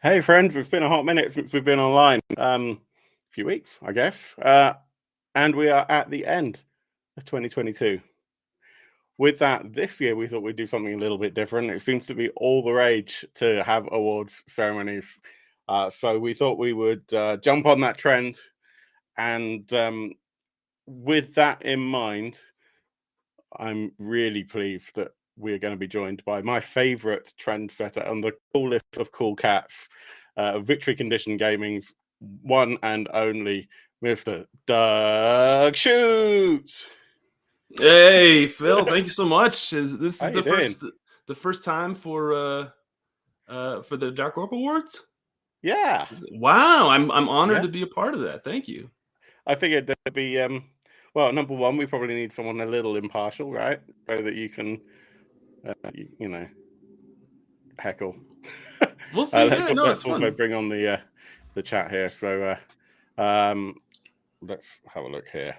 Hey friends, it's been a hot minute since we've been online. A few weeks, I guess. And we are at the end of 2022. With that, this year we thought we'd do something a little bit different. It seems to be all the rage to have awards ceremonies. So we thought we would jump on that trend. And with that in mind, I'm really pleased that we're going to be joined by my favorite trendsetter and the coolest of cool cats, Victory Condition Gaming's one and only Mr. Doug Shoots. Hey Phil, thank you so much. This is How you doing? the first time for the Dark Orb Awards? Yeah. Wow, I'm honored Yeah. to be a part of that. Thank you. I figured there'd be well, number one, we probably need someone a little impartial, right? So that you can you know, heckle. We'll see. Let's It's also fun. bring on the chat here. So let's have a look here.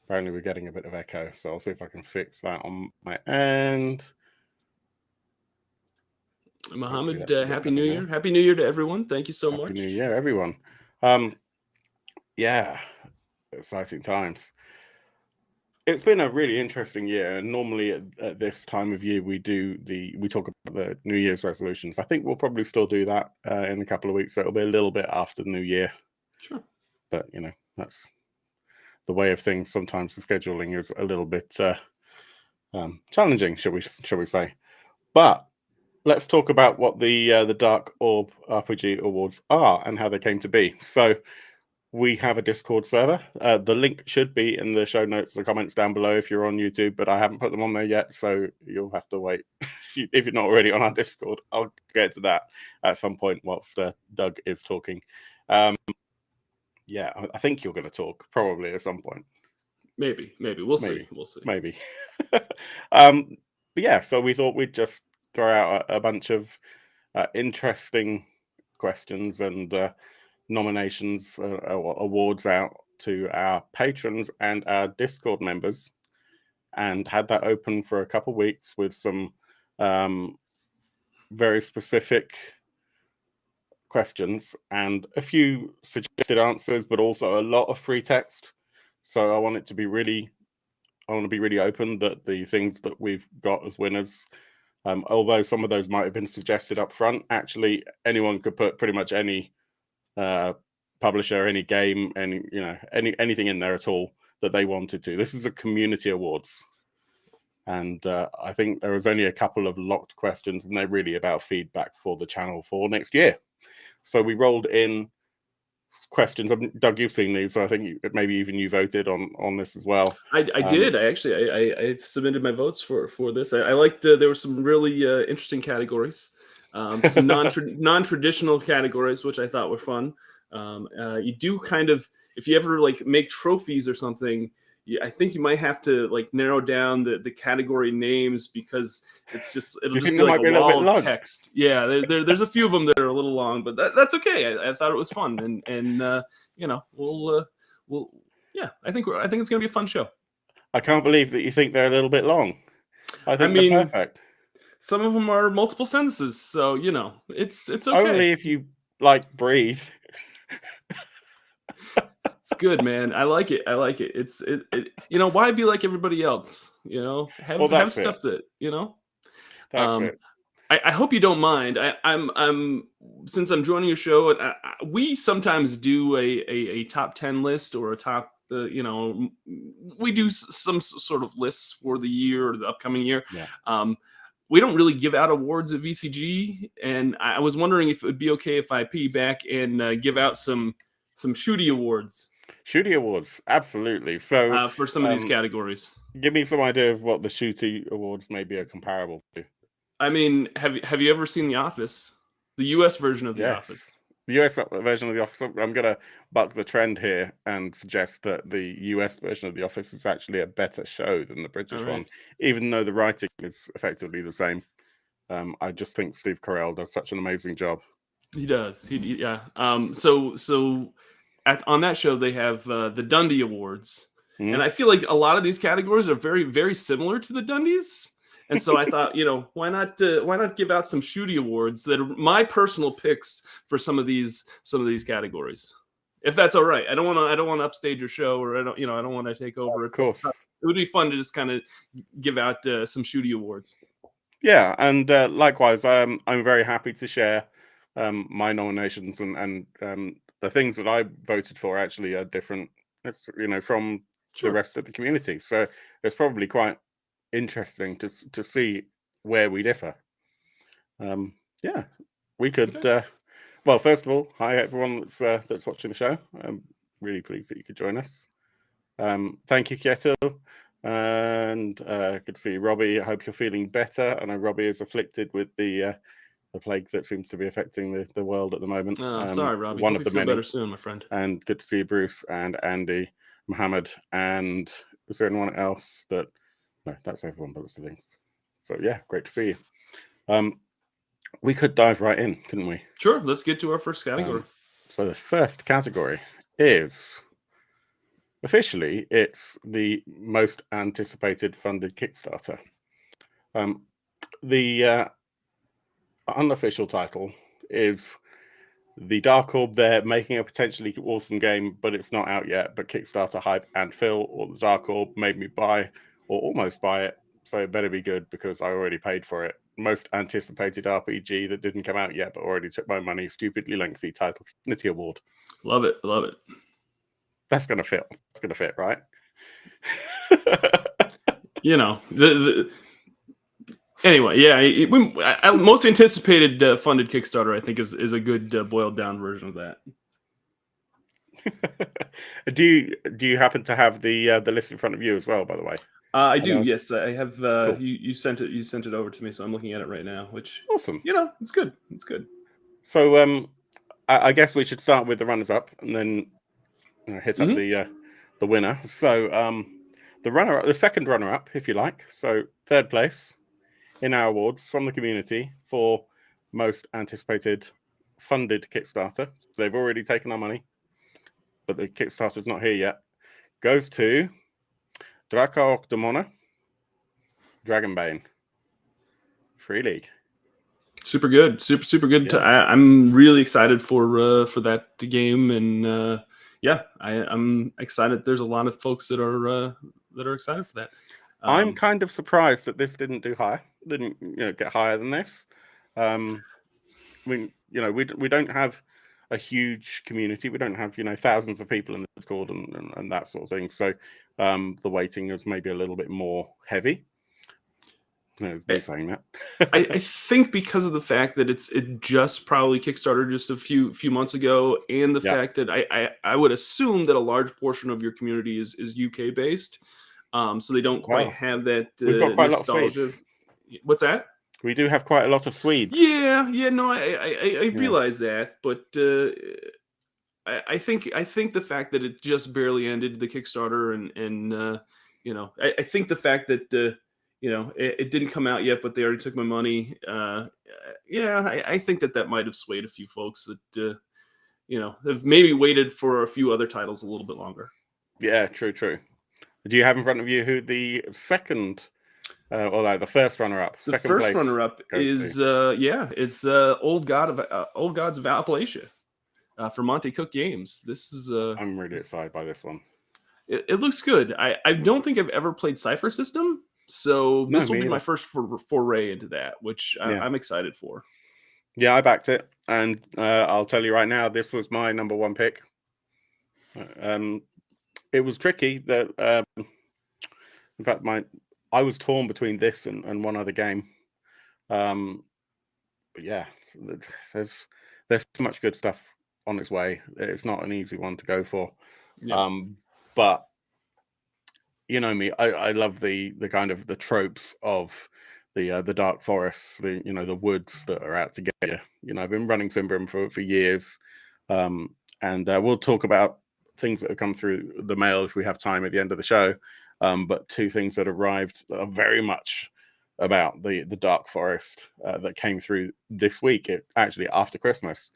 Apparently we're getting a bit of echo, so I'll see if I can fix that on my end. Mohammed, Happy New Year. Happy New Year to everyone. Thank you so much. Happy New Year, everyone. Yeah, exciting times. It's been a really interesting year, and normally at this time of year we talk about the New Year's resolutions. I think we'll probably still do that in a couple of weeks, so it'll be a little bit after the New Year. Sure. But that's the way of things. Sometimes the scheduling is a little bit challenging, shall we say. But let's talk about what the Dark Orb RPG Awards are and how they came to be. So we have a Discord server. The link should be in the show notes, the comments down below if you're on YouTube, but I haven't put them on there yet, so you'll have to wait. if you're not already on our Discord, I'll get to that at some point whilst Doug is talking. Yeah, I think you're going to talk probably at some point. Maybe. We'll see. Maybe. But yeah, so we thought we'd just throw out a bunch of interesting questions and nominations, awards out to our patrons and our Discord members, and had that open for a couple of weeks with some very specific questions and a few suggested answers, but also a lot of free text. So I want to be really open that the things that we've got as winners, although some of those might have been suggested up front, actually anyone could put pretty much any publisher, any game, anything in there at all that they wanted to. This is a community awards, and I think there was only a couple of locked questions, and they're really about feedback for the channel for next year. So we rolled in questions. Doug, you've seen these, so I think maybe even you voted on this as well. I did. I submitted my votes for this. I liked there were some really interesting categories, some non-traditional categories, which I thought were fun. You do kind of, if you ever make trophies or something, I think you might have to narrow down the category names, because it'll just be like a wall of text. Yeah, there's a few of them that are a little long, but that's okay. I thought it was fun, and we'll yeah, I think it's gonna be a fun show. I can't believe that you think they're a little bit long. I think they're perfect. Some of them are multiple sentences, so it's okay. Only if you breathe. It's good, man. I like it. It's why be like everybody else? Have stuff that That's it. I hope you don't mind. I'm since I'm joining your show, and we sometimes do a top 10 list or a top we do some sort of lists for the year or the upcoming year. Yeah. We don't really give out awards at VCG, and I was wondering if it would be okay if I piggyback and give out some Shooty awards. Shooty awards, absolutely. So for some of these categories, give me some idea of what the Shooty awards maybe are comparable to. I mean, have you ever seen The Office? The US version of The Office. The US version of The Office. I'm going to buck the trend here and suggest that the US version of The Office is actually a better show than the British one, even though the writing is effectively the same. I just think Steve Carell does such an amazing job. He does. Yeah. So on that show they have the Dundie Awards, and I feel like a lot of these categories are very, very similar to the Dundies. And so I thought, why not give out some shooty awards that are my personal picks for some of these categories, if that's all right. I don't want to upstage your show, or I don't want to take over. Of course, it would be fun to just kind of give out some shooty awards. Yeah, and likewise, I'm very happy to share my nominations, and the things that I voted for actually are different. It's from Sure. the rest of the community, so it's probably quite interesting to see where we differ. Yeah, we could. Okay. Well, first of all, hi everyone that's watching the show. I'm really pleased that you could join us. Thank you, Kieto. And good to see you, Robbie. I hope you're feeling better. I know Robbie is afflicted with the plague that seems to be affecting the world at the moment. Sorry, Robbie. One hope of you the feel many. better soon, my friend. And good to see you, Bruce and Andy, Mohammed, and is there anyone else that? No, that's everyone. But that's the things. So yeah, great to see you. We could dive right in, couldn't we? Sure. Let's get to our first category. So the first category is. Officially, it's the most anticipated funded Kickstarter. The unofficial title is the Dark Orb. They're making a potentially awesome game, but it's not out yet. But Kickstarter hype and Phil, or the Dark Orb, made me buy or almost buy it. So it better be good because I already paid for it. Most anticipated RPG that didn't come out yet, but already took my money. Stupidly lengthy title, Community Award. Love it. Love it. That's gonna fit. It's gonna fit, right? Anyway, yeah. Most anticipated funded Kickstarter, I think, is a good boiled down version of that. Do you happen to have the list in front of you as well? By the way, I do. Yes, I have. Cool. You sent it over to me, so I'm looking at it right now. Which awesome. It's good. It's good. So I guess we should start with the runners up and then hit up the winner. So the second runner up, if you like. So third place in our awards from the community for most anticipated funded Kickstarter. So they've already taken our money, but the Kickstarter's not here yet. Goes to Dark Orb Dragonbane Free League. Super good, super good. Yeah. I'm really excited for that game, and I'm excited. There's a lot of folks that are excited for that. I'm kind of surprised that this didn't get higher than this. We don't have a huge community. We don't have thousands of people in the Discord and that sort of thing. So the weighting is maybe a little bit more heavy. No, it's saying that. I think because of the fact that it just probably Kickstarted just a few months ago, and the fact that I would assume that a large portion of your community is UK based, so they don't quite have that We've got quite nostalgia. A lot of Swedes. What's that? We do have quite a lot of Swedes. Yeah, no, I realize that, but I think the fact that it just barely ended the Kickstarter, and I think the fact that it didn't come out yet, but they already took my money. I think that might have swayed a few folks that have maybe waited for a few other titles a little bit longer. Yeah, true. Do you have in front of you who the second? The first runner-up. The first runner-up is it's Old Gods of Appalachia for Monte Cook Games. This is I'm really excited by this one. It looks good. I don't think I've ever played Cypher System, so this will be my first foray into that, which I'm excited for. Yeah, I backed it, and I'll tell you right now, this was my number one pick. It was tricky. That in fact, I was torn between this and one other game. But yeah, there's so much good stuff on its way. It's not an easy one to go for. Yeah. But you know me, I love the kind of the tropes of the dark forests, the woods that are out to get you. I've been running Simbrim for years, and we'll talk about things that have come through the mail if we have time at the end of the show. But two things that arrived are very much about the dark forest that came through this week. Actually after Christmas,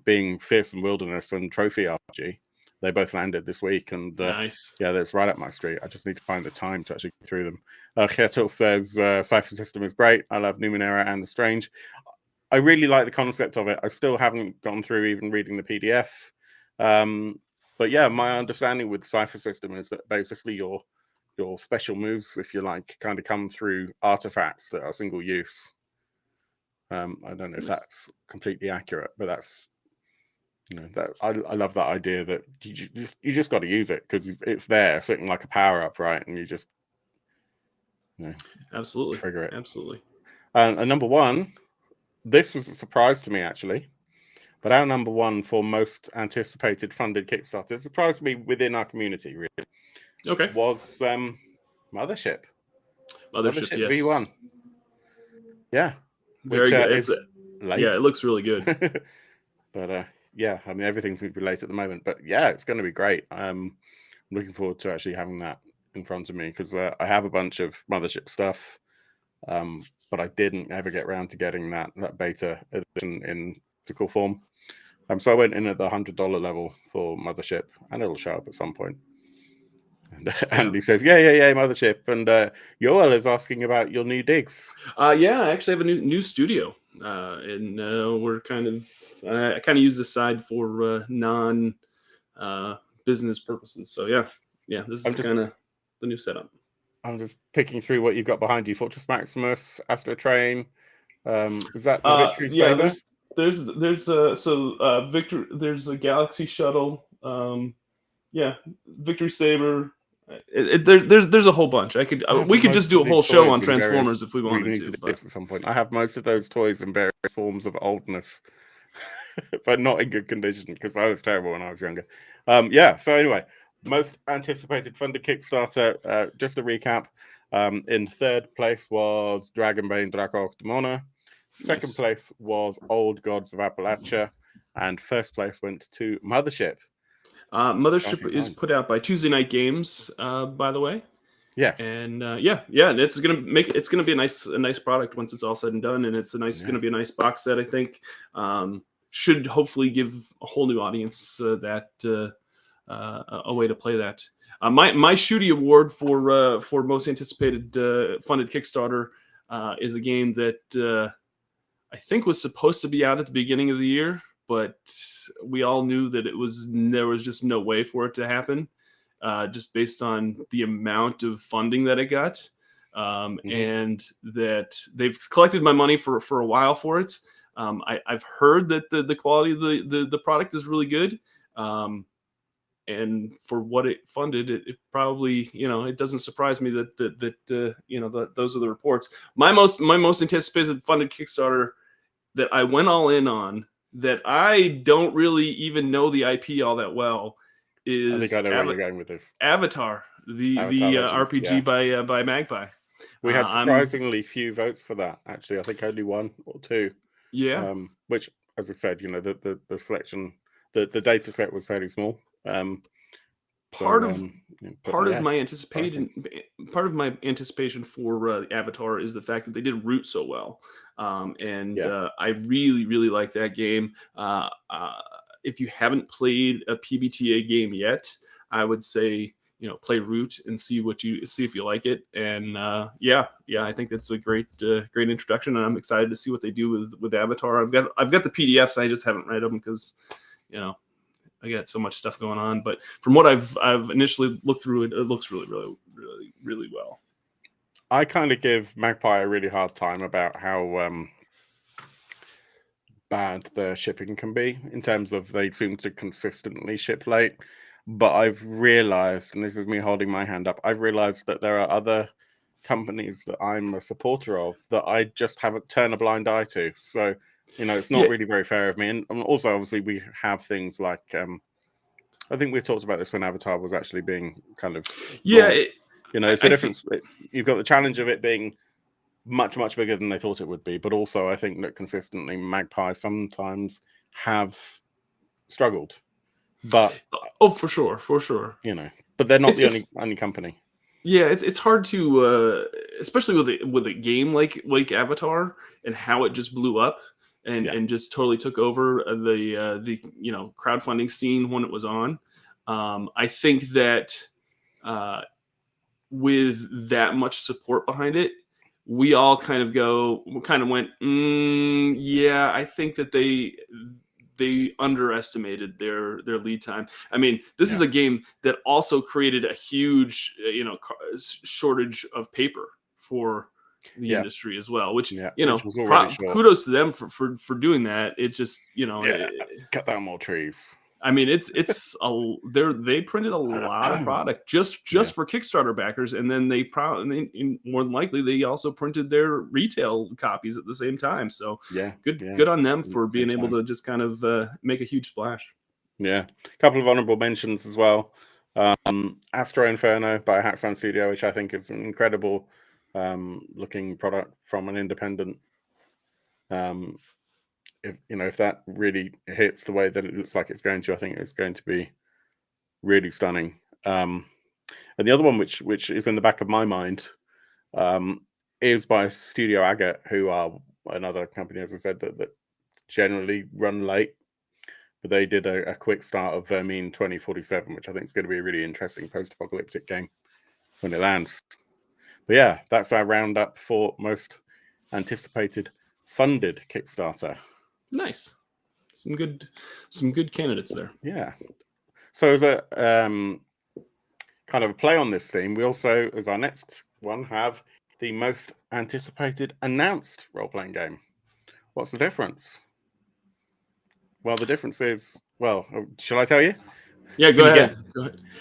being Fearsome Wilderness and Trophy RPG. they both landed this week, and nice. yeah, that's right up my street. I just need to find the time to actually go through them. Ketil says Cipher System is great. I love Numenera and the Strange. I really like the concept of it. I still haven't gone through even reading the PDF. But yeah, my understanding with Cipher System is that basically your special moves, if you like, kind of come through artifacts that are single use. I don't know if that's completely accurate, but that's, you know, that I love that idea that you just got to use it because it's there sitting like a power up, right? And you just, you know, absolutely trigger it. Absolutely. And number one, this was a surprise to me actually, but our number one for most anticipated funded Kickstarter, it surprised me within our community really. Okay. Was Mothership Yes. V1. Yeah. Very good. Is late. Yeah, it looks really good. But yeah, I mean, everything seems to be late at the moment. But yeah, it's going to be great. I'm looking forward to actually having that in front of me because I have a bunch of Mothership stuff, but I didn't ever get around to getting that beta edition in physical form. So I went in at the $100 level for Mothership, and it'll show up at some point. And Andy says, yeah, Mothership. And Yoel is asking about your new digs. Yeah, I actually have a new studio. And we're kind of, I kind of use this side for non business purposes. So yeah, this is kind of the new setup. I'm just picking through what you've got behind you. Fortress Maximus, Astro Train. Is that the Victory Saber? Victor, there's a Galaxy Shuttle. Victory Saber. There's a whole bunch. We could just do a whole show on Transformers if we wanted to. But at some point, I have most of those toys in various forms of oldness, but not in good condition because I was terrible when I was younger. So anyway, most anticipated funded Kickstarter. Just a recap. In third place was Dragonbane Draco Demona. Second place was Old Gods of Appalachia, and first place went to Mothership. Mothership is put out by Tuesday Night Games, by the way. Yes. And it's gonna be a nice product once it's all said and done, and it's gonna be a nice box set. I think should hopefully give a whole new audience a way to play that. My Shooty award for most anticipated funded Kickstarter is a game that I think was supposed to be out at the beginning of the year, but we all knew that there was just no way for it to happen, just based on the amount of funding that it got, and that they've collected my money for a while for it. I've heard that the quality of the product is really good, and for what it funded, it probably, it doesn't surprise me that those are the reports. My most anticipated funded Kickstarter that I went all in on, that I don't really even know the IP all that well, is I think I know where you're going with this. Avatar, the RPG by Magpie. We had surprisingly few votes for that. Actually, I think only one or two. Yeah. Which, as I said, the selection, the data set was fairly small. Part of my anticipation for Avatar is the fact that they did Root so well, I really, really like that game. If you haven't played a PBTA game yet, I would say play Root and see if you like it. And I think that's a great introduction, and I'm excited to see what they do with Avatar. I've got the PDFs. I just haven't read them because I got so much stuff going on, but from what I've initially looked through, it looks really, really, really, really well. I kind of give Magpie a really hard time about how bad their shipping can be in terms of they seem to consistently ship late. But I've realized, and this is me holding my hand up, I've realized that there are other companies that I'm a supporter of that I just haven't turned a blind eye to. So it's not really very fair of me. And also, obviously, we have things like, I think we talked about this when Avatar was actually being kind of... it's a difference. You've got the challenge of it being much, much bigger than they thought it would be. But also, I think that consistently, Magpie sometimes have struggled. But for sure. But they're not the only company. Yeah, it's hard to, especially with a game like Avatar and how it just blew up. And just totally took over the crowdfunding scene when it was on. I think that with that much support behind it, we all kind of went, yeah, I think that they underestimated their lead time. I mean, this is a game that also created a huge, shortage of paper for the industry as well, which was already short. Kudos to them for doing that. It just, cut down more trees. I mean, they printed a lot of product just for Kickstarter backers, and then they more than likely they also printed their retail copies at the same time. So good on them for being able to just kind of make a huge splash. Yeah, a couple of honorable mentions as well. Astro Inferno by Hacksound Studio, which I think is an incredible looking product from an independent. If that really hits the way that it looks like it's going to, I think it's going to be really stunning. And the other one, which is in the back of my mind, is by Studio Agate, who are another company, as I said, that generally run late. But they did a quick start of Vermine 2047, which I think is going to be a really interesting post-apocalyptic game when it lands. But yeah, that's our roundup for most anticipated funded Kickstarter. Nice. Some good candidates there. Yeah. So as a kind of a play on this theme, we also, as our next one, have the most anticipated announced role-playing game. What's the difference? Well, the difference is, shall I tell you? Yeah, go ahead.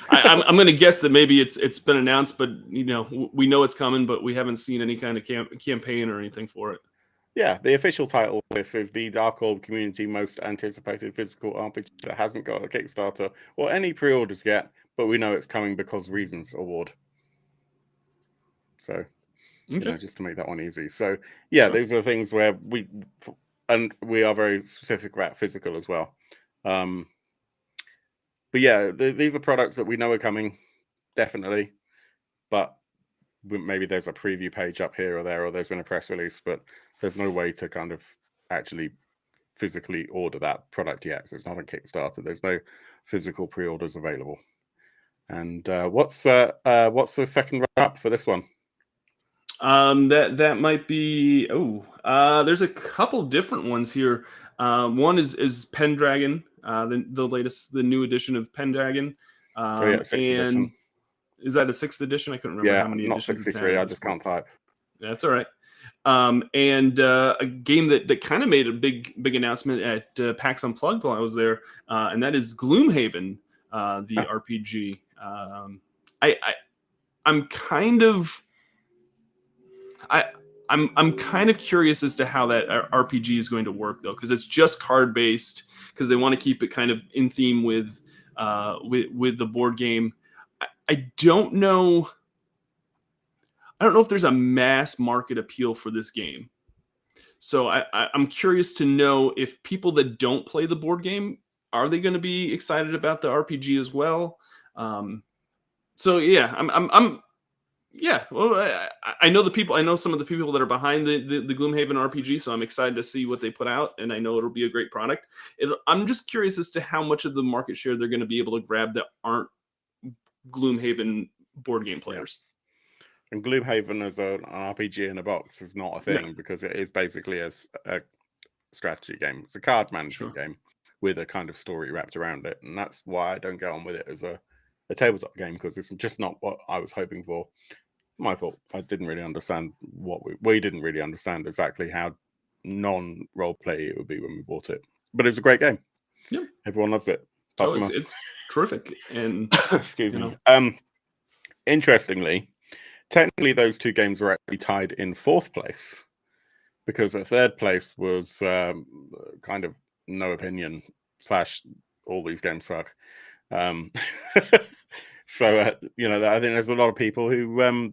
I'm going to guess that maybe it's been announced, but we know it's coming, but we haven't seen any kind of campaign or anything for it. Yeah, the official title of this is the Dark Orb Community Most Anticipated Physical RPG that hasn't got a Kickstarter or any pre-orders yet, but we know it's coming because Reasons Award. So, just to make that one easy. So, yeah, These are things where we are very specific about physical as well. But yeah, these are products that we know are coming, definitely. But maybe there's a preview page up here or there, or there's been a press release, but there's no way to kind of actually physically order that product yet. So it's not a Kickstarter. There's no physical pre-orders available. And what's the second up for this one? That might be. There's a couple different ones here. One is Pendragon, the new edition of Pendragon. Sixth edition. Is that a 6th edition? I couldn't remember how many not editions. 63. I just can't type. That's all right. And a game that kind of made a big announcement at PAX Unplugged while I was there, and that is Gloomhaven, the RPG. I'm kind of curious as to how that RPG is going to work, though, because it's just card based. Because they want to keep it kind of in theme with the board game. I don't know. I don't know if there's a mass market appeal for this game. So I'm curious to know if people that don't play the board game, are they going to be excited about the RPG as well? So yeah, I know some of the people that are behind the Gloomhaven RPG, so I'm excited to see what they put out, and I know it'll be a great product. I'm just curious as to how much of the market share they're going to be able to grab that aren't Gloomhaven board game players. And Gloomhaven as an RPG in a box is not a thing because it is basically a strategy game. It's a card management game with a kind of story wrapped around it, and that's why I don't get on with it as a tabletop game, because it's just not what I was hoping for. My fault. I didn't really understand we didn't really understand exactly how non-role play it would be when we bought it. But it's a great game. Yeah, everyone loves it. It's terrific. And excuse me. Interestingly, technically those two games were actually tied in 4th place, because the 3rd place was kind of no opinion / all these games suck. So I think there's a lot of people who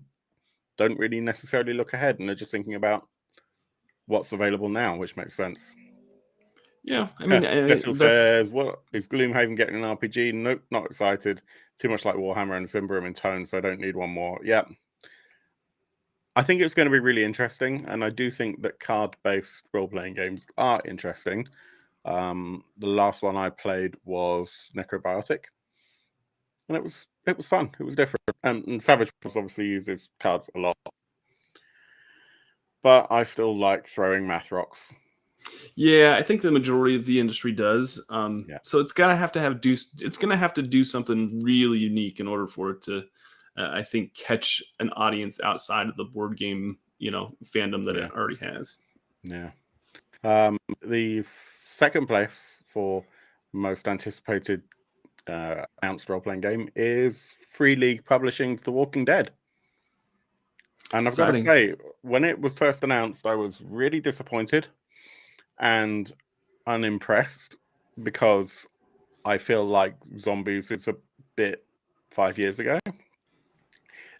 don't really necessarily look ahead and are just thinking about what's available now, which makes sense. Yeah, I mean, says, what is Gloomhaven getting an RPG? Nope, not excited. Too much like Warhammer and Symbaroum in tone, so I don't need one more. Yeah, I think it's going to be really interesting, and I do think that card-based role-playing games are interesting. The last one I played was Necrobiotic, and it was fun. It was different. And Savage Worlds obviously uses cards a lot, but I still like throwing math rocks. Yeah, I think the majority of the industry does. Yeah. So it's gonna have to do something really unique in order for it to, I think, catch an audience outside of the board game, fandom that it already has. Yeah. The second place for most anticipated announced role-playing game is Free League Publishing's The Walking Dead. And I've got to say, when it was first announced, I was really disappointed and unimpressed because I feel like Zombies is a bit 5 years ago.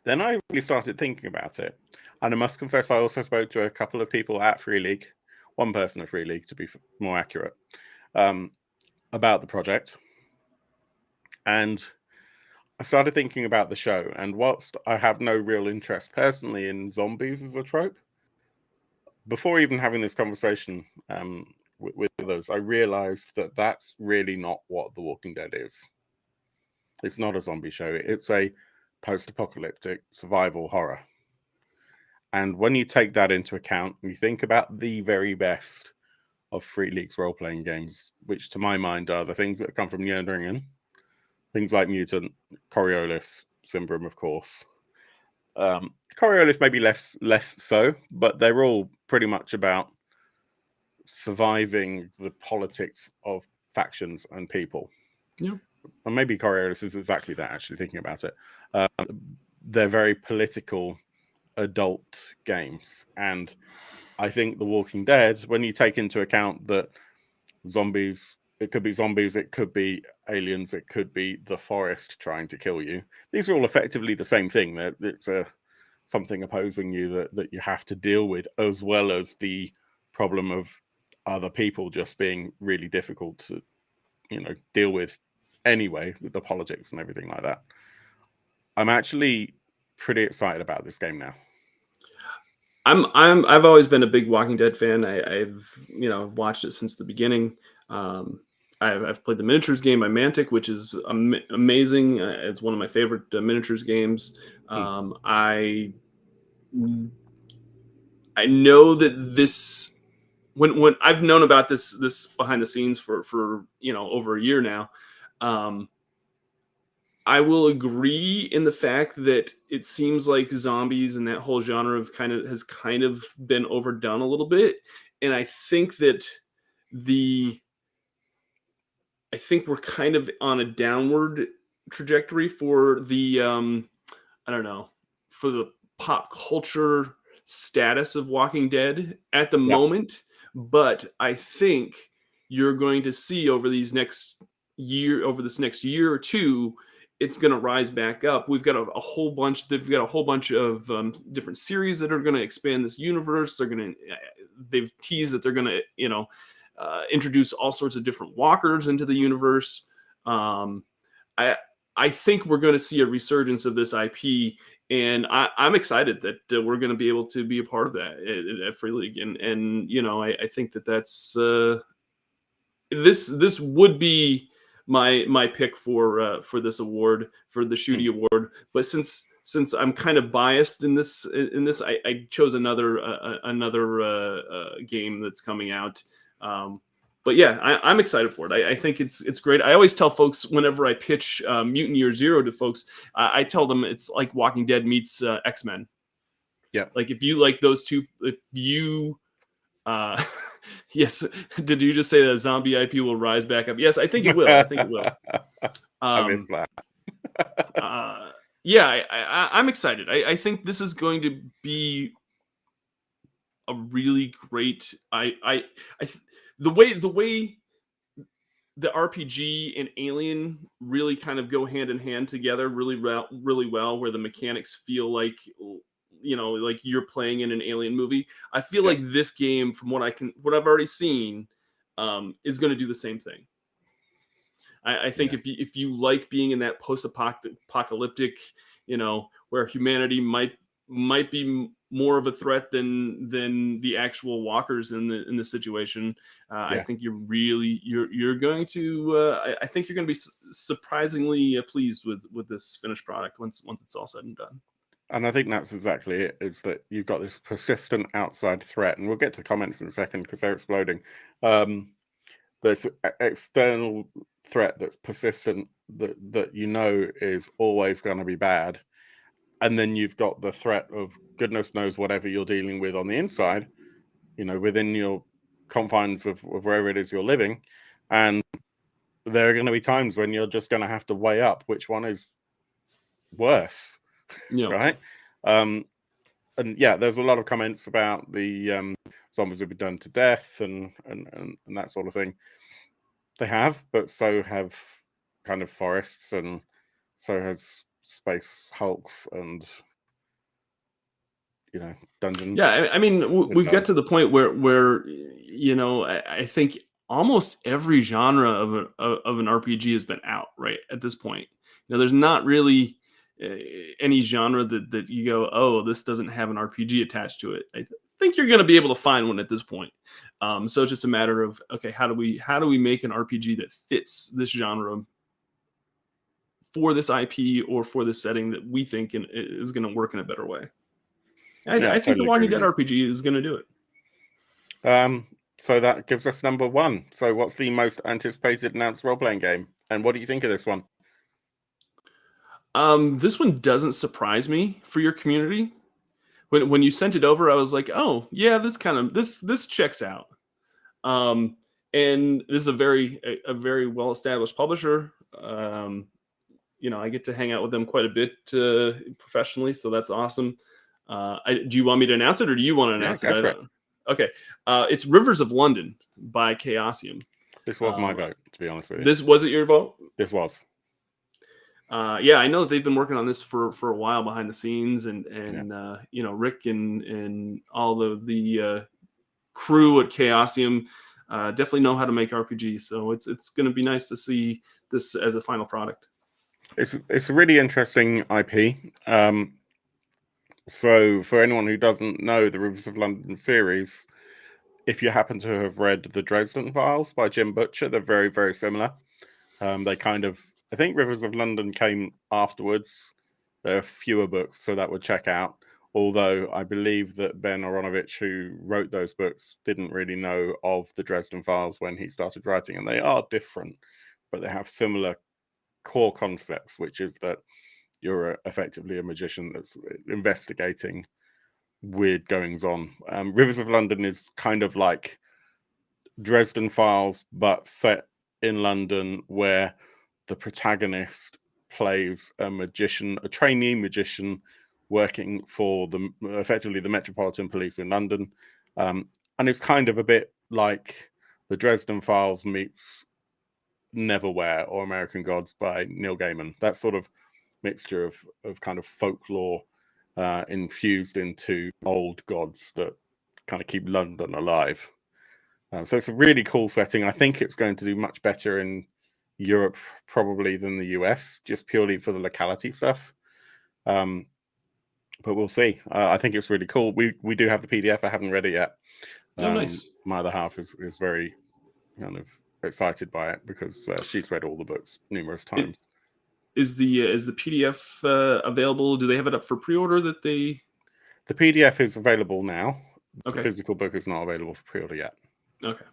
Then I really started thinking about it. And I must confess, I also spoke to a couple of people at Free League, one person at Free League to be more accurate, about the project. And I started thinking about the show. And whilst I have no real interest personally in zombies as a trope, before even having this conversation with others, I realized that that's really not what The Walking Dead is. It's not a zombie show. It's a post-apocalyptic survival horror. And when you take that into account, and you think about the very best of Free League's role-playing games, which to my mind are the things that come from Jörn, things like Mutant, Coriolis, Symbrum, of course. Coriolis maybe less so, but they're all pretty much about surviving the politics of factions and people. Yeah. And maybe Coriolis is exactly that, actually, thinking about it. They're very political adult games. And I think The Walking Dead, when you take into account that zombies, it could be aliens, it could be the forest trying to kill you. These are all effectively the same thing. It's something opposing you that you have to deal with, as well as the problem of other people just being really difficult to, deal with anyway, with the politics and everything like that. I'm actually pretty excited about this game now. I've always been a big Walking Dead fan. I've watched it since the beginning. I've played the miniatures game by Mantic, which is amazing. It's one of my favorite miniatures games. I know that this, when I've known about this behind the scenes for over a year now. I will agree in the fact that it seems like zombies and that whole genre has kind of been overdone a little bit. And I think that I think we're kind of on a downward trajectory for the, I don't know, for the pop culture status of Walking Dead at the moment. But I think you're going to see over this next year or two, it's going to rise back up. We've got a whole bunch. They've got a whole bunch of different series that are going to expand this universe. They've teased that they're going to, introduce all sorts of different walkers into the universe. I think we're going to see a resurgence of this IP, and I'm excited that we're going to be able to be a part of that at Free League. And I think that's this would be my pick for this award, for the Shooty Award. But since I'm kind of biased in this, I chose another game that's coming out. But yeah, I'm excited for it. I think it's great. I always tell folks whenever I pitch Mutant Year Zero to folks, I tell them it's like Walking Dead meets X-Men. Yeah. Like if you like those two, yes. Did you just say that zombie IP will rise back up? Yes, I think it will. I missed that. Yeah, I'm excited. I think this is going to be a really great. The way the RPG and Alien really kind of go hand in hand together really well, where the mechanics feel like like you're playing in an Alien movie. I feel like this game, from what I've already seen, is going to do the same thing. I think if you like being in that post-apocalyptic, where humanity might be more of a threat than the actual walkers in the situation. I think you're going to I think you're going to be surprisingly pleased with this finished product once it's all said and done. And I think that's exactly it, is that you've got this persistent outside threat, and we'll get to comments in a second because they're exploding. There's an external threat that's persistent, that you know is always going to be bad. And then you've got the threat of goodness knows whatever you're dealing with on the inside, within your confines of wherever it is you're living. And there are going to be times when you're just going to have to weigh up which one is worse. Yeah. Right. And yeah, there's a lot of comments about the zombies will be done to death and that sort of thing. They have, but so have kind of forests, and so has space hulks and dungeons. Yeah, I mean, we've got to the point where I think almost every genre of an RPG has been out right at this point. There's not really any genre that you go, oh, this doesn't have an RPG attached to it. I think you're going to be able to find one at this point. So it's just a matter of, okay, how do we make an RPG that fits this genre for this IP or for this setting that we think is going to work in a better way? I think the Walking Dead RPG is going to do it. So that gives us number 1. So what's the most anticipated announced role-playing game? And what do you think of this one? This one doesn't surprise me for your community. When you sent it over, I was like, oh yeah, this checks out. And this is a very well-established publisher. I get to hang out with them quite a bit professionally, so that's awesome. Do you want me to announce it, or do you want to announce it? Okay. It's Rivers of London by Chaosium. This was my vote, to be honest with you. This was it your vote? This was. Yeah, I know that they've been working on this for a while behind the scenes, and Rick and all of the crew at Chaosium definitely know how to make RPGs. So it's going to be nice to see this as a final product. It's a really interesting IP. So for anyone who doesn't know the Rivers of London series, if you happen to have read the Dresden Files by Jim Butcher, they're very, very similar. They kind of, I think Rivers of London came afterwards. There are fewer books, so that would check out. Although I believe that Ben Aronovich, who wrote those books, didn't really know of the Dresden Files when he started writing, and they are different, but they have similar core concepts, which is that you're effectively a magician that's investigating weird goings on. Rivers of London is kind of like Dresden Files, but set in London, where the protagonist plays a magician, a trainee magician, working for effectively the Metropolitan Police in London. And it's kind of a bit like the Dresden Files meets Neverwhere or American Gods by Neil Gaiman. That sort of mixture of kind of folklore infused into old gods that kind of keep London alive. So it's a really cool setting. I think it's going to do much better in Europe probably than the US, just purely for the locality stuff. But we'll see. I think it's really cool. We do have the PDF. I haven't read it yet. Nice. My other half is very kind of excited by it because she's read all the books numerous times. Is the PDF available? Do they have it up for pre-order? The PDF is available now. Okay. The physical book is not available for pre-order yet. Okay.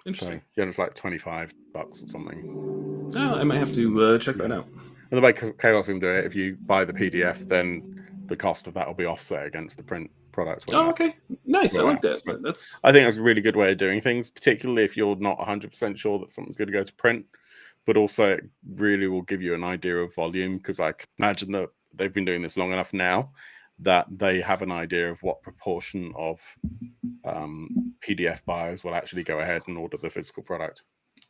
Interesting. So, it's like $25 or something. Oh, I might have to check that out. And the way Chaosium do it, if you buy the PDF, then the cost of that will be offset against the print product. Oh, okay. Nice. I like that. So I think that's a really good way of doing things, particularly if you're not 100% sure that something's going to go to print. But also, it really will give you an idea of volume, because I can imagine that they've been doing this long enough now that they have an idea of what proportion of PDF buyers will actually go ahead and order the physical product.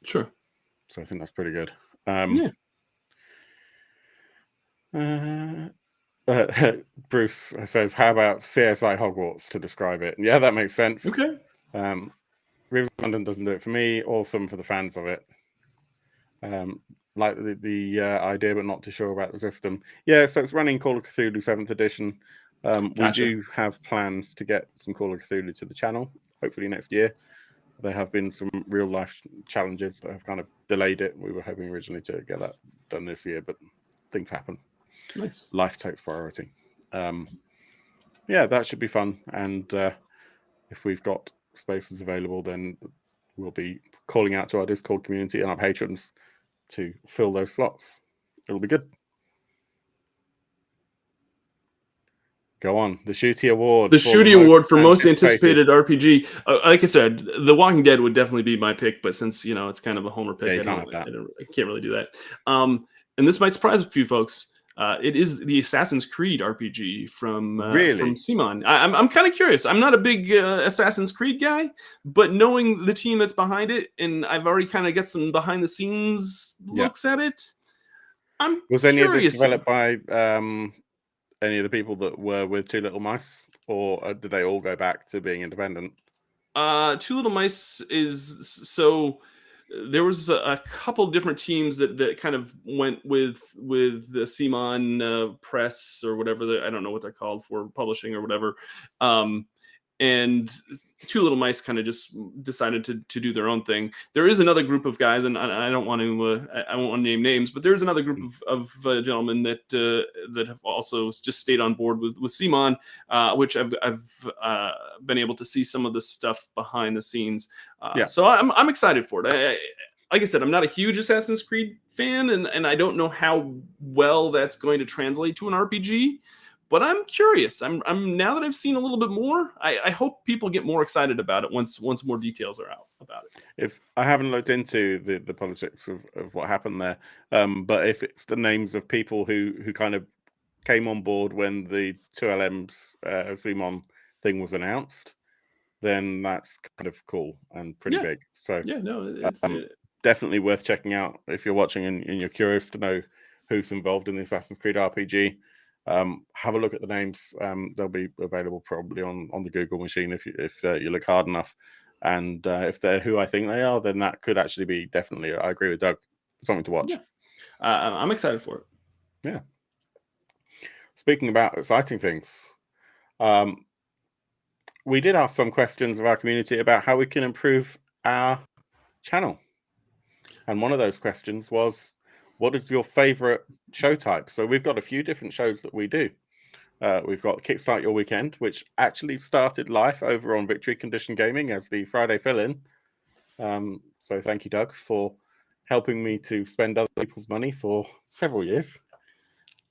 Sure. So I think that's pretty good. Bruce says, how about CSI Hogwarts to describe it? Yeah, that makes sense. Okay. Rivers of London doesn't do it for me. Awesome for the fans of it. Like the idea, but not too sure about the system. Yeah, so it's running Call of Cthulhu 7th edition. We Gotcha. do have plans to get some Call of Cthulhu to the channel, hopefully next year. There have been some real life challenges that have kind of delayed it. We were hoping originally to get that done this year, but things happen. Nice. Life takes priority. Yeah, that should be fun. And if we've got spaces available, then we'll be calling out to our Discord community and our patrons to fill those slots. It'll be good. Go on. The Shooty Award. The for Shooty Award for most anticipated RPG. Like I said, The Walking Dead would definitely be my pick, but since it's kind of a homer pick, Yeah, I can't really do that. And this might surprise a few folks. It is the Assassin's Creed RPG from CMON. I'm kind of curious. I'm not a big Assassin's Creed guy, but knowing the team that's behind it, and I've already kind of got some behind the scenes looks at it. Was any of this developed by any of the people that were with Two Little Mice, or did they all go back to being independent? Two Little Mice is so. There was a couple different teams that kind of went with the CMON press or whatever. I don't know what they're called for publishing or whatever. And Two Little Mice kind of just decided to do their own thing. There is another group of guys, and I don't want to I won't want to name names, but there's another group of gentlemen that have also just stayed on board with CMON, which I've been able to see some of the stuff behind the scenes. So I'm excited for it. Like I said, I'm not a huge Assassin's Creed fan, and I don't know how well that's going to translate to an RPG. But I'm curious. I'm now that I've seen a little bit more, I hope people get more excited about it once more details are out about it. If I haven't looked into the politics of what happened there, but if it's the names of people who kind of came on board when the 2LM's CMON thing was announced, then that's kind of cool and pretty big. So definitely worth checking out if you're watching and you're curious to know who's involved in the Assassin's Creed RPG. Have a look at the names. They'll be available probably on the Google machine if you look hard enough. And if they're who I think they are, then that could actually be definitely, I agree with Doug, something to watch. Yeah. I'm excited for it. Yeah. Speaking about exciting things, we did ask some questions of our community about how we can improve our channel. And one of those questions was, what is your favorite show type? So we've got a few different shows that we do. We've got Kickstart Your Weekend, which actually started live over on Victory Condition Gaming as the Friday fill-in. So thank you, Doug, for helping me to spend other people's money for several years,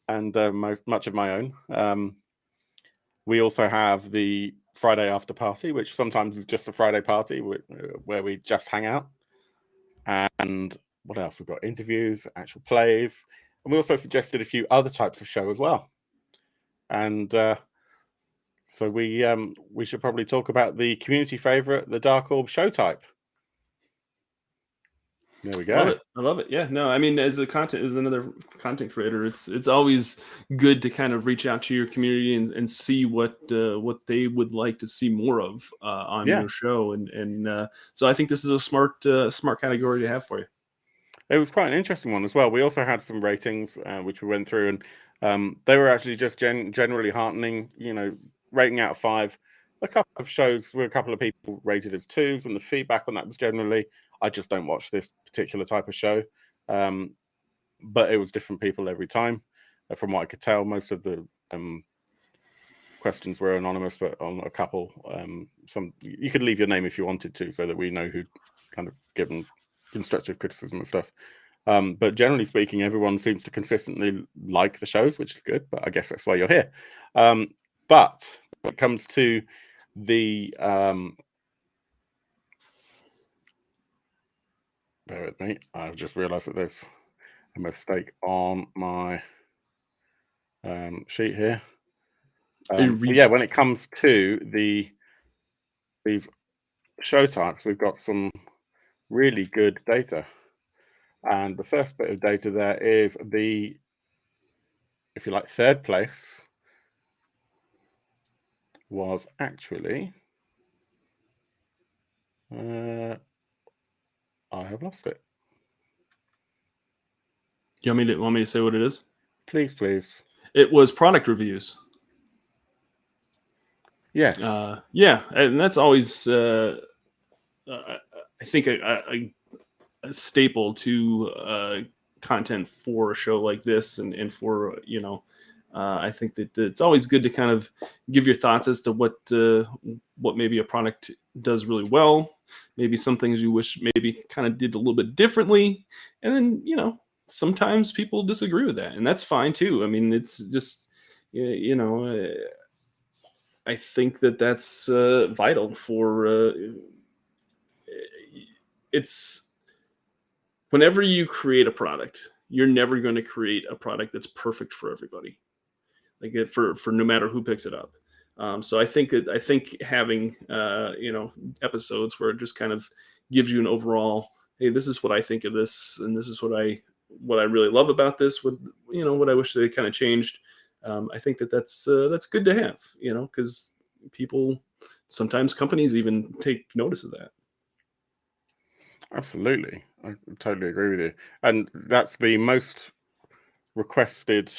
and much of my own. We also have the Friday After Party, which sometimes is just a Friday party where we just hang out. And what else? We've got interviews, actual plays, and we also suggested a few other types of show as well. And so we should probably talk about the community favorite, the Dark Orb show type. There we go. I love it. Yeah, no, I mean, as another content creator, it's always good to kind of reach out to your community and see what they would like to see more of on your show, and so I think this is a smart category to have for you. It was quite an interesting one as well. We also had some ratings which we went through, and they were actually just generally heartening. Rating out of 5. A couple of shows where a couple of people rated as 2s, and the feedback on that was generally, I just don't watch this particular type of show. But it was different people every time. From what I could tell, most of the questions were anonymous, but on a couple, some you could leave your name if you wanted to, so that we know who kind of given constructive criticism and stuff. But generally speaking, everyone seems to consistently like the shows, which is good, but I guess that's why you're here. But when it comes to the bear with me, I've just realized that there's a mistake on my sheet here. When it comes to these show types, we've got some really good data. And the first bit of data there is the, if you like, third place was actually, I have lost it. You want me to say what it is? Please. It was product reviews. Yes. Yeah, and that's always I think a staple to content for a show like this, and for I think that it's always good to kind of give your thoughts as to what maybe a product does really well, maybe some things you wish maybe kind of did a little bit differently, and then sometimes people disagree with that, and that's fine too. I mean, it's just I think that's vital for it's whenever you create a product, you're never going to create a product that's perfect for everybody, like for no matter who picks it up. So I think having episodes where it just kind of gives you an overall, hey, this is what I think of this, and this is what I really love about this. What I wish they kind of changed. I think that's good to have, because sometimes companies even take notice of that. Absolutely. I totally agree with you. And that's the most requested.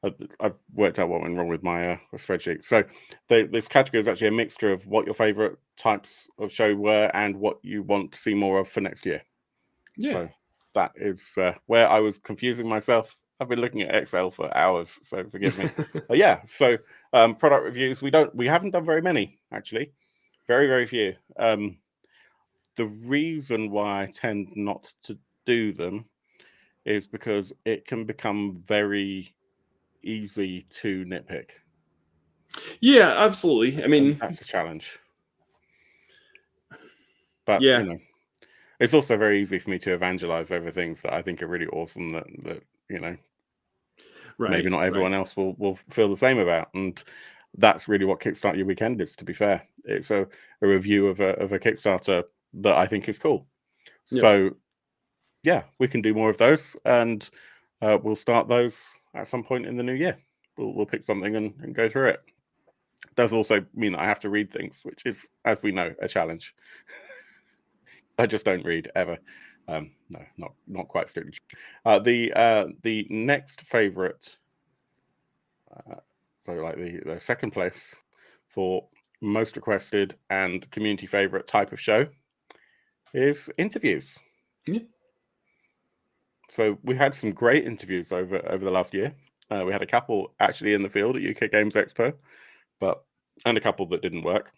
I've worked out what went wrong with my spreadsheet. So this category is actually a mixture of what your favorite types of show were and what you want to see more of for next year. Yeah. So that is where I was confusing myself. I've been looking at Excel for hours, so forgive me. But yeah, so product reviews, we haven't done very many, actually. Very, very few. The reason why I tend not to do them is because it can become very easy to nitpick. Yeah, absolutely. I mean, that's a challenge. But yeah, it's also very easy for me to evangelize over things that I think are really awesome that right, maybe not everyone else will feel the same about. And that's really what Kickstart Your Weekend is, to be fair. It's a review of a Kickstarter that I think is cool. Yep. So yeah, we can do more of those, and we'll start those at some point in the new year. We'll pick something and go through it. It does also mean that I have to read things, which is, as we know, a challenge. I just don't read ever. No, not quite strictly. The next favorite, so like the second place for most requested and community favorite type of show is interviews. Yeah. So we had some great interviews over the last year. We had a couple actually in the field at UK Games Expo, and a couple that didn't work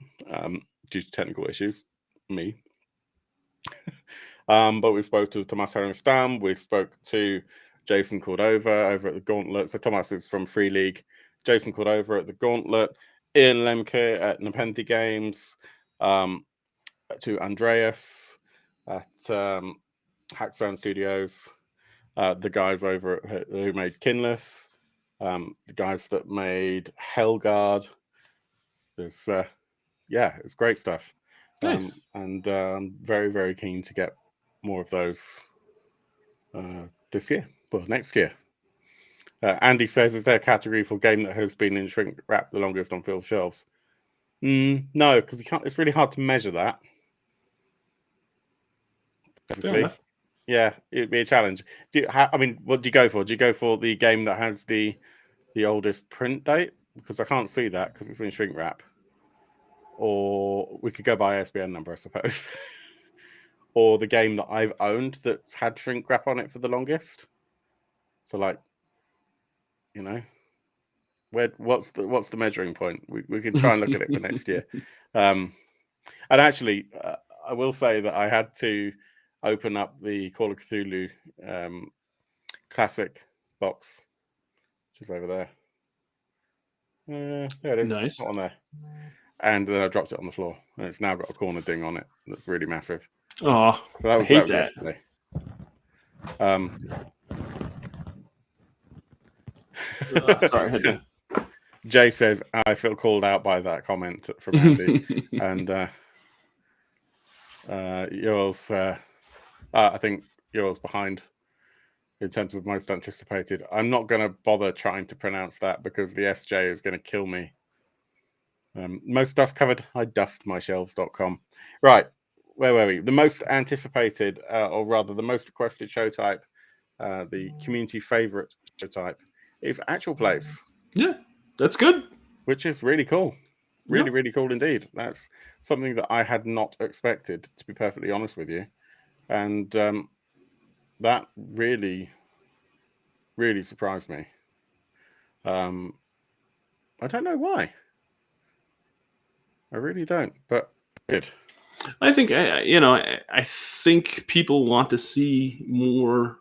due to technical issues. Me. But we spoke to Tomas Herenstam. We spoke to Jason Cordova over at the Gauntlet. So Tomas is from Free League. Jason Cordova at the Gauntlet. Ian Lemke at Nepenthe Games. To Andreas at Hackstone Studios. The guys over who made Kinless. The guys that made Hellguard. It's it's great stuff. Nice. And very, very keen to get more of those this year, well, next year. Andy says, is there a category for game that has been in shrink wrap the longest on Phil's shelves? No, because you can't. It's really hard to measure that. Basically, yeah, it'd be a challenge. What do you go for? Do you go for the game that has the oldest print date? Because I can't see that because it's in shrink wrap. Or we could go by ISBN number, I suppose. Or the game that I've owned that's had shrink wrap on it for the longest. So, like, what's the measuring point? We can try and look at it for next year. And actually, I will say that I had to open up the Call of Cthulhu classic box, which is over there. There it is. Nice. Not on there. And then I dropped it on the floor, and it's now got a corner ding on it that's really massive. Oh, so that was yesterday. Sorry. Jay says, I feel called out by that comment from Andy. And yours, I think yours behind in terms of most anticipated. I'm not going to bother trying to pronounce that because the SJ is going to kill me. Most dust covered, I dustmyshelves.com. Right, where were we? The most anticipated, or rather the most requested show type, the community favorite show type is Actual Plays. Yeah, that's good. Which is really cool. really, really cool indeed. That's something that I had not expected, to be perfectly honest with you. And that really, really surprised me. I don't know why. I really don't, but good. I think I think people want to see more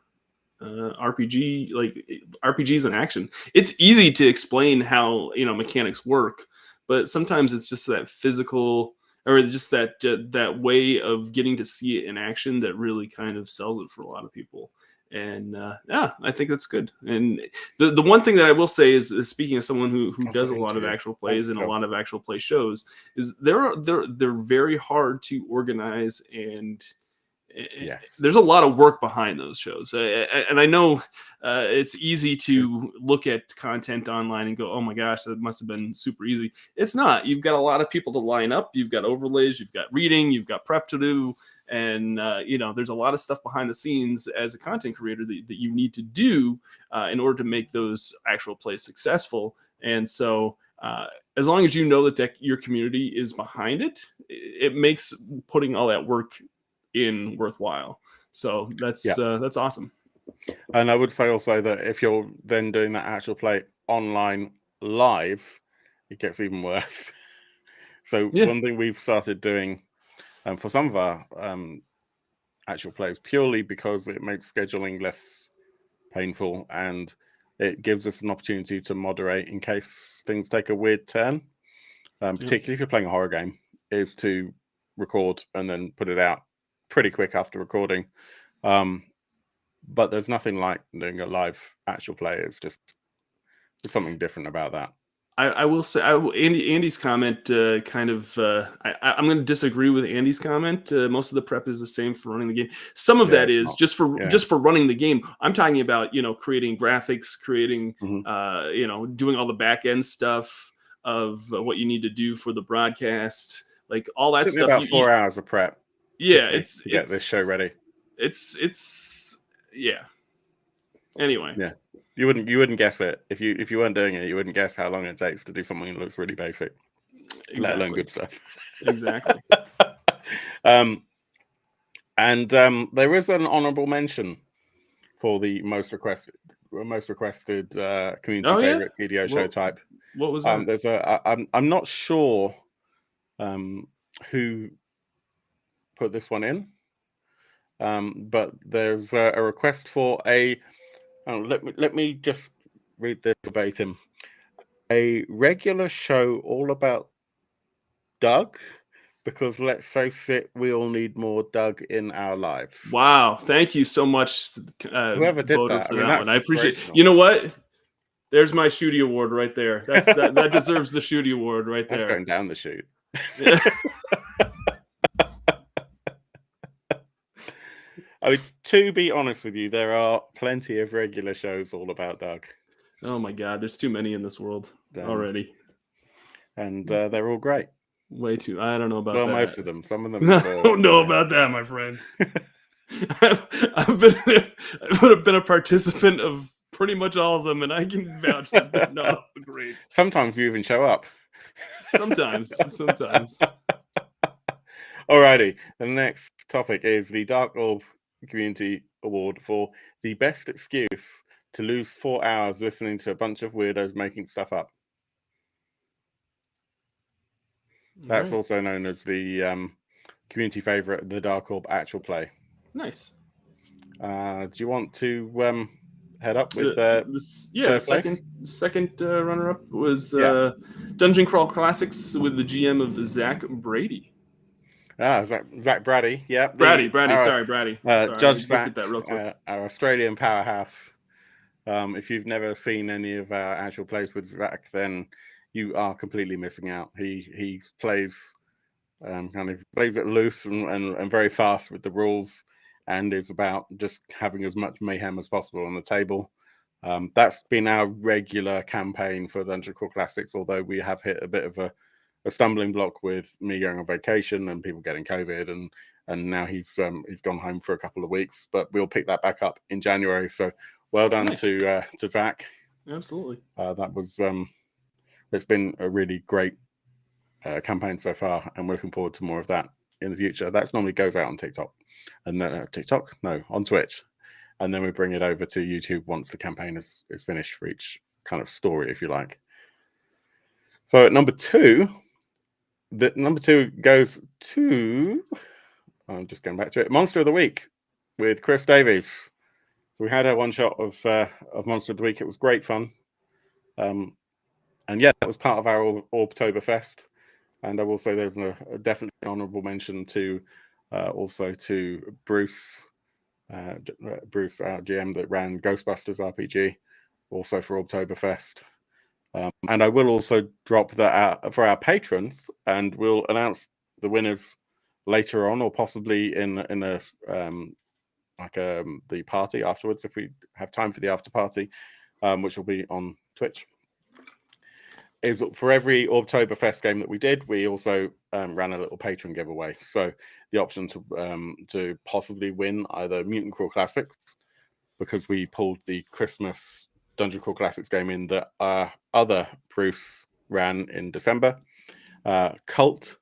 RPGs in action. It's easy to explain how mechanics work, but sometimes it's just that physical or just that way of getting to see it in action that really kind of sells it for a lot of people. And I think that's good. And the one thing that I will say is speaking as someone who does a lot of actual plays and a lot of actual play shows, is they're very hard to organize, and there's a lot of work behind those shows. And I know it's easy to look at content online and go, oh my gosh, that must have been super easy. It's not. You've got a lot of people to line up. You've got overlays. You've got reading. You've got prep to do. And, there's a lot of stuff behind the scenes as a content creator that you need to do in order to make those actual plays successful. And so as long as you know that your community is behind it, it makes putting all that work in worthwhile. So that's awesome. And I would say also that if you're then doing that actual play online live, it gets even worse. So one thing we've started doing for some of our actual plays, purely because it makes scheduling less painful and it gives us an opportunity to moderate in case things take a weird turn, particularly if you're playing a horror game, is to record and then put it out pretty quick after recording. But there's nothing like doing a live actual play. It's something different about that. I will say, Andy's comment kind of, I'm going to disagree with Andy's comment. Most of the prep is the same for running the game. Some of that is just for running the game. I'm talking about, creating graphics, creating, doing all the back end stuff of what you need to do for the broadcast, like all that stuff. About 4 hours of prep. Yeah, to get this show ready. Anyway. Yeah. You wouldn't guess it if you weren't doing it. You wouldn't guess how long it takes to do something that looks really basic, let alone good stuff. Exactly. And there is an honorable mention for the most requested community favorite TDO show type. What was that? I'm not sure who put this one in, but there's a request for a. Oh, let me just read this verbatim. A regular show all about Doug, because let's face it, we all need more Doug in our lives. Wow, thank you so much, whoever did that. One. I appreciate it. You know what? There's my Shooty Award right there. That deserves the Shooty Award right there. That's going down the chute. I mean, to be honest with you, there are plenty of regular shows all about Doug. Oh my God, there's too many in this world already. And they're all great. Way too. I don't know about that. Well, most of them. Some of them. I don't know about that, my friend. I've been a participant of pretty much all of them, and I can vouch that they're not great. Sometimes you even show up. Sometimes. Alrighty. The next topic is the Dark Orb Community Award for the best excuse to lose 4 hours listening to a bunch of weirdos making stuff up. That's also known as the community favorite, the Dark Orb actual play. Nice. Do you want to head up with second runner-up was Dungeon Crawl Classics with the GM of Zach Brady. Zach Brady. Yeah, Brady. Sorry, Brady. Judge Zach, that real quick. Our Australian powerhouse. If you've never seen any of our actual plays with Zach, then you are completely missing out. He plays plays it loose and very fast with the rules, and is about just having as much mayhem as possible on the table. That's been our regular campaign for Dungeon Crawl Classics, although we have hit a bit of a stumbling block with me going on vacation and people getting COVID, and now he's gone home for a couple of weeks, but we'll pick that back up in January. So well done to Zach. Absolutely. That was it's been a really great campaign so far, and we're looking forward to more of that in the future. That normally goes out on TikTok, and then on Twitch, and then we bring it over to YouTube once the campaign is finished for each kind of story, if you like. So at number 2, goes to, I'm just going back to it, Monster of the Week with Chris Davies. So we had our one shot of Monster of the Week. It was great fun. And yeah, that was part of our Orbtoberfest. And I will say there's a definitely honourable mention to also to Bruce, our GM that ran Ghostbusters RPG, also for Orbtoberfest. And I will also drop that out for our patrons, and we'll announce the winners later on, or possibly in the party afterwards, if we have time for the after party, which will be on Twitch. Is for every Orbtoberfest game that we did, we also ran a little patron giveaway. So the option to possibly win either Mutant Crawl Classics, because we pulled the Christmas Dungeon Crawl Classics game in that other Bruce ran in December. Cult,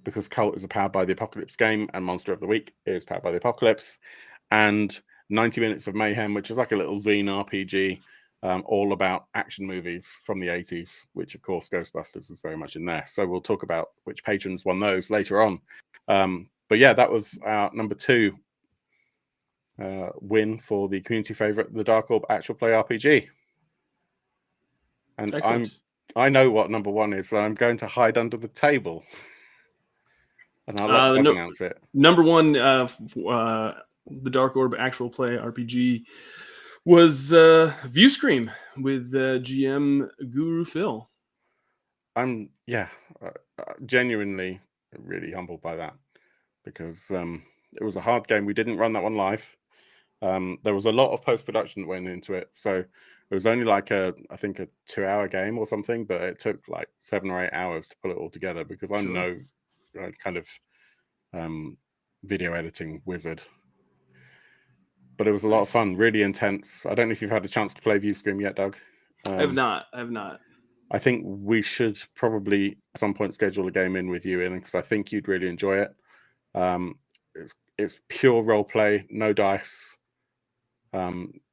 because Cult is a Powered by the Apocalypse game, and Monster of the Week is Powered by the Apocalypse. And 90 Minutes of Mayhem, which is like a little zine RPG, all about action movies from the 80s, which of course Ghostbusters is very much in there. So we'll talk about which patrons won those later on. But yeah, that was our number 2 win for the community favorite, the Dark Orb Actual Play RPG. And excellent. I know what number 1 is, so I'm going to hide under the table, and I'll let Doug announce it. Number 1, the Dark Orb Actual Play RPG was Viewscream with GM Guru Phil. I'm genuinely really humbled by that, because it was a hard game. We didn't run that one live. There was a lot of post-production that went into it, so it was only like I think a 2-hour game or something, but it took like 7 or 8 hours to pull it all together, because I'm no kind of video editing wizard. But it was a lot of fun, really intense. I don't know if you've had a chance to play Viewscream yet, Doug. I have not. I think we should probably at some point schedule a game in with you in, because I think you'd really enjoy it. It's pure role play, no dice.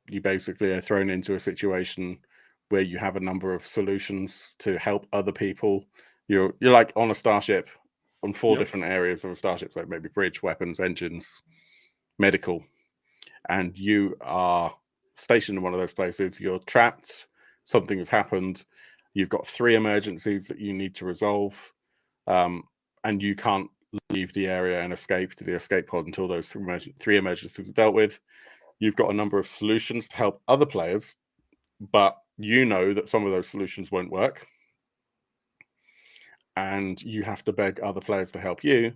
You basically are thrown into a situation where you have a number of solutions to help other people. You're like on a starship on 4 different areas of a starship, so maybe bridge, weapons, engines, medical. And you are stationed in one of those places. You're trapped. Something has happened. You've got 3 emergencies that you need to resolve. And you can't leave the area and escape to the escape pod until those 3 emergencies are dealt with. You've got a number of solutions to help other players, but you know that some of those solutions won't work. And you have to beg other players to help you,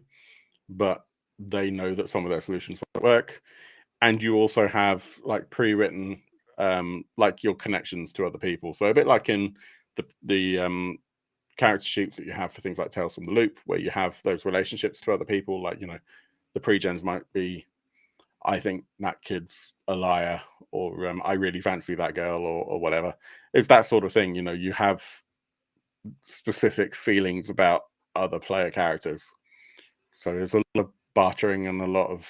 but they know that some of their solutions won't work. And you also have like pre-written, like your connections to other people. So a bit like in the character sheets that you have for things like Tales from the Loop, where you have those relationships to other people. Like, the pre-gens might be, I think that kid's a liar, or I really fancy that girl, or whatever. It's that sort of thing. You have specific feelings about other player characters. So there's a lot of bartering and a lot of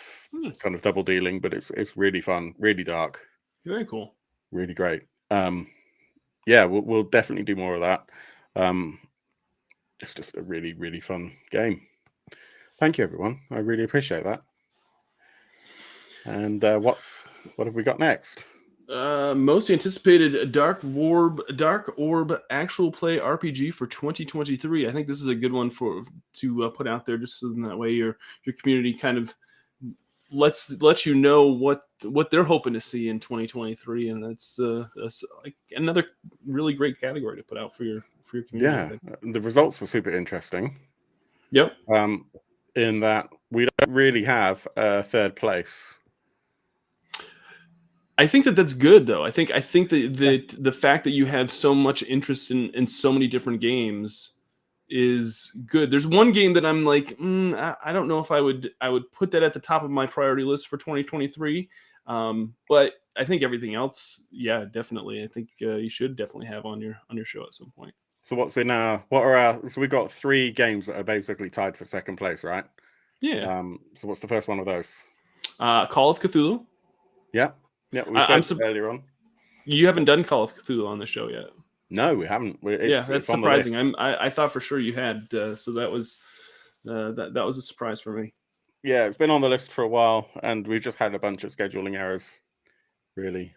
kind of double dealing, but it's really fun, really dark. Very cool. Really great. Yeah, we'll definitely do more of that. It's just a really, really fun game. Thank you, everyone. I really appreciate that. And what have we got next? Most anticipated Dark Orb Actual Play RPG for 2023. I think this is a good one to put out there, just so that way your community kind of lets you know what they're hoping to see in 2023, and that's like another really great category to put out for your community. Yeah, the results were super interesting. Yep. In that we don't really have a third place. I think that's good, though. I think that the fact that you have so much interest in so many different games is good. There's one game that I'm like, I don't know if I would put that at the top of my priority list for 2023. But I think everything else, yeah, definitely. I think you should definitely have on your show at some point. So what's in what are our? So we got 3 games that are basically tied for second place, right? Yeah. So what's the first one of those? Call of Cthulhu. Yeah, we I'm said earlier on. You haven't done Call of Cthulhu on the show yet. No, we haven't. That's It's on surprising. the list. I thought for sure you had. So that was that was a surprise for me. Yeah, it's been on the list for a while, and we've just had a bunch of scheduling errors. Really,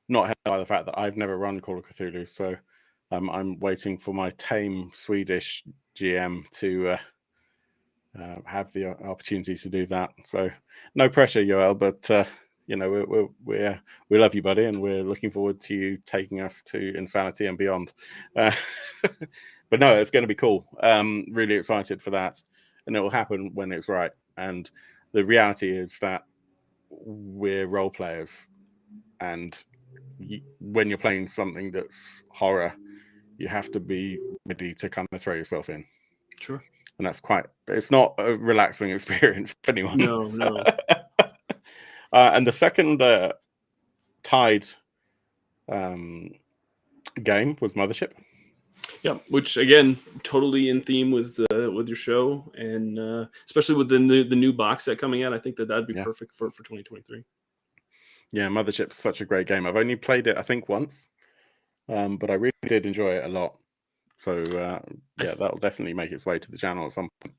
not helped by the fact that I've never run Call of Cthulhu, so I'm waiting for my tame Swedish GM to have the opportunity to do that. So no pressure, Yoel, but you know we love you, buddy, and we're looking forward to you taking us to insanity and beyond. But no, it's going to be cool. Really excited for that, and it will happen when it's right. And the reality is that we're role players, and when you're playing something that's horror, you have to be ready to kind of throw yourself in. Sure. And it's not a relaxing experience for anyone. No. And the second tied game was Mothership. Yeah, which again, totally in theme with your show, and especially with the new box set coming out, I think that'd be perfect for 2023. Yeah, Mothership's such a great game. I've only played it, I think, once, but I really did enjoy it a lot. So that'll definitely make its way to the channel at some point.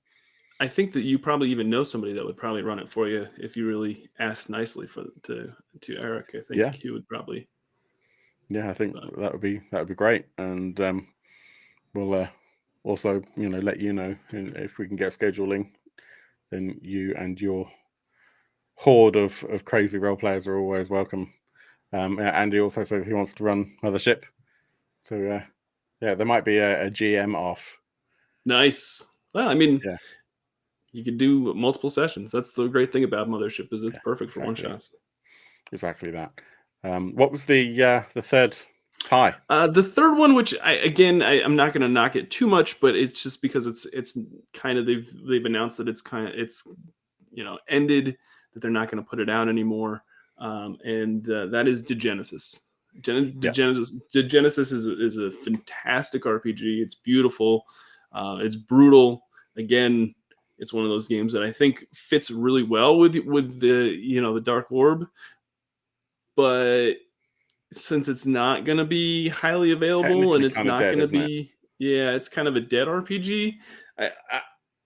I think that you probably even know somebody that would probably run it for you if you really asked nicely to Eric. I think he would probably. Yeah, I think that would be great, and we'll also let you know if we can get scheduling. Then you and your horde of crazy role players are always welcome. Andy also says he wants to run Mothership, so there might be a GM off. Nice. Well, I mean, you could do multiple sessions. That's the great thing about Mothership, is it's perfect for one shots. Exactly that. What was the third tie? The third one, which I'm not going to knock it too much, but it's just because it's kind of they've announced that it's ended, that they're not going to put it out anymore, and that is Degenesis. Degenesis is a fantastic RPG. It's beautiful. It's brutal. Again, it's one of those games that I think fits really well with the Dark Orb, but since it's not going to be highly available and it's not going to be, it's kind of a dead RPG.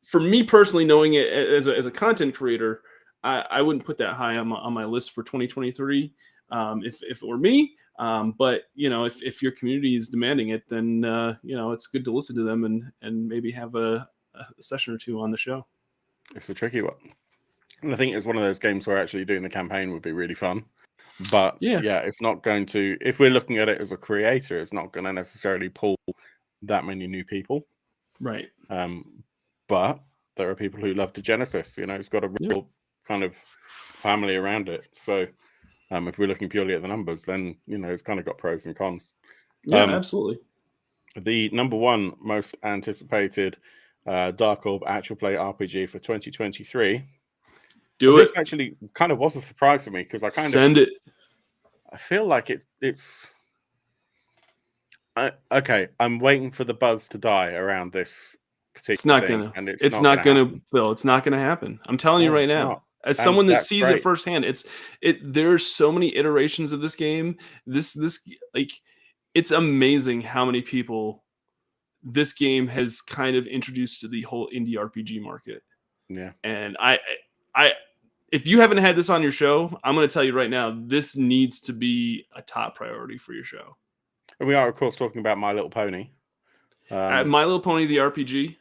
For me personally, knowing it as a content creator, I wouldn't put that high on my list for 2023 if it were me. But if your community is demanding it, then it's good to listen to them and maybe have a session or two on the show. It's a tricky one. And I think it's one of those games where actually doing the campaign would be really fun. But it's not going to, if we're looking at it as a creator, it's not going to necessarily pull that many new people. Right. But there are people who love Degenesis. It's got a real kind of family around it. So if we're looking purely at the numbers, then it's kind of got pros and cons. Yeah, absolutely. The number one most anticipated Dark Orb actual play RPG for 2023. This actually kind of was a surprise for me, because I I feel like it's okay. I'm waiting for the buzz to die around this particular thing, and it's not gonna, Phil. It's not gonna happen. I'm telling you right now. As someone that sees it firsthand, there's so many iterations of this game. This it's amazing how many people this game has kind of introduced to the whole indie RPG market. Yeah. And I if you haven't had this on your show, I'm going to tell you right now, this needs to be a top priority for your show. And we are, of course, talking about My Little Pony. My Little Pony, the RPG,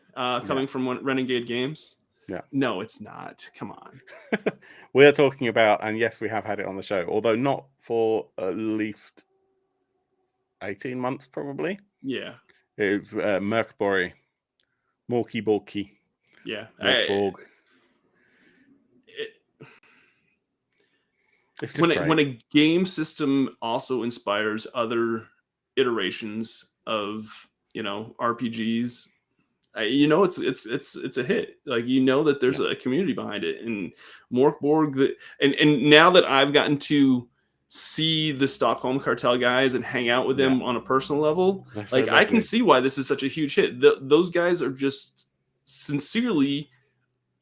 coming from Renegade Games. Yeah. No, it's not. Come on. We're talking about, and yes, we have had it on the show, although not for at least 18 months, probably. Yeah. It's Merkborg. Morky Borky. Yeah. Merkborg. When a game system also inspires other iterations of RPGs, it's a hit. Like, that there's a community behind it, and Morkborg, and now that I've gotten to see the Stockholm Cartel guys and hang out with them on a personal level. They're so Like, I can lovely. see why this is such a huge hit. Those guys are just sincerely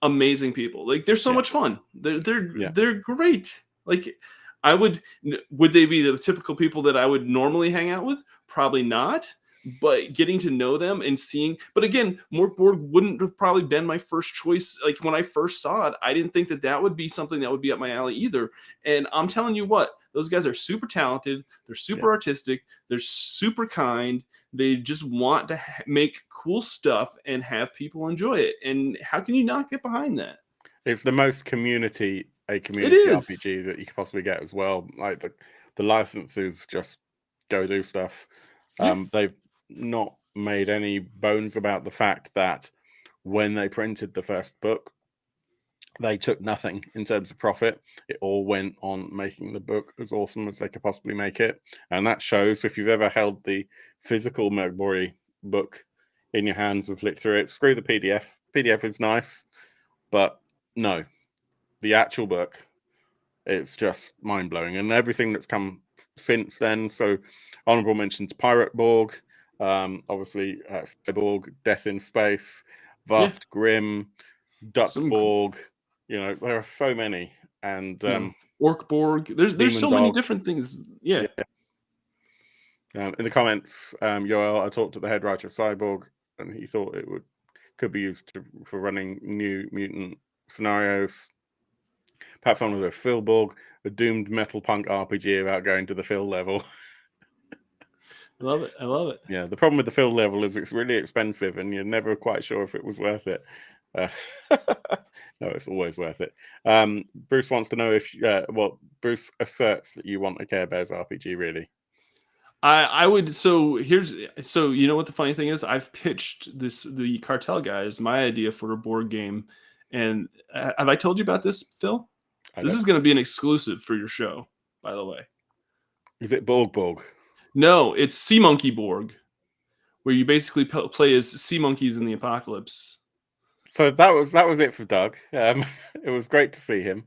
amazing people. Like, they're so much fun. They're great. Like, would they be the typical people that I would normally hang out with? Probably not. But getting to know them and seeing, but again, Morkborg wouldn't have probably been my first choice. Like, when I first saw it, I didn't think that would be something that would be up my alley either. And I'm telling you what, those guys are super talented. They're super artistic. They're super kind. They just want to make cool stuff and have people enjoy it. And how can you not get behind that? It's the most community RPG that you could possibly get as well. Like the licenses just go do stuff. They've not made any bones about the fact that when they printed the first book, they took nothing in terms of profit. It all went on making the book as awesome as they could possibly make it. And that shows. If you've ever held the physical Morkborg book in your hands and flick through it, screw the PDF. PDF is nice, but no, the actual book, it's just mind-blowing. And everything that's come since then. So honorable mentions Pirate Borg, obviously Cyborg, Death in Space, Vast Grim, Duckborg. You know, there are so many. And Orkborg. There's so many different things. In the comments, Yoel, I talked to the head writer of Cyborg, and he thought it could be used for running new mutant scenarios. Perhaps on with a Philborg, a doomed metal punk RPG about going to the Phil level. I love it. Yeah, the problem with the Phil level is it's really expensive, and you're never quite sure if it was worth it. No, it's always worth it. Bruce wants to know if Bruce asserts that you want a Care Bears RPG, really. I would. So you know what the funny thing is? I've pitched the Cartel guys my idea for a board game, and have I told you about this, Phil? This is going to be an exclusive for your show, by the way. Is it Borg? No, it's Sea Monkey Borg, where you basically play as sea monkeys in the apocalypse. So that was it for Doug. It was great to see him.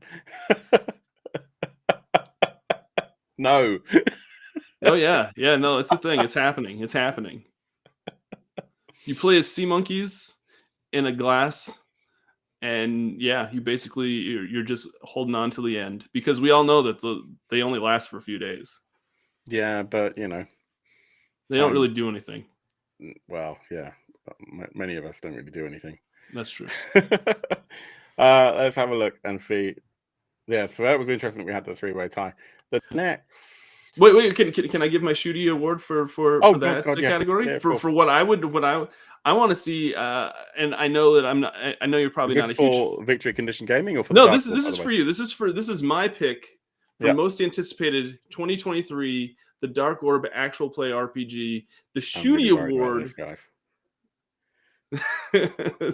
No. Oh yeah, no, it's a thing. It's happening. You play as sea monkeys in a glass, and you basically you're just holding on to the end, because we all know that they only last for a few days. Yeah, but they don't really do anything. Well, yeah, many of us don't really do anything. That's true. Let's have a look and see. Yeah, so that was interesting. We had the 3-way tie. The next. Wait. Can I give my Shooty award for that category? Yeah, for what I want to see, and I know that I'm not. I know you're probably not a huge for Victory Condition Gaming or for no. This is for you. This is my pick for most anticipated 2023. The Dark Orb actual play RPG, the Shooty Award.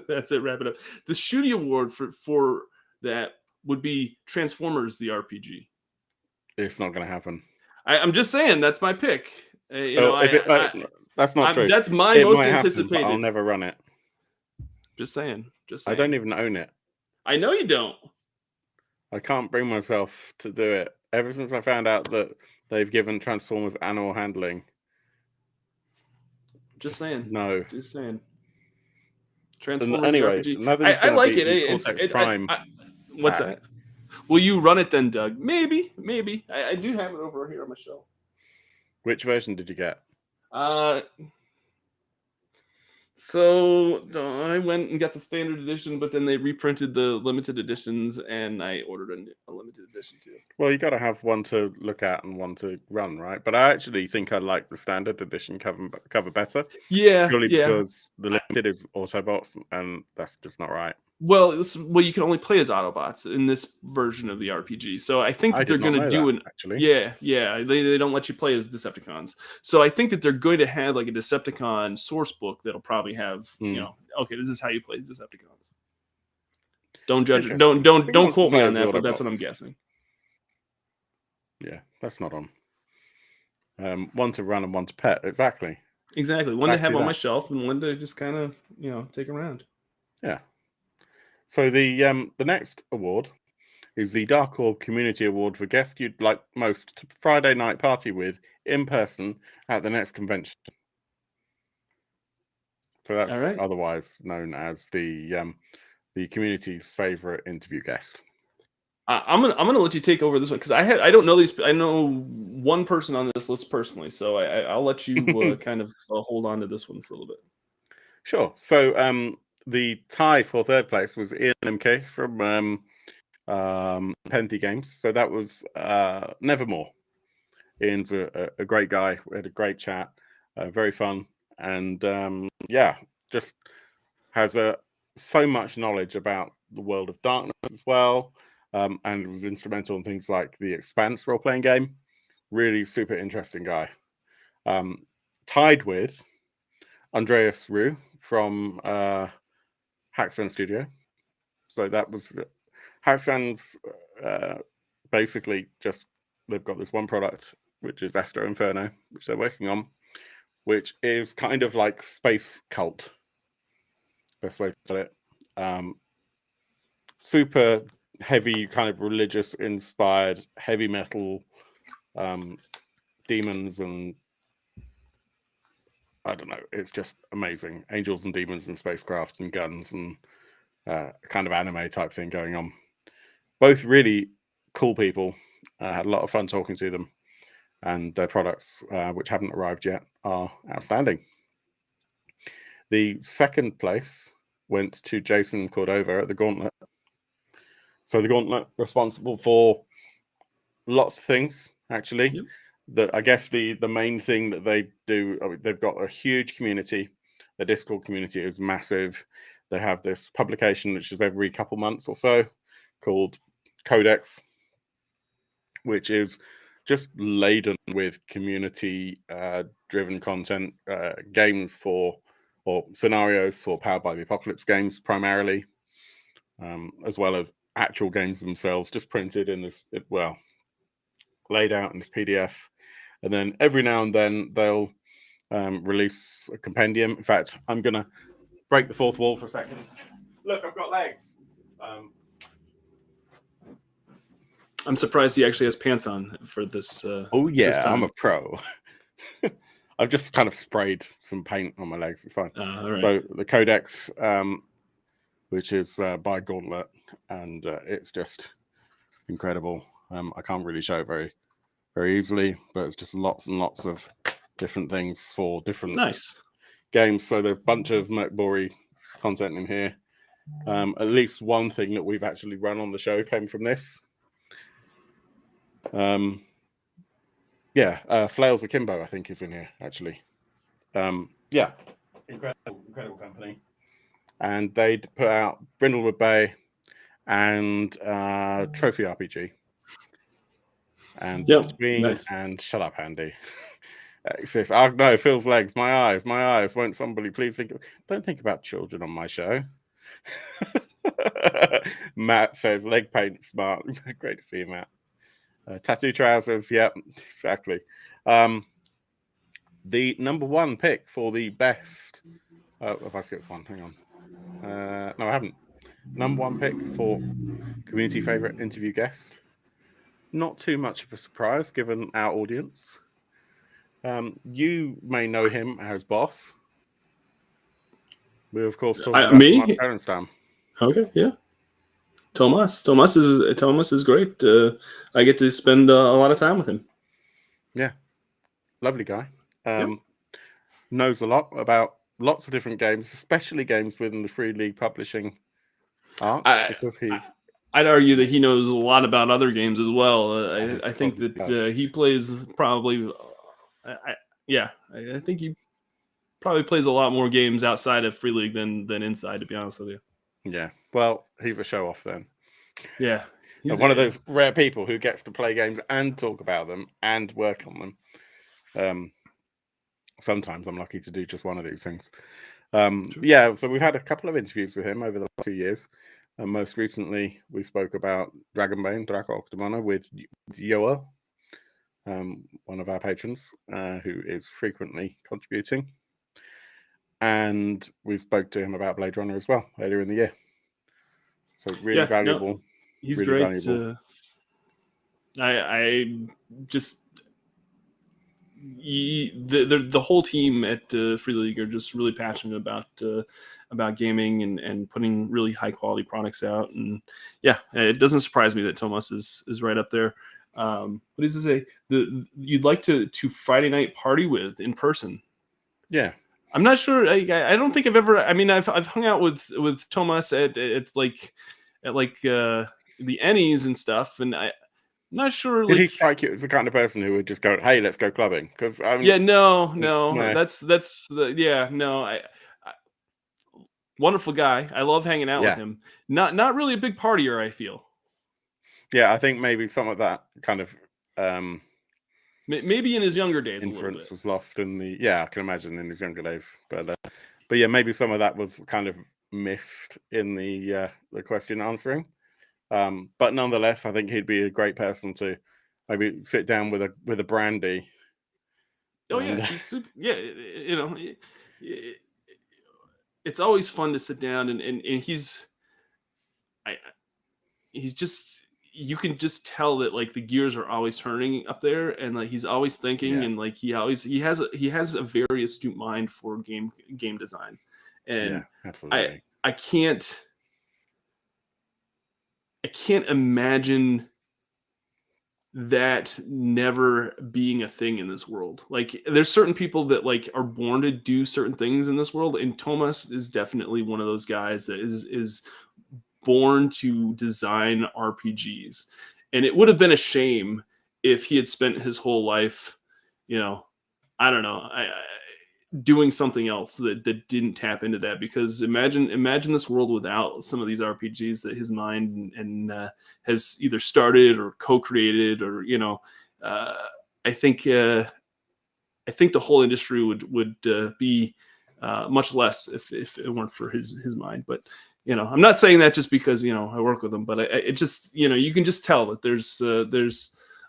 That's it. Wrap it up. The Shooty Award for that would be Transformers the RPG. It's not going to happen. I'm just saying that's my pick. That's not true. That's my most anticipated. Happen, I'll never run it. Just saying. I don't even own it. I know you don't. I can't bring myself to do it. Ever since I found out that they've given Transformers animal handling. Just saying. No. Just saying. Transformers anyway, RPG. I like it. It's Prime. What's that? Will you run it then, Doug? Maybe. I do have it over here on my shelf. Which version did you get? So I went and got the standard edition, but then they reprinted the limited editions, and I ordered a limited edition too. Well, you got to have one to look at and one to run, right? But I actually think I like the standard edition cover better. Yeah, purely because the limited is Autobots, and that's just not right. Well, you can only play as Autobots in this version of the RPG. So I think that they're going to do actually. Yeah. They don't let you play as Decepticons. So I think that they're going to have like a Decepticon source book that'll probably have, okay, this is how you play Decepticons. Don't judge it. Don't quote me on that, but that's what I'm guessing. Yeah, that's not on. One to run and one to pet. Exactly. One to have on my shelf and one to just kind of, take around. Yeah. So the next award is the Dark Orb Community Award for guest you'd like most to Friday night party with in person at the next convention. So that's right. otherwise known as the community's favorite interview guest. I'm gonna let you take over this one because I don't know these. I know one person on this list personally, so I'll let you kind of hold on to this one for a little bit. Sure. So the tie for third place was Ian MK from Penty Games. So that was Nevermore. Ian's a great guy. We had a great chat, very fun, and yeah, just has so much knowledge about the world of darkness as well, and was instrumental in things like the Expanse role-playing game. Really super interesting guy. Tied with Andreas Rue from Hacksan Studio. So that was Hacksan's basically just, they've got this one product, which is Astro Inferno, which they're working on, which is kind of like space cult. Best way to say it. Super heavy, kind of religious inspired, heavy metal demons, and I don't know, it's just amazing. Angels and demons and spacecraft and guns and kind of anime type thing going on. Both really cool people. Had a lot of fun talking to them, and their products, which haven't arrived yet, are outstanding. The second place went to Jason Cordova at the Gauntlet. So the Gauntlet, responsible for lots of things, actually. Yep. I guess the main thing that they do, I mean, they've got a huge community. The Discord community is massive. They have this publication, which is every couple months or so, called Codex, which is just laden with community-driven content, games or scenarios for Powered by the Apocalypse games primarily, as well as actual games themselves, just printed in this, laid out in this PDF. And then every now and then they'll release a compendium. In fact, I'm going to break the fourth wall for a second. Look, I've got legs. I'm surprised he actually has pants on for this. Oh yeah, this time. I'm a pro. I've just kind of sprayed some paint on my legs. It's fine. Right. So the Codex, which is by Gauntlet, and it's just incredible. I can't really show it very, very easily, but it's just lots and lots of different things for different games. So there's a bunch of Merkbori content in here. At least one thing that we've actually run on the show came from this. Flails Akimbo, I think, is in here actually. Yeah, incredible company. And they put out Brindlewood Bay and Trophy RPG. And between and Shut Up, Andy. Says, oh no, Phil's legs, my eyes. Won't somebody please don't think about children on my show. Matt says, leg paint smart. Great to see you, Matt. Tattoo trousers, yep, exactly. The number one pick for the best. If I skipped one, hang on. No, I haven't. Number one pick for community favorite interview guest. Not too much of a surprise given our audience. You may know him as Boss. We of course talk about me. Parenstam. Okay, yeah. Thomas is great. I get to spend a lot of time with him. Yeah, lovely guy. Knows a lot about lots of different games, especially games within the Free League publishing art. I'd argue that he knows a lot about other games as well. I think that he plays probably. I think he probably plays a lot more games outside of Free League than inside, to be honest with you. Yeah, well, he's a show off then. Yeah, he's one of those rare people who gets to play games and talk about them and work on them. Sometimes I'm lucky to do just one of these things. Yeah, so we've had a couple of interviews with him over the last 2 years. Most recently, we spoke about Dragonbane, Draco Octomana with Yoa, one of our patrons, who is frequently contributing. And we spoke to him about Blade Runner as well earlier in the year. So really valuable. He's really great. valuable. I just the whole team at Free League are just really passionate about gaming and putting really high quality products out. And yeah, it doesn't surprise me that Tomas is right up there. What does it say? You'd like to Friday night party with in person? Yeah. I'm not sure. I don't think I've ever. I mean, I've hung out with Tomas at the Ennies and stuff, and I'm not sure. Did he strike you as the kind of person who would just go, "Hey, let's go clubbing"? Because yeah, no, no. that's no. I wonderful guy. I love hanging out with him. Not really a big partier, I feel. Yeah, I think maybe some of that kind of maybe in his younger days influence was lost in the I can imagine in his younger days, but yeah, maybe some of that was kind of missed in the question answering. But nonetheless, I think he'd be a great person to maybe sit down with a brandy. Oh yeah, he's super. Yeah, it's always fun to sit down and he's just, you can just tell that like the gears are always turning up there, and like he's always thinking, and like he has a very astute mind for game design, and absolutely. I can't imagine that never being a thing in this world. Like there's certain people that like are born to do certain things in this world, and Tomas is definitely one of those guys that is born to design RPGs. And it would have been a shame if he had spent his whole life, I don't know, doing something else that didn't tap into that. Because imagine this world without some of these RPGs that his mind and has either started or co-created, or I think the whole industry would be much less if it weren't for his mind. But I'm not saying that just because I work with him, but it just you can just tell that there's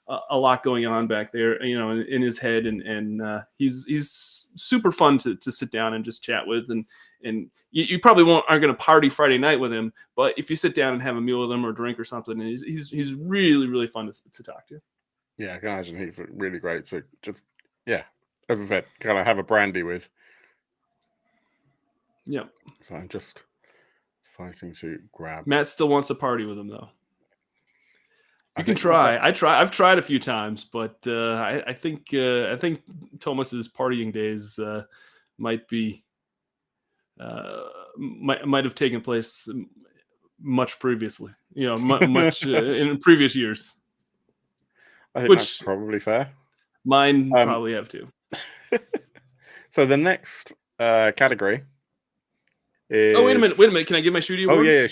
a lot going on back there, in his head, and he's super fun to sit down and just chat with, and you probably aren't going to party Friday night with him, but if you sit down and have a meal with him or drink or something, he's really, really fun to talk to. Yeah, I can imagine he's really great to just as I said, kind of have a brandy with. Yeah. So I'm just fighting to grab. Matt still wants to party with him though. You can try. I've tried a few times, but I think Tomas's partying days might have taken place much previously. Much in previous years. I think that's probably fair. Mine probably have too. So the next category is... Oh, wait a minute. Can I give my Shooty Award? Oh, yeah.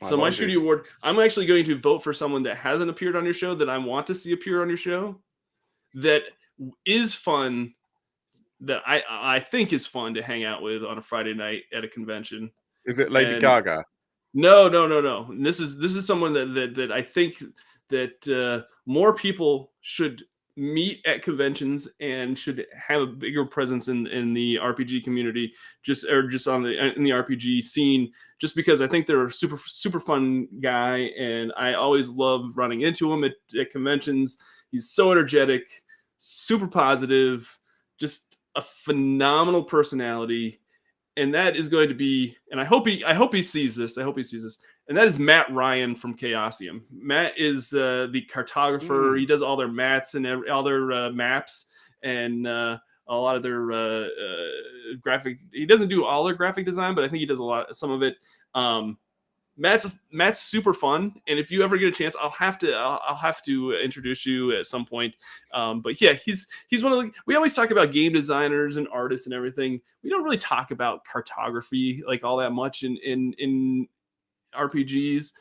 So my Shooty Award, I'm actually going to vote for someone that hasn't appeared on your show, that I want to see appear on your show, that is fun, that I think is fun to hang out with on a Friday night at a convention. Is it Lady Gaga? No. This is someone that I think that more people should meet at conventions and should have a bigger presence in the RPG community, just in the RPG scene, just because I think they're a super, super fun guy, and I always love running into him at conventions. He's so energetic, super positive, just a phenomenal personality. And that is going to be, and I hope he sees this. And that is Matt Ryan from Chaosium. Matt is the cartographer. He does all their mats and all their maps, and a lot of their graphic. He doesn't do all their graphic design, but I think he does some of it. Matt's super fun, and if you ever get a chance, I'll have to introduce you at some point. But yeah, he's one of the. We always talk about game designers and artists and everything. We don't really talk about cartography like all that much in RPGs.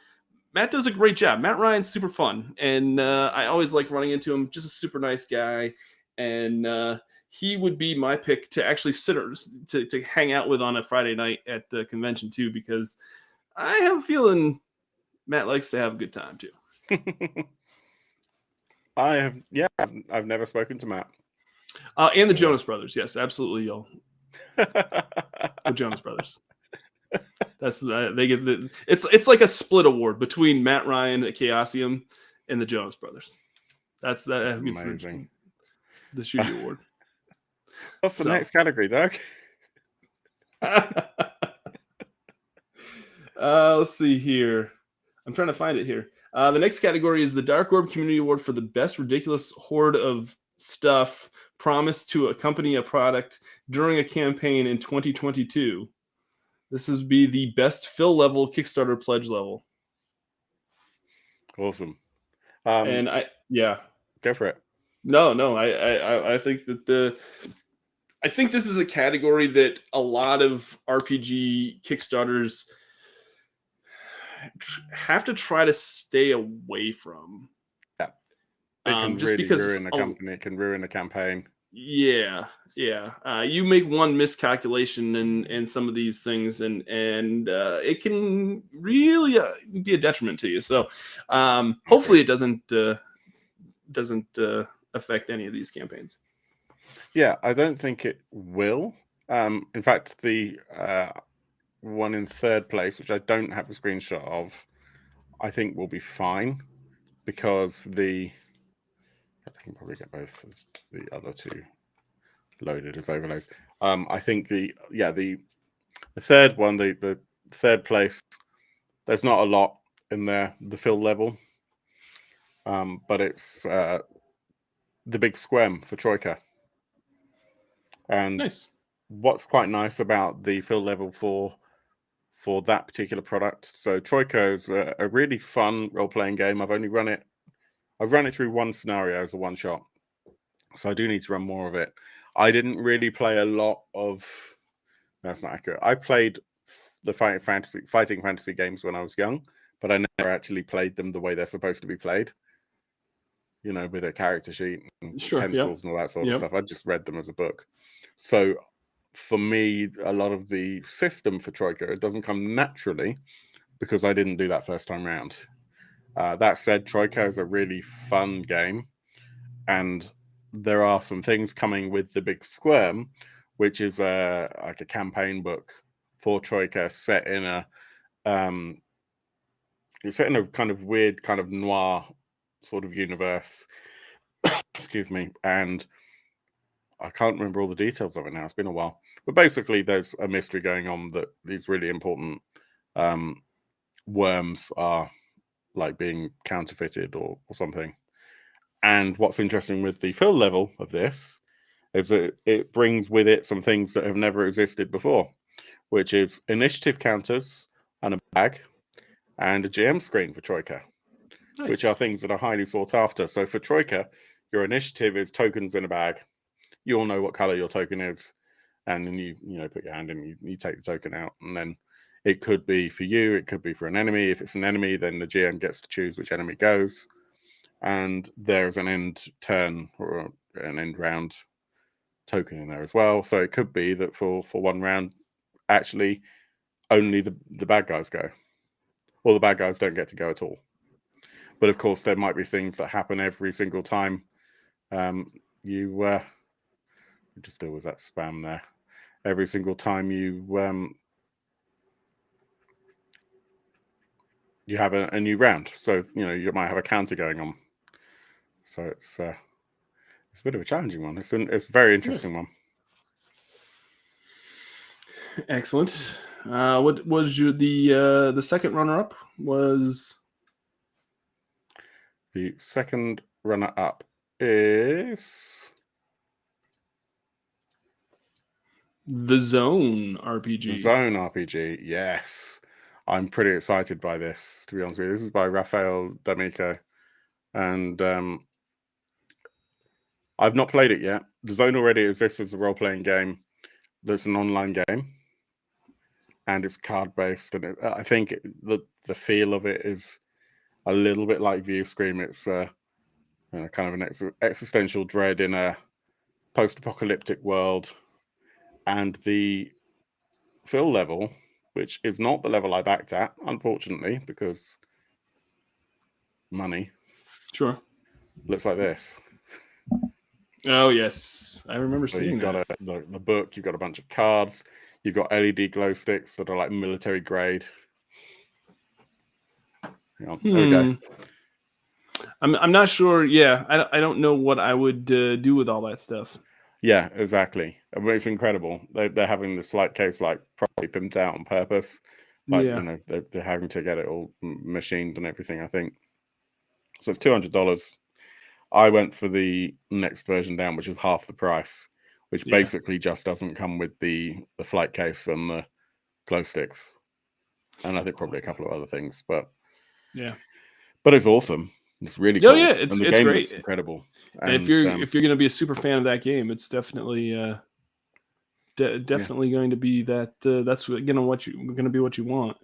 Matt does a great job. Matt Ryan's super fun, and I always like running into him. Just a super nice guy, and he would be my pick to actually to hang out with on a Friday night at the convention too, because I have a feeling Matt likes to have a good time too. I've never spoken to Matt. And the Jonas Brothers, yes, absolutely, y'all. The Jonas Brothers. That's they get it's like a split award between Matt Ryan at Chaosium and the Jonas Brothers. That's who gets amazing. The Shooty Award. What's the next category, Doug? Let's see here. I'm trying to find it here. The next category is the Dark Orb Community Award for the best ridiculous hoard of stuff promised to accompany a product during a campaign in 2022. This would be the best fill level Kickstarter pledge level. Awesome. And go for it. No, I think that I think this is a category that a lot of RPG Kickstarters have to try to stay away from. Yeah, it can just really because ruin the company. It can ruin the campaign. Yeah. You make one miscalculation in some of these things, and it can really be a detriment to you. So, hopefully, it doesn't affect any of these campaigns. Yeah, I don't think it will. In fact, the one in third place, which I don't have a screenshot of, I think will be fine, because I can probably get both of the other two loaded as overlays. I think the third one, the third place, there's not a lot in there, the fill level, but it's the big squem for Troika. And nice. What's quite nice about the fill level for that particular product, so Troika is a really fun role-playing game. I've run it through one scenario as a one-shot, so I do need to run more of it. I didn't really play a lot of... That's not accurate. I played the fighting fantasy games when I was young, but I never actually played them the way they're supposed to be played. You know, with a character sheet and pencils and all that sort of stuff. I just read them as a book. So for me, a lot of the system for Troika, it doesn't come naturally because I didn't do that first time round. That said, Troika is a really fun game, and there are some things coming with the Big Squirm, which is like a campaign book for Troika set in a it's set in a kind of weird, kind of noir sort of universe. Excuse me. And I can't remember all the details of it now. It's been a while. But basically, there's a mystery going on that these really important worms are like being counterfeited or something. And what's interesting with the fill level of this is that it brings with it some things that have never existed before, which is initiative counters and a bag and a GM screen for Troika, which are things that are highly sought after. So for Troika, your initiative is tokens in a bag. You all know what color your token is, and then you put your hand in, you take the token out, and then it could be for you, it could be for an enemy. If it's an enemy, then the GM gets to choose which enemy goes, and there's an end turn or an end round token in there as well. So it could be that for one round, actually only the bad guys go, or the bad guys don't get to go at all. But of course, there might be things that happen every single time you just deal with that spam there. Every single time you have a new round, so you might have a counter going on. So it's a bit of a challenging one. It's a very interesting one. Excellent. What was the second runner-up? Was the second runner-up is The Zone RPG. The Zone RPG, yes. I'm pretty excited by this, to be honest with you. This is by Rafael D'Amico, and I've not played it yet. The Zone already exists as a role-playing game that's an online game, and it's card-based, and I think the feel of it is a little bit like View Scream. It's kind of an existential dread in a post-apocalyptic world, and the fill level, which is not the level I backed at, unfortunately, because money. Sure. Looks like this. Oh yes, I remember seeing you've that. got the book. You've got a bunch of cards. You've got LED glow sticks that are like military grade. Hang on, there we go. I'm not sure. Yeah, I don't know what I would do with all that stuff. Yeah, exactly. I mean, it's incredible. They're having the slide case like properly pimped out on purpose. Like, Yeah. you know, they're having to get it all machined and everything, I think. So it's $200. I went for the next version down, which is half the price, which basically just doesn't come with the flight case and the glow sticks. And I think probably a couple of other things, but it's awesome. It's really cool. Yeah, and the it's game great. looks incredible. And if you're going to be a super fan of that game, it's definitely definitely going to be that. That's going to be what you want.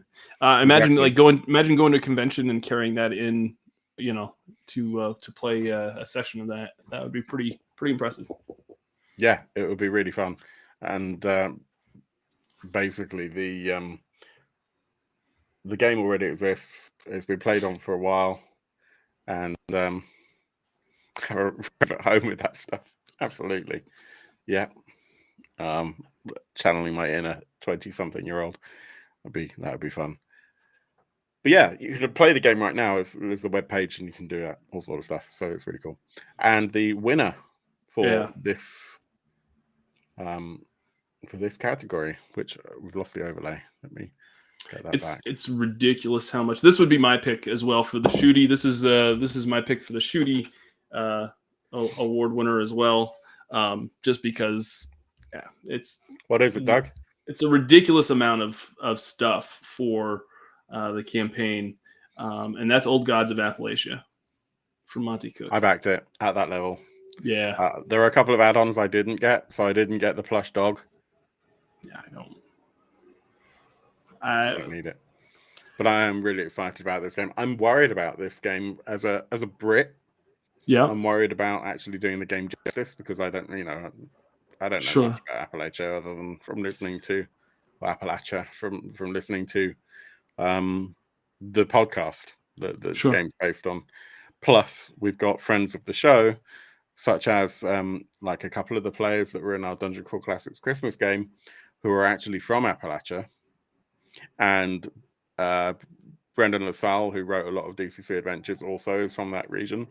Imagine going to a convention and carrying that in, you know, to play a session of that. That would be pretty impressive. Yeah, it would be really fun. And basically the game already exists. It's been played on for a while, and have a at home with that stuff. Absolutely, yeah. Channeling my inner 20-something-year-old that would be fun. But yeah, you can play the game right now. There's the web page, and you can do that all sort of stuff. So it's really cool. And the winner for this category, which we've lost the overlay. Let me get that back. It's ridiculous how much. This would be my pick as well for the Shooty. This is my pick for the Shooty award winner as well. Just because, it's what is it, Doug? It's a ridiculous amount of stuff for the campaign, and that's Old Gods of Appalachia from Monty Cook. I backed it at that level. Yeah, there are a couple of add-ons I didn't get, so I didn't get the plush dog. Yeah, I don't need it, but I am really excited about this game. I'm worried about this game as a Brit. Yeah, I'm worried about actually doing the game justice because I don't know much about Appalachia other than from listening to from listening to the podcast that this game's based on. Plus, we've got friends of the show, such as like a couple of the players that were in our Dungeon Crawl Classics Christmas game, who are actually from Appalachia, and Brendan LaSalle, who wrote a lot of DCC Adventures, also is from that region.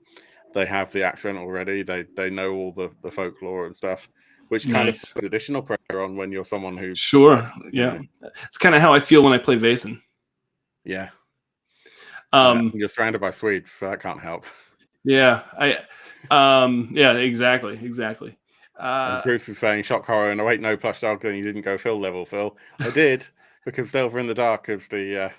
They have the accent already. They know all the folklore and stuff, which kind of puts additional pressure on when you're someone who's It's kind of how I feel when I play Vaesen. Yeah. You're surrounded by Swedes, so that can't help. Yeah, exactly. And Bruce is saying shock horror, and oh wait, no plush dog. Then you didn't go Phil level, Phil. I did because Delver in the Dark is the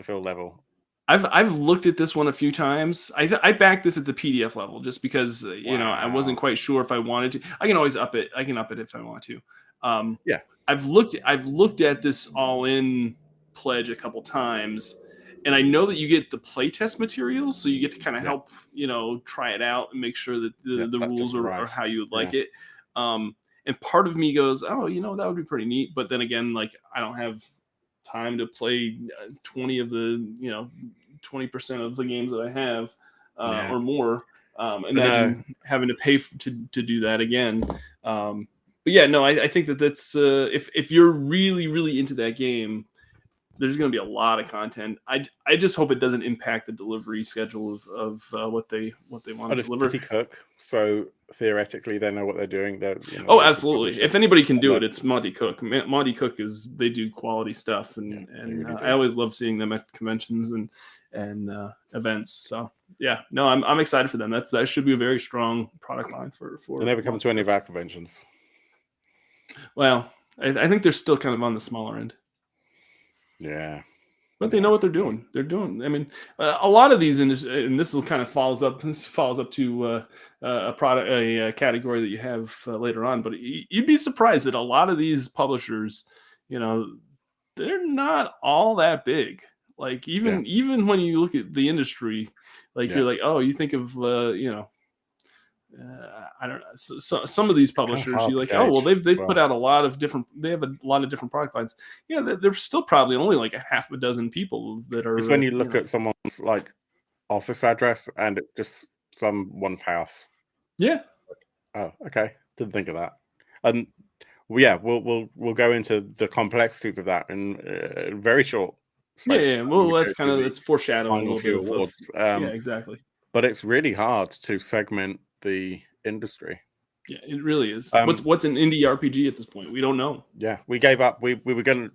Phil level. I've looked at this one a few times. I backed this at the PDF level just because you know, I wasn't quite sure if I wanted to. I can always up it. I can up it if I want to. I've looked at this all-in pledge a couple times, and I know that you get the playtest materials, so you get to kind of help, you know, try it out and make sure that the rules are how you would like it. And part of me goes, oh, you know, that would be pretty neat. But then again, like, I don't have time to play 20 of the, you know, 20% of the games that I have or more. Imagine having to pay to do that again. But yeah, no, I think that's if you're really, really into that game, there's going to be a lot of content. I just hope it doesn't impact the delivery schedule of what they want to deliver. Monty Cook, so theoretically they know what they're doing. Absolutely. If anybody can do it, it's Monty Cook. Monty Cook they do quality stuff, and really I always love seeing them at conventions and events. So yeah, no, I'm excited for them. That should be a very strong product line for. They never come to any of our conventions. Well, I think they're still kind of on the smaller end. Yeah, but they know what they're doing. I mean, a lot of these, and this will kind of follows up to a category that you have later on. But you'd be surprised that a lot of these publishers, you know, they're not all that big. Like even when you look at the industry, like you're like, oh, you think of you know. I don't know. So some of these publishers, you're like, oh, well, they've put out a lot of different. They have a lot of different product lines. Yeah, there's still probably only like a half a dozen people that are. It's when you look at someone's like office address and it's just someone's house. Yeah. Oh, okay. Didn't think of that. And we'll go into the complexities of that in very short space. Yeah. Well, that's foreshadowing a Final little few bit of awards. yeah, exactly. But it's really hard to segment the industry. Yeah, it really is. What's an indie RPG at this point? We don't know. Yeah, we gave up. We were gonna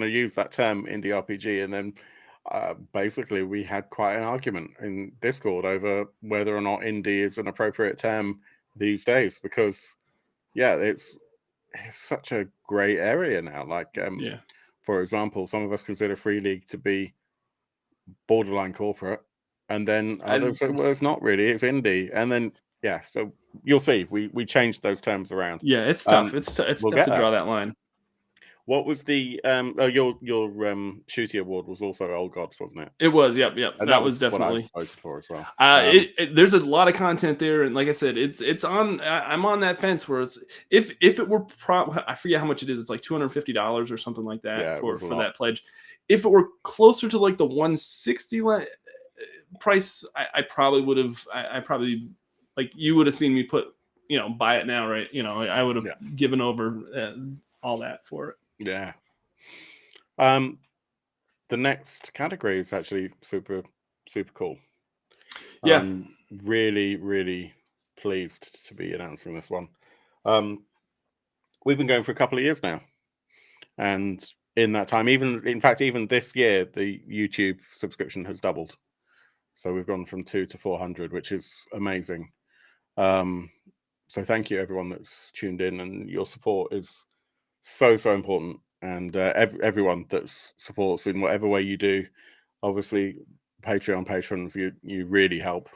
use that term indie RPG, and then basically we had quite an argument in Discord over whether or not indie is an appropriate term these days, because it's such a grey area now. Like, for example, some of us consider Free League to be borderline corporate, and then others say, well, it's not really, it's indie. And then so you'll see, we changed those terms around. Yeah, it's tough. It's tough to draw that line. What was the your Shooty award was also Old Gods, wasn't it? It was, yep. And that was definitely what I voted for as well. There's a lot of content there, and like I said, it's on. I'm on that fence where it's if it were I forget how much it is. It's like $250 or something like that for that pledge. If it were closer to like the 160 price, I probably would have. I probably, like, you would have seen me put, buy it now, right? I would have given over all that for it. Yeah. The next category is actually super cool. Yeah. Really, really pleased to be announcing this one. We've been going for a couple of years now, and in that time, even this year, the YouTube subscription has doubled. So we've gone from 2 to 400, which is amazing. So thank you everyone that's tuned in, and your support is so important. And everyone that supports in whatever way you do, obviously Patreon patrons, you really help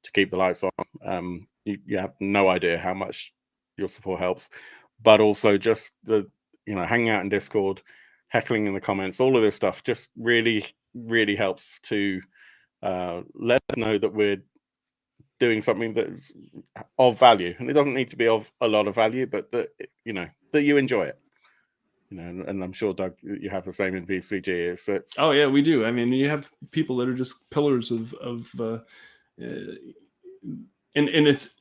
to keep the lights on. You have no idea how much your support helps, but also just the hanging out in Discord, heckling in the comments, all of this stuff just really helps to let us know that we're doing something that's of value. And it doesn't need to be of a lot of value, but that that you enjoy it. And I'm sure, Doug, you have the same in VCG. Oh yeah, we do. I mean, you have people that are just pillars of and it's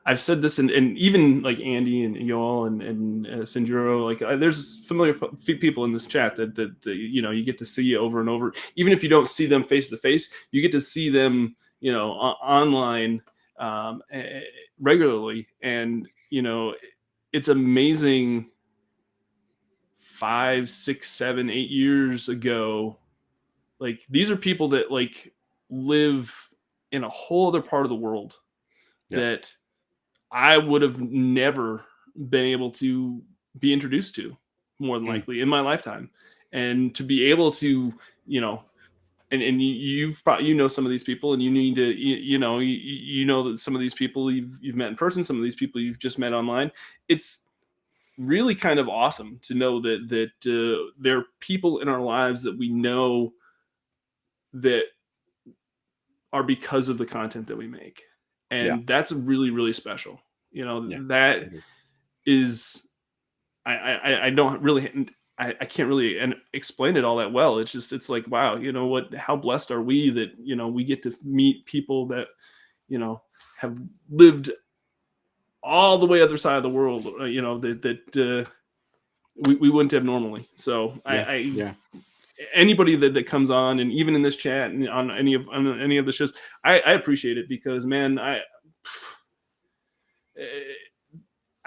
I've said this, and even like Andy and Yoel and Sinjuro, like there's familiar people in this chat that you get to see over and over. Even if you don't see them face to face, you get to see them online regularly, and it's amazing. 5, 6, 7, 8 years ago, like these are people that like live in a whole other part of the world that I would have never been able to be introduced to, more than likely, in my lifetime. And to be able to, and you've probably, some of these people, and you need to, that some of these people you've met in person, some of these people you've just met online. It's really kind of awesome to know that there are people in our lives that we know that are because of the content that we make. And that's really, really special. That is, I don't really, I can't really explain it all that well. It's like, wow, how blessed are we that, we get to meet people that, have lived all the way other side of the world, that we wouldn't have normally. So anybody that comes on, and even in this chat and on any of the shows, I appreciate it, because man, I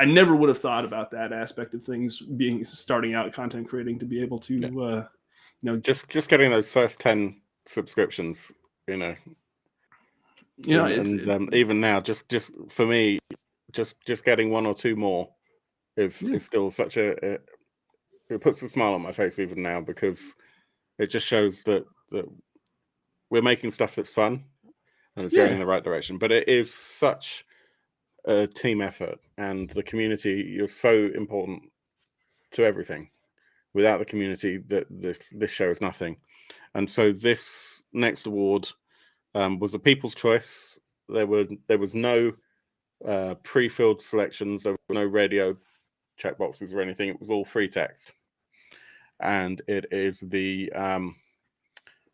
never would have thought about that aspect of things, starting out content creating, to be able to just getting those first 10 subscriptions, and even now, just for me, just getting 1 or 2 more is still such it puts a smile on my face even now, because it just shows that we're making stuff that's fun and it's going in the right direction. But it is such a team effort, and the community, you're so important to everything. Without the community, this show is nothing. And so this next award was a people's choice. There was no pre-filled selections. There were no radio checkboxes or anything. It was all free text, and it is the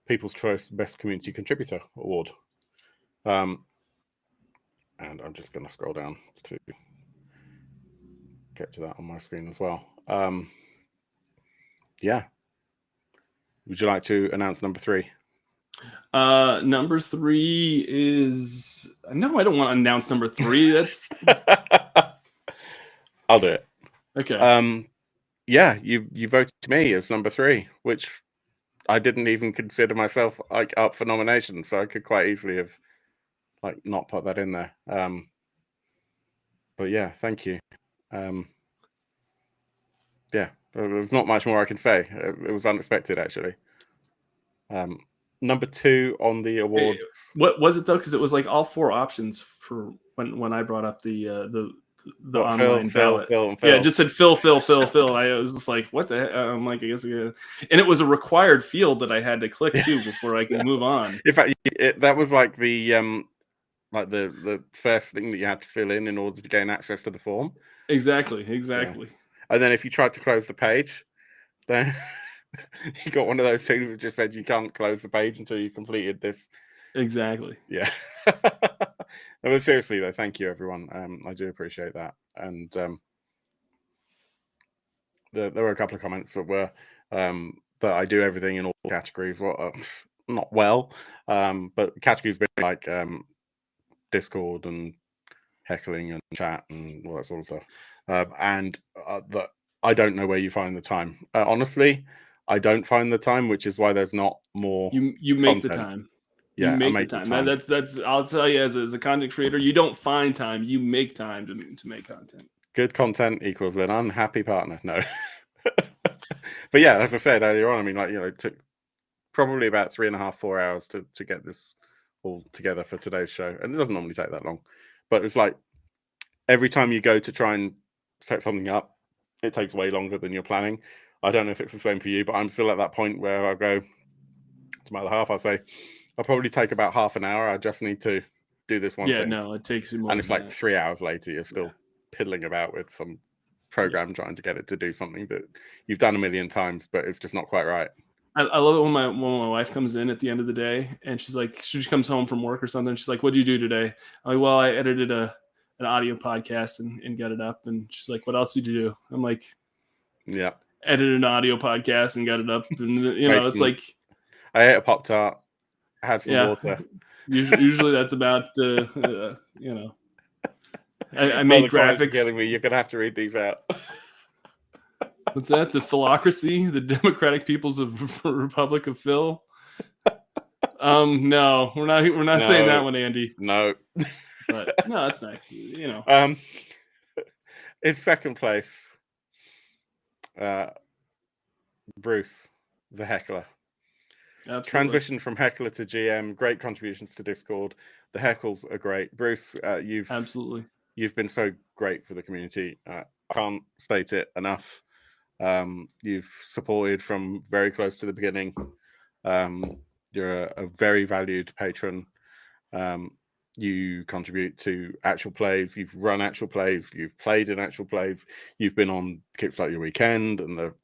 People's Choice Best Community Contributor Award. And I'm just going to scroll down to get to that on my screen as well. Yeah. Would you like to announce number 3? Number 3 is no. I don't want to announce number 3. That's I'll do it. okay. Yeah, you voted me as number 3, which I didn't even consider myself like up for nomination, so I could quite easily have like not put that in there. But yeah, thank you. Yeah, there's not much more I can say. It was unexpected, actually. Number 2 on the awards. What was it though? Because it was like all 4 options for when I brought up the online ballot. Phil. Yeah, it just said Phil. I was just like, what the heck? I'm like, I guess, and it was a required field that I had to click too before I could move on. In fact, that was like the first thing that you had to fill in order to gain access to the form. Exactly. Yeah. And then if you tried to close the page, then you got one of those things that just said you can't close the page until you completed this. Exactly. Yeah. No, but seriously though, thank you everyone. I do appreciate that. And there were a couple of comments that were that I do everything in all categories. Well, not well, but categories being like Discord and heckling and chat and all that sort of stuff. And that I don't know where you find the time. Honestly, I don't find the time, which is why there's not more. You make the time. Yeah, you make the time. That's I'll tell you as a content creator, you don't find time. You make time to make content. Good content equals an unhappy partner. No. But yeah, as I said earlier on, I mean, like, it took probably about 3.5, 4 hours to get this all together for today's show. And it doesn't normally take that long. But it's like every time you go to try and set something up, it takes way longer than you're planning. I don't know if it's the same for you, but I'm still at that point where I go to my other half, I'll say, I'll probably take about half an hour. I just need to do this one thing. Yeah, no, it takes you more. And it's like 3 hours later, you're still piddling about with some program trying to get it to do something that you've done a million times, but it's just not quite right. I love it when my wife comes in at the end of the day and she's like, she comes home from work or something. She's like, "What'd you do today?" I'm like, "Well, I edited an audio podcast and got it up." And she's like, "What else did you do?" I'm like, "Yeah, edited an audio podcast and got it up." And it's like, I ate a Pop-Tart, had some water. Usually that's about I made graphics. Killing me. You're gonna have to read these out. What's that? The philocracy, the Democratic People's Republic of Phil. No, we're not saying that one, Andy. No, but no, that's nice. In second place, Bruce, the heckler. Absolutely. Transition from heckler to GM. Great contributions to Discord. The heckles are great. Bruce, you've been so great for the community. I can't state it enough. You've supported from very close to the beginning. You're a very valued patron. You contribute to actual plays. You've run actual plays. You've played in actual plays. You've been on Kickstarter Weekend and the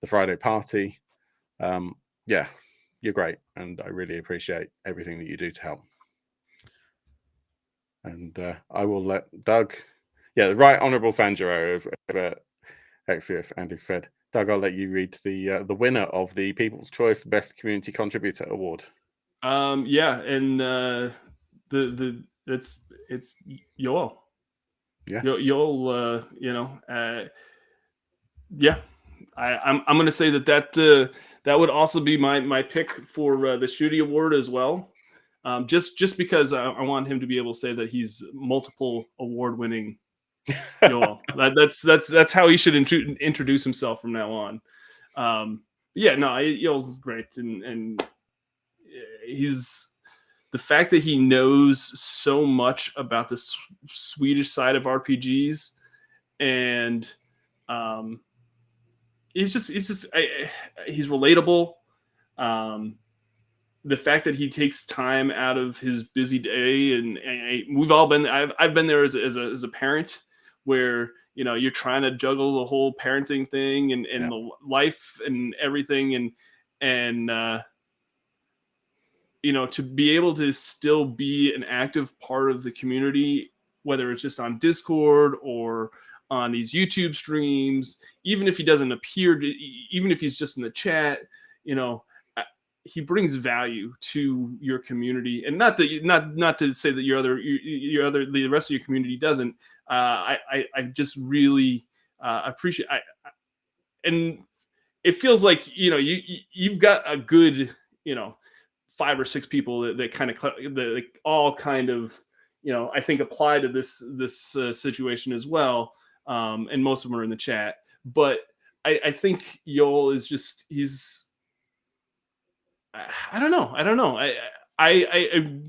Friday party. Yeah, you're great, and I really appreciate everything that you do to help. And I will let Doug. Yeah, the Right Honourable Sanjuro, as Exius Andy said. Doug, I'll let you read the winner of the People's Choice Best Community Contributor Award. Yeah, and it's Yoel. Yeah, Yoel. Yeah, I'm going to say that would also be my pick for the Shooty Award as well. Just because I want him to be able to say that he's multiple award-winning Yoel. That's how he should introduce himself from now on. Yoel's great, and he's the fact that he knows so much about the Swedish side of RPGs, and he's relatable. The fact that he takes time out of his busy day, and we've all been. I've been there as a parent, where you're trying to juggle the whole parenting thing and the life and everything, and to be able to still be an active part of the community, whether it's just on Discord or on these YouTube streams, even if he doesn't appear to, even if he's just in the chat, he brings value to your community. And not to say that the rest of your community doesn't. I just really appreciate. And it feels like you've got a good 5 or 6 people that all kind of I think apply to this situation as well, and most of them are in the chat. But I think Yoel is just I don't know. I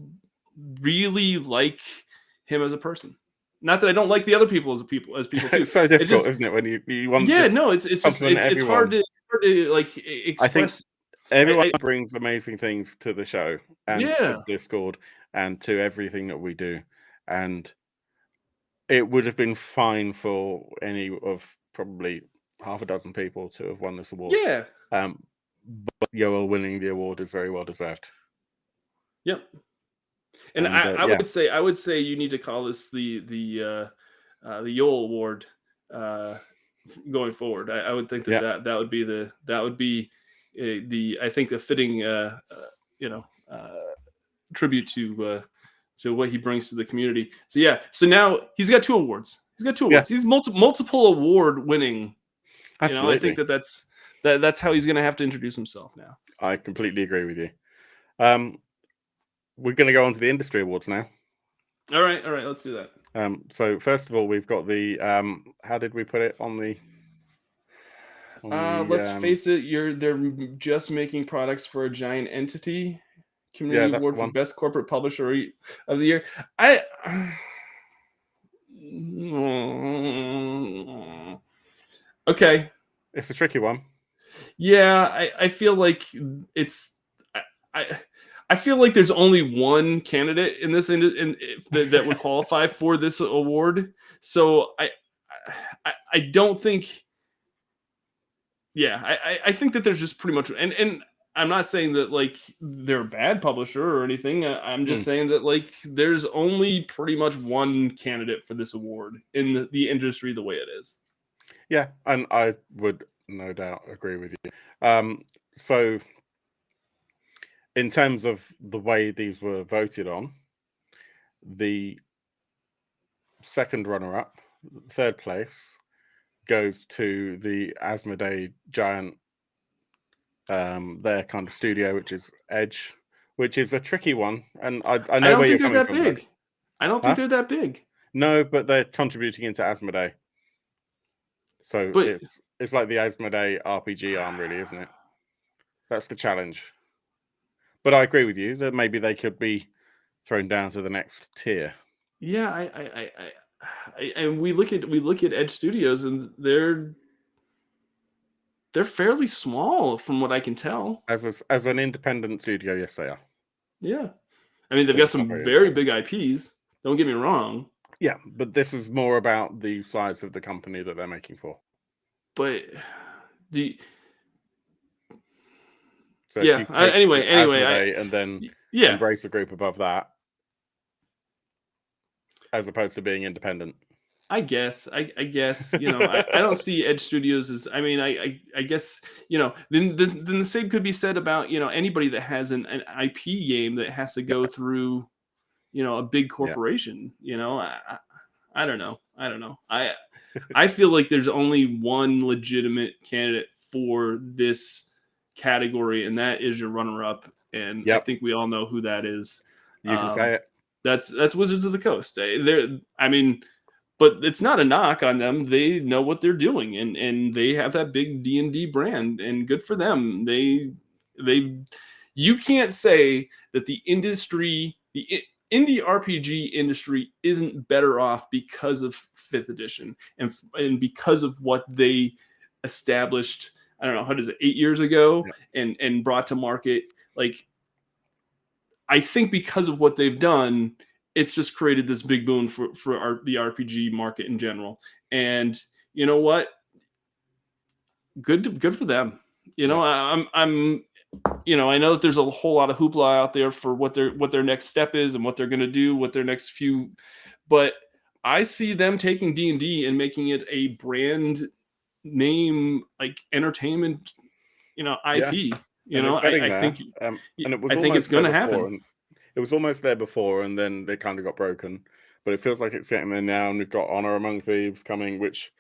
really like him as a person. Not that I don't like the other people as people too. It's so difficult, isn't it? When you want it's hard to like express. I think everyone brings amazing things to the show and to Discord and to everything that we do, and it would have been fine for any of probably half a dozen people to have won this award. Yeah. But Yoel winning the award is very well deserved. Yep. And I would say you need to call this the Yoel Award going forward. I would think that would be the I think a fitting tribute to what he brings to the community. So now he's got 2 awards. He's multiple award winning. Absolutely. I think that's how he's going to have to introduce himself now. I completely agree with you. We're going to go on to the industry awards now. All right, let's do that. So first of all, we've got the how did we put it on the? Let's face it, they're just making products for a giant entity. Community Award for Best Corporate Publisher of the Year. Okay. It's a tricky one. Yeah, I feel like I feel like there's only one candidate in this that would qualify for this award. So I don't think. Yeah, I think that there's just pretty much, and I'm not saying that like they're a bad publisher or anything. I'm just saying that like there's only pretty much one candidate for this award in the industry the way it is. Yeah, and I would no doubt agree with you. So in terms of the way these were voted on, the second runner-up, 3rd place, goes to the Asmodee giant, their kind of studio, which is Edge, which is a tricky one. And I know where you're coming from. Big. I don't think they're that big. No, but they're contributing into Asmodee. So it's like the Asmodee RPG arm, really, isn't it? That's the challenge. But I agree with you that maybe they could be thrown down to the next tier. Yeah, and we look at Edge Studios, and they're fairly small from what I can tell. As an independent studio, yes, they are. Yeah, I mean they've got some very big IPs. Don't get me wrong. Yeah, but this is more about the size of the company that they're making for. But anyway, and then embrace a group above that, as opposed to being independent. I guess I don't see Edge Studios as. I mean, I guess then the same could be said about anybody that has an IP game that has to go through a big corporation. I don't know. I feel like there's only one legitimate candidate for this category, and that is your runner-up. And I think we all know who that is. You can say it. That's Wizards of the Coast. But it's not a knock on them. They know what they're doing, and they have that big D&D brand, and good for them. You can't say that the industry, the indie RPG industry, isn't better off because of 5th edition and because of what they established. I don't know, 8 years ago, and brought to market. Like, I think because of what they've done, it's just created this big boon for the RPG market in general. And you know what? Good for them. I'm I know that there's a whole lot of hoopla out there for what their next step is and what they're going to do, what their next few. But I see them taking D&D and making it a brand name, like entertainment, IP. And it's getting there. Think, and it was I think it's going to happen. And it was almost there before, and then it kind of got broken. But it feels like it's getting there now, and we've got Honor Among Thieves coming, which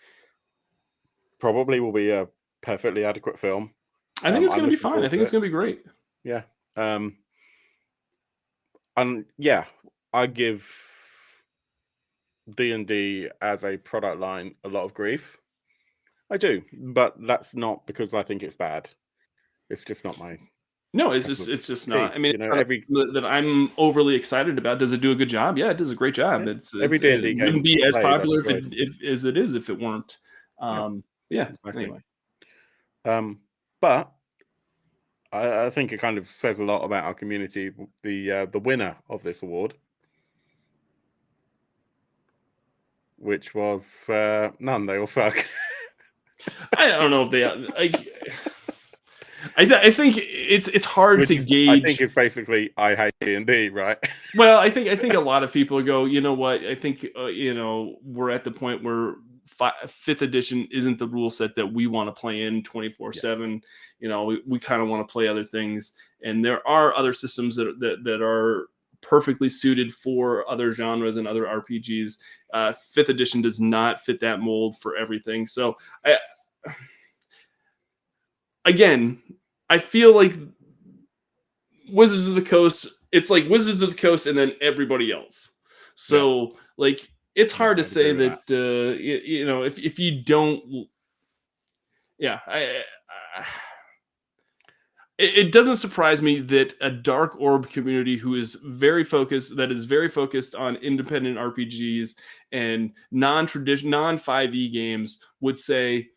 probably will be a perfectly adequate film. I think it's going to be fine. I think it's going to be great. Yeah. And yeah, I give D&D as a product line a lot of grief. I do, but that's not because I think it's bad. It's just not my. No, it's just not. I mean, that I'm overly excited about. Does it do a good job? Yeah, it does a great job. Yeah. Every D&D game wouldn't be as popular as it is if it weren't. Yeah. Exactly. Anyway. But I think it kind of says a lot about our community. The winner of this award, which was none. They all suck. I don't know if they like. I think it's hard to gauge. I think it's basically I hate D&D, right? Well, I think a lot of people go, you know what? I think we're at the point where 5th edition isn't the rule set that we want to play in 24/7. We kind of want to play other things, and there are other systems that are perfectly suited for other genres and other RPGs. 5th edition does not fit that mold for everything. So again, I feel like Wizards of the Coast, it's like Wizards of the Coast and then everybody else. So like, it's hard to say that, if you don't, it doesn't surprise me that a Dark Orb community that is very focused on independent RPGs and non-5e games would say,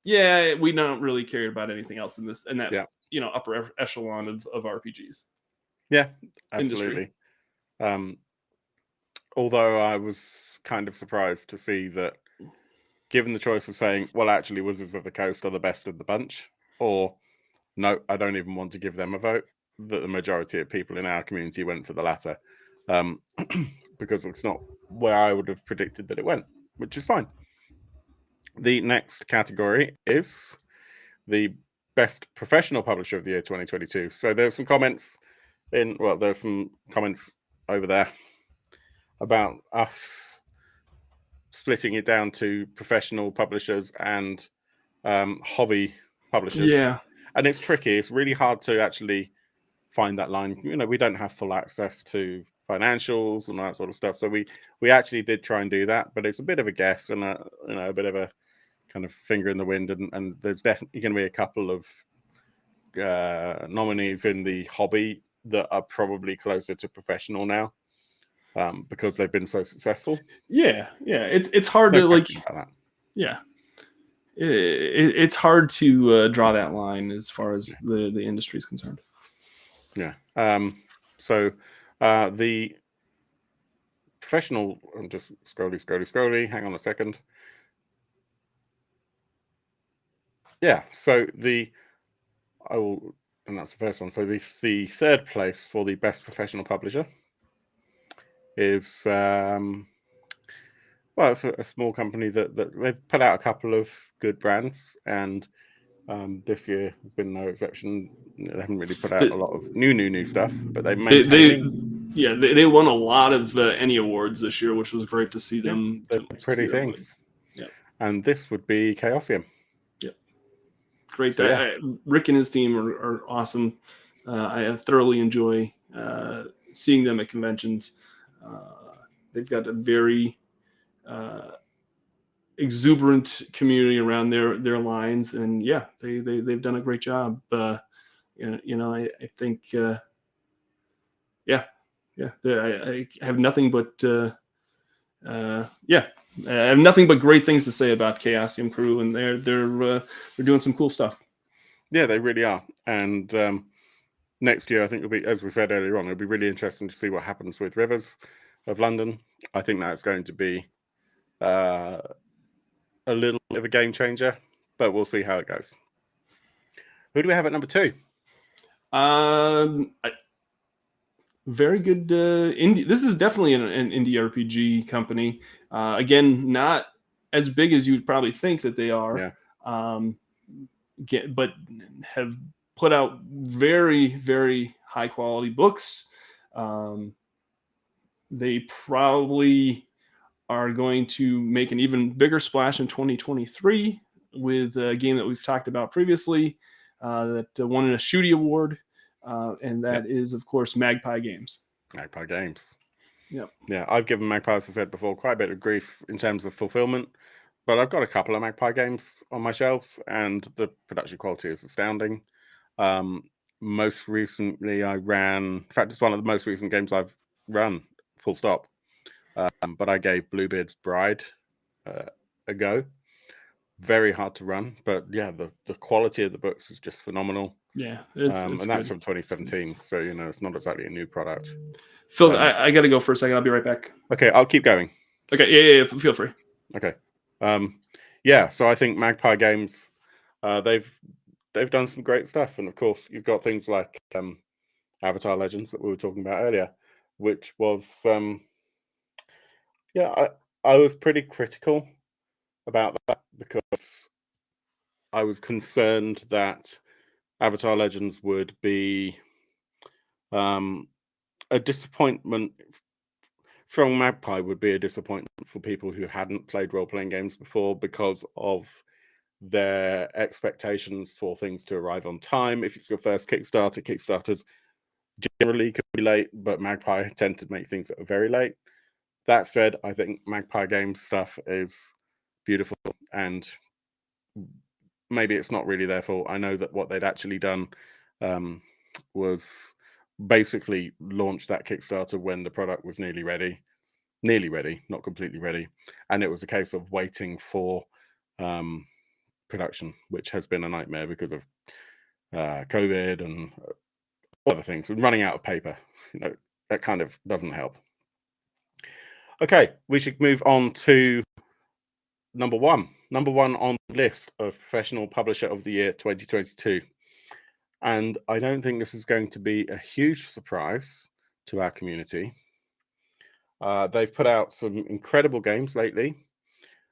yeah, we don't really care about anything else in this and that, upper echelon of RPGs. Yeah, absolutely. Although I was kind of surprised to see that, given the choice of saying, well, actually, Wizards of the Coast are the best of the bunch, or no, I don't even want to give them a vote, that the majority of people in our community went for the latter, because it's not where I would have predicted that it went, which is fine. The next category is the best professional publisher of the year 2022. So there's some comments over there about us splitting it down to professional publishers and hobby publishers. Yeah. And it's tricky. It's really hard to actually find that line. We don't have full access to financials and that sort of stuff. So we actually did try and do that, but it's a bit of a guess and a bit of a kind of finger in the wind. And there's definitely going to be a couple of nominees in the hobby that are probably closer to professional now, because they've been so successful. Yeah. It's hard to like. Yeah. It's hard to draw that line as far as the industry is concerned. Yeah. So the professional, I'm just scrolly. Hang on a second. Yeah. So and that's the first one. So the third place for the best professional publisher is it's a small company that they've put out a couple of good brands, and this year has been no exception. They haven't really put out a lot of new stuff, but they won a lot of any awards this year, which was great to see them. Pretty things. Yeah, and this would be Chaosium. Yeah, great. So, Rick and his team are awesome. I thoroughly enjoy seeing them at conventions. They've got a very exuberant community around their lines, and they've done a great job. I think I have nothing but I have nothing but great things to say about Chaosium crew, and they're doing some cool stuff. Yeah, they really are. And next year, I think it'll be, as we said earlier on, it'll be really interesting to see what happens with Rivers of London. I think that's going to be a little bit of a game changer, but we'll see how it goes. Who do we have at number 2? Very good indie. This is definitely an indie RPG company. Again, not as big as you would probably think that they are. Yeah. But have put out very, very high quality books. They probably are going to make an even bigger splash in 2023 with a game that we've talked about previously that won a Shooty Award. And that is, of course, Magpie Games. Magpie Games. Yep. Yeah, I've given Magpie, as I said before, quite a bit of grief in terms of fulfillment, but I've got a couple of Magpie games on my shelves, and the production quality is astounding. Most recently, I ran, in fact, it's one of the most recent games I've run, full stop. But I gave Bluebeard's Bride a go. Very hard to run, but yeah, the quality of the books is just phenomenal. Yeah, it's and that's good. from 2017, so you know it's not exactly a new product. Phil, I got to go for a second. I'll be right back. Okay, I'll keep going. Okay, yeah, feel free. Okay, yeah. So I think Magpie Games, they've done some great stuff, and of course you've got things like Avatar Legends that we were talking about earlier, which was yeah, I was pretty critical about that because I was concerned that Avatar Legends would be a disappointment. From Magpie would be a disappointment for people who hadn't played role-playing games before because of their expectations for things to arrive on time. If it's your first Kickstarter, Kickstarters generally could be late, but Magpie tend to make things that are very late. That said, I think Magpie Games stuff is beautiful, and maybe it's not really their fault. I know that what they'd actually done was basically launch that Kickstarter when the product was nearly ready, not completely ready, and it was a case of waiting for production, which has been a nightmare because of COVID and other things, and running out of paper. You know, that kind of doesn't help. Okay, we should move on to number one on the list of Professional Publisher of the Year 2022. And I don't think this is going to be a huge surprise to our community. They've put out some incredible games lately,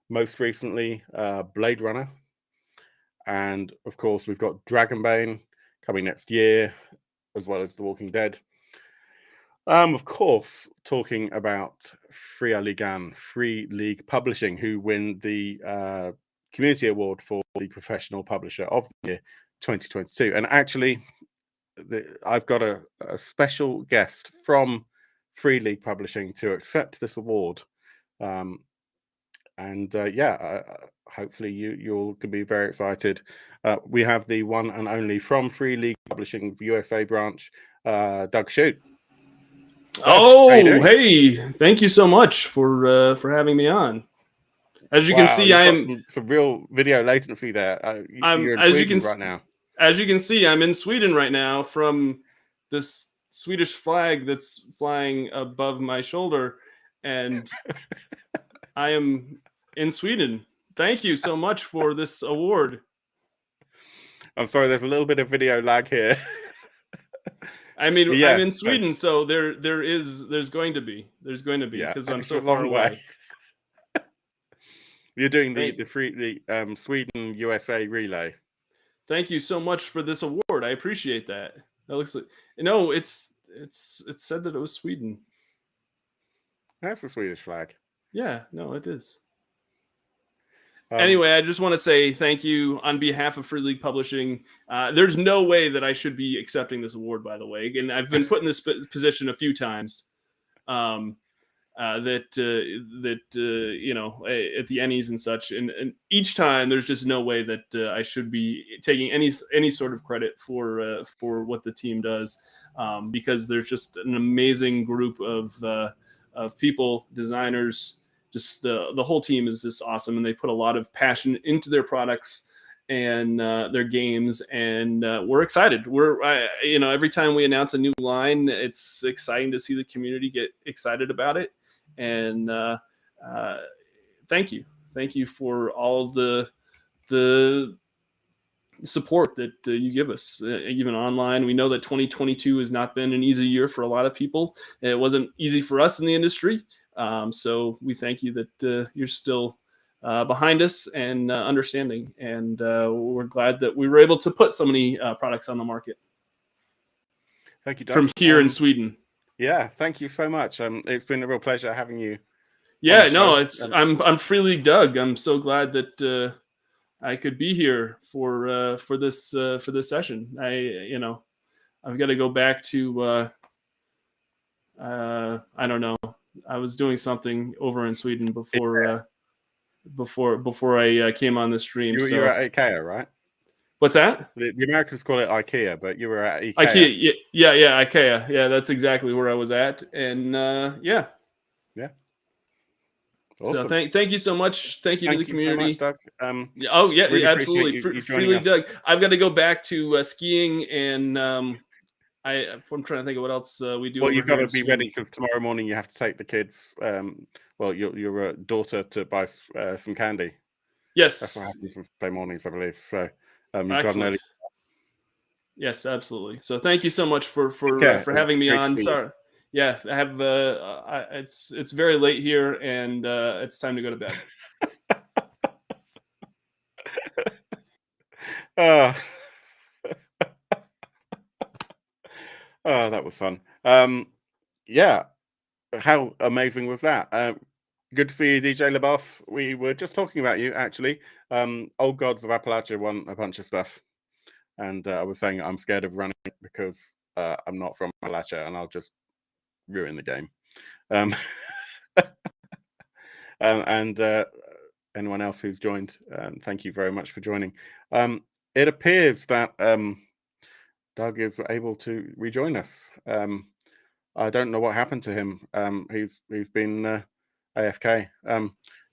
most recently Blade Runner. And of course, we've got Dragonbane coming next year, as well as The Walking Dead. Of course, talking about Free League Publishing, who win the Community Award for the Professional Publisher of the Year 2022. And actually, I've got a special guest from Free League Publishing to accept this award. Hopefully you'll can be very excited. We have the one and only from Free League Publishing's USA branch, Doug Shute. Oh, hey! Thank you so much for having me on. As you can see, I'm some real video latency there. You're in Sweden right now. As you can see, I'm in Sweden right now from this Swedish flag that's flying above my shoulder, and I am in Sweden. Thank you so much for this award. I'm sorry, there's a little bit of video lag here. I mean, yes, I'm in Sweden, so there's going to be because I'm so far away. You're doing the Sweden USA relay. Thank you so much for this award. I appreciate that. That looks like it said that it was Sweden. That's the Swedish flag. Yeah, no, it is. Anyway, I just want to say thank you on behalf of Free League Publishing. There's no way that I should be accepting this award, by the way. And I've been put in this position a few times. At the Ennies and such, and each time there's just no way that I should be taking any sort of credit for what the team does, because there's just an amazing group of people, designers. Just the whole team is just awesome, and they put a lot of passion into their products and their games, and we're excited. Every time we announce a new line, it's exciting to see the community get excited about it. And thank you for all of the support that you give us, even online. We know that 2022 has not been an easy year for a lot of people. It wasn't easy for us in the industry. So we thank you that you're still behind us and understanding. And we're glad that we were able to put so many products on the market. Thank you, Doug. From here in Sweden. Yeah, thank you so much. It's been a real pleasure having you. Yeah, no, I'm Free League Doug. I'm so glad that I could be here for this session. I've got to go back to I don't know. I was doing something over in Sweden before I came on the stream. You were at IKEA, right? What's that? The Americans call it IKEA, but you were at IKEA. IKEA, yeah, IKEA. Yeah, that's exactly where I was at, and yeah. Awesome. So thank you so much. Thank you to the community. So much, Doug. Really absolutely. Free League Doug. I've got to go back to skiing, and I'm trying to think of what else we do. Well, you've got to be ready because tomorrow morning you have to take the kids. Your daughter to buy some candy. Yes, that's what happens on Sunday mornings, I believe. So you've got an early. Yes, absolutely. So thank you so much for having me on. Sorry. Yeah, I have. It's very late here, and it's time to go to bed. Oh, that was fun. Yeah, how amazing was that? Good to see you, DJ LeBoss. We were just talking about you, actually. Old Gods of Appalachia won a bunch of stuff, and I was saying I'm scared of running it because I'm not from Appalachia, and I'll just ruin the game. And anyone else who's joined, thank you very much for joining. It appears that Doug is able to rejoin us. I don't know what happened to him. He's been AFK.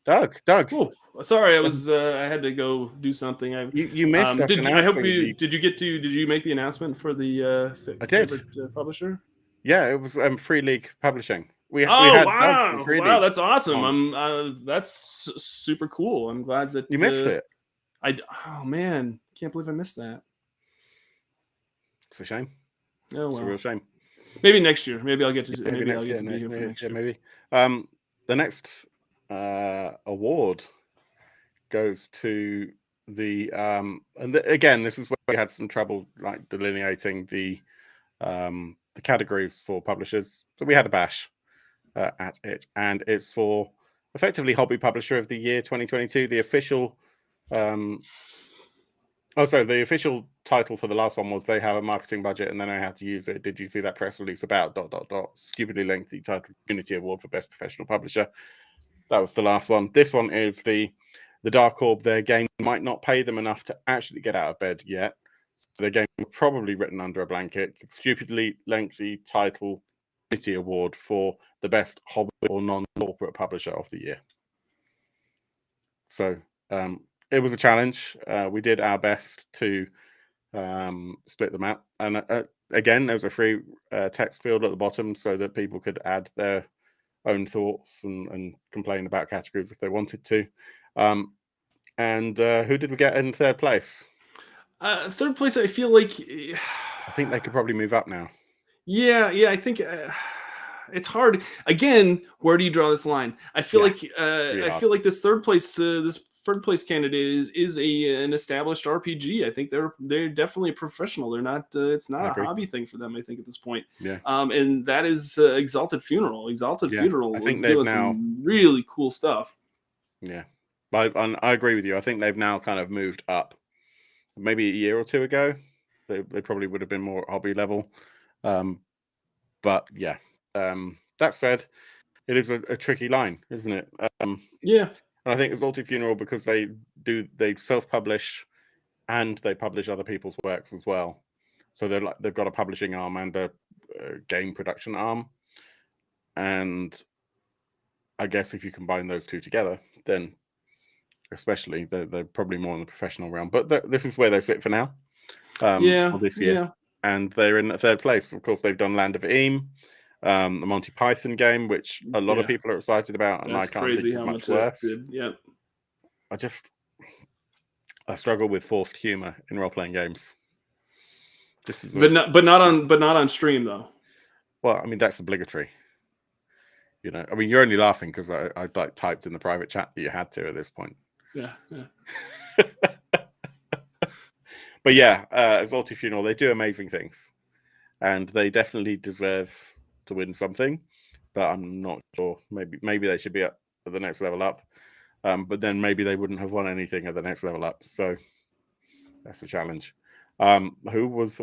Doug. Oh, sorry, I had to go do something. You missed. Did you make the announcement for the favorite publisher? Yeah, it was Free League Publishing. We had wow! Wow, that's awesome. That's super cool. I'm glad that you missed it. Oh man, can't believe I missed that. It's a shame. Oh, well. It's a real shame. Maybe next year. Maybe I'll get to be here for next year. Maybe. The next award goes to the again, this is where we had some trouble like delineating the categories for publishers. So we had a bash at it, and it's for effectively Hobby Publisher of the Year 2022. The official the official title for the last one was they have a marketing budget and they know how to use it. Did you see that press release about ... stupidly lengthy title Community Award for Best Professional Publisher? That was the last one. This one is the Dark Orb. Their game might not pay them enough to actually get out of bed yet. So their game was probably written under a blanket. Stupidly lengthy title Community Award for the best hobby or non-corporate publisher of the year. So it was a challenge. We did our best to split them out. And again, there's a free text field at the bottom so that people could add their own thoughts and complain about categories if they wanted to. And who did we get in third place? Third place, I feel like... I think they could probably move up now. Yeah, I think... it's hard. Again, where do you draw this line? I feel like this third place candidate is an established RPG. I think they're definitely professional. They're not. It's not a hobby thing for them. I think at this point. Yeah. And that is Exalted Funeral. Funeral was doing some really cool stuff. Yeah, I agree with you. I think they've now kind of moved up. Maybe a year or two ago, they probably would have been more hobby level. But yeah. That said, it is a tricky line, isn't it? Yeah. And I think Exalted Funeral, because they self-publish and they publish other people's works as well. So they've got a publishing arm and a game production arm. And I guess if you combine those two together, then especially they're probably more in the professional realm. But this is where they sit for now. For this year. Yeah. And they're in third place. Of course, they've done Land of Eam. The Monty Python game, which a lot of people are excited about, and I can't think it's much worse. Yeah, I struggle with forced humor in role-playing games. This is but not on stream though. Well, I mean, that's obligatory. You know, I mean, you're only laughing because I like typed in the private chat that you had to at this point. Yeah. But yeah, Exalted Funeral, they do amazing things, and they definitely deserve to win something. But I'm not sure. Maybe they should be at the next level up. But then maybe they wouldn't have won anything at the next level up. So that's the challenge. Who was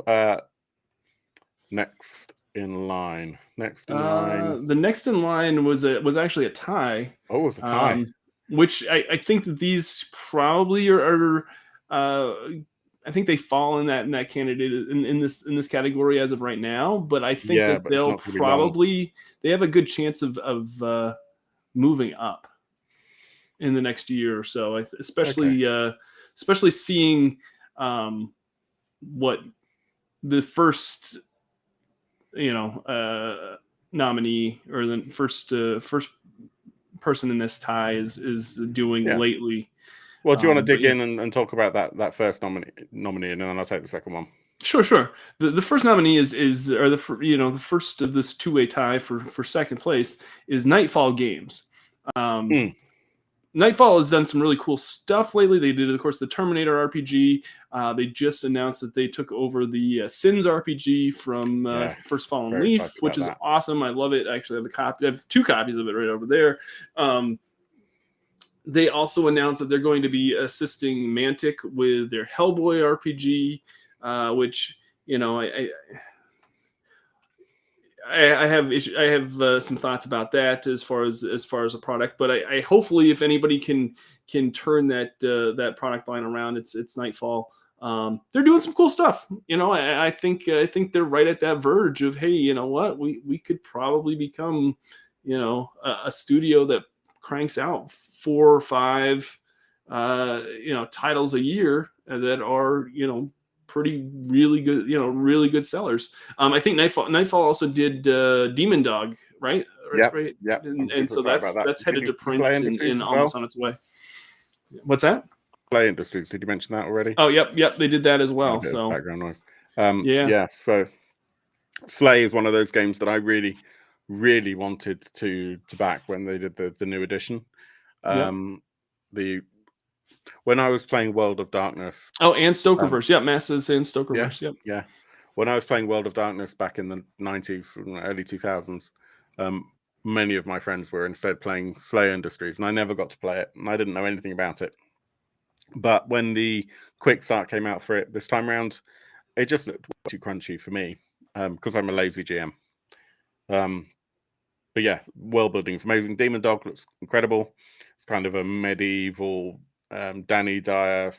next in line? The next in line was actually a tie. Oh, it was a tie. Which I think that these probably are I think they fall in that candidate in this category as of right now. But I think that they'll probably they have a good chance of moving up in the next year or so. Especially seeing what the first nominee or the first person in this tie is doing lately. Well, do you want to dig in and talk about that first nominee, and then I'll take the second one? Sure. The first nominee is the first of this two-way tie for second place is Nightfall Games. Nightfall has done some really cool stuff lately. They did, of course, the Terminator RPG. They just announced that they took over the Sins RPG from First Fallen Leaf, which is awesome. I love it. I actually have a copy. I have 2 copies of it right over there. They also announced that they're going to be assisting Mantic with their Hellboy RPG, which I have some thoughts about that as far as a product, but I hopefully if anybody can turn that product line around, it's Nightfall. They're doing some cool stuff. I think they're right at that verge of, hey, you know what, we could probably become a studio that cranks out 4 or 5 titles a year that are really good sellers. I think Nightfall also did Demon Dog, right? Right. Yeah. And so that's headed to print and almost on its way. What's that? Play Industries. Did you mention that already? Oh, yep. They did that as well. So background noise. Yeah. So Slay is one of those games that I really, really wanted to back when they did the new edition. When I was playing World of Darkness. Oh, and Stokerverse. Masses and Stokerverse. Yeah. When I was playing World of Darkness back in the 90s, early 2000s, many of my friends were instead playing Slay Industries, and I never got to play it, and I didn't know anything about it. But when the quick start came out for it this time around, it just looked too crunchy for me, because I'm a lazy GM. But yeah, world building is amazing. Demon Dog looks incredible. It's kind of a medieval Danny Dyer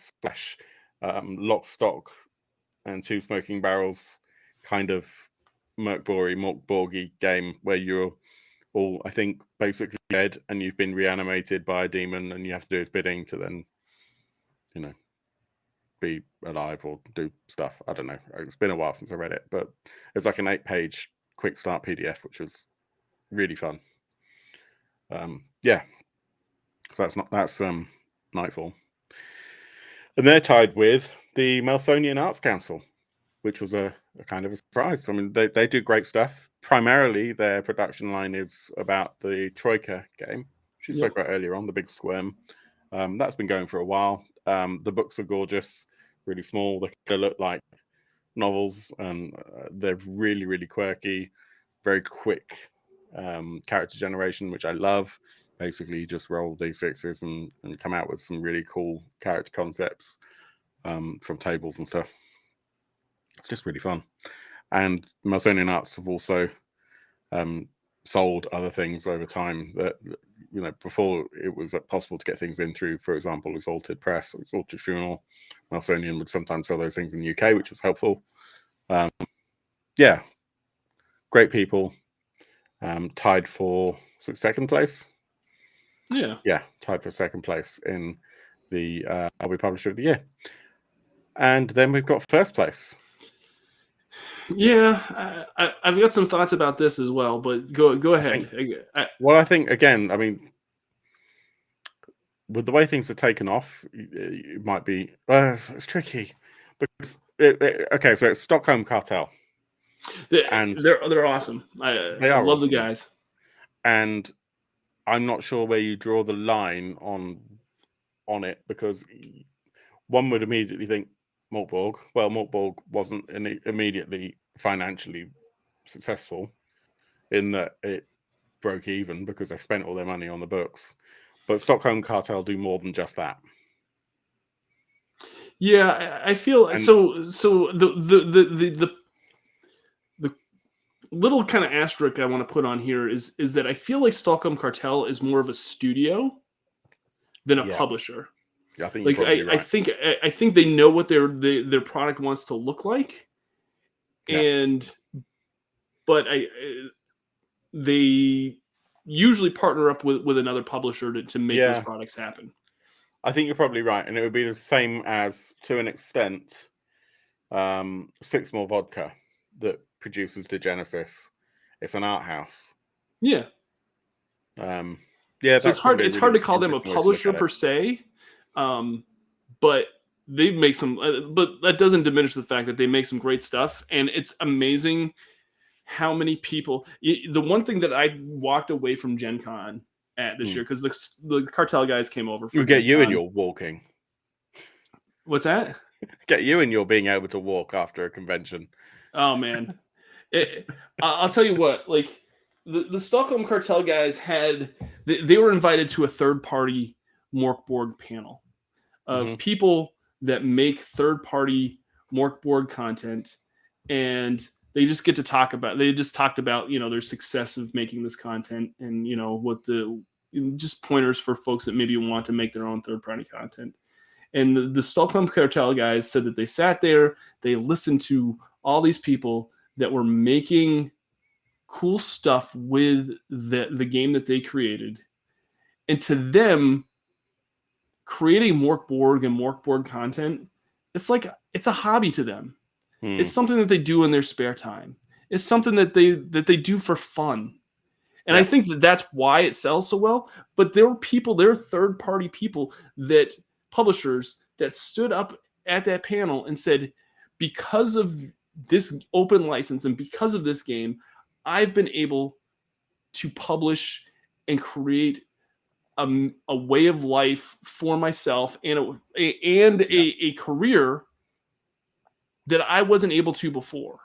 / Lock, Stock and Two Smoking Barrels kind of Morkborgy game where you're all, I think, basically dead and you've been reanimated by a demon and you have to do its bidding to then, be alive or do stuff. I don't know. It's been a while since I read it, but it's like an 8-page quick start PDF, which was really fun. So that's Nightfall, and they're tied with the Melsonian Arts Council, which was a kind of a surprise. I mean, they do great stuff. Primarily, their production line is about the Troika game, which you spoke about earlier on, the Big Squirm. That's been going for a while. The books are gorgeous, really small. They look like novels, and they're really, really quirky, very quick character generation, which I love. Basically, you just roll D6s and come out with some really cool character concepts from tables and stuff. It's just really fun. And Melsonian Arts have also sold other things over time that, before it was possible to get things in through, for example, Exalted Press or Exalted Funeral. Melsonian would sometimes sell those things in the UK, which was helpful. Great people. Tied for second place. Tied for second place in the Hobby Publisher of the Year. And then we've got first place. I've got some thoughts about this as well, but go ahead. I think, again, I mean, with the way things are taken off, it might be it's tricky because okay, so it's Stockholm Cartel, and They're awesome. they I are love the awesome. guys. And I'm not sure where you draw the line on it, because one would immediately think Morkborg. Well, Morkborg wasn't immediately financially successful in that it broke even because they spent all their money on the books. But Stockholm Cartel do more than just that. Yeah, I feel And so. The little kind of asterisk I want to put on here is that I feel like Stockholm Cartel is more of a studio than a publisher. I think Like you're probably right. I think they know what their product wants to look like, but they usually partner up with another publisher to make those products happen. I think you're probably right, and it would be the same as, to an extent, Six More Vodka that produces Degenesis. It's an art house. Yeah. So it's hard to call them a publisher per se, but they make some. But that doesn't diminish the fact that they make some great stuff, and it's amazing how many people. The one thing that I walked away from Gen Con at this year, because the cartel guys came over. You get you in your walking. What's that? Get you in your being able to walk after a convention. Oh man, I'll tell you what. Like the Stockholm Cartel guys they were invited to a third-party Morkborg panel of people that make third-party Morkborg content, and they just get to talk about. They just talked about their success of making this content, and what just pointers for folks that maybe want to make their own third-party content. And the Stockholm Cartel guys said that they sat there, they listened to all these people that were making cool stuff with the game that they created. And to them, creating Morkborg and Morkborg content, it's a hobby to them. It's something that they do in their spare time. It's something that they do for fun. And I think that's why it sells so well. But there are third-party people, publishers that stood up at that panel and said, because of this open license and because of this game, I've been able to publish and create a way of life for myself and a career that I wasn't able to before.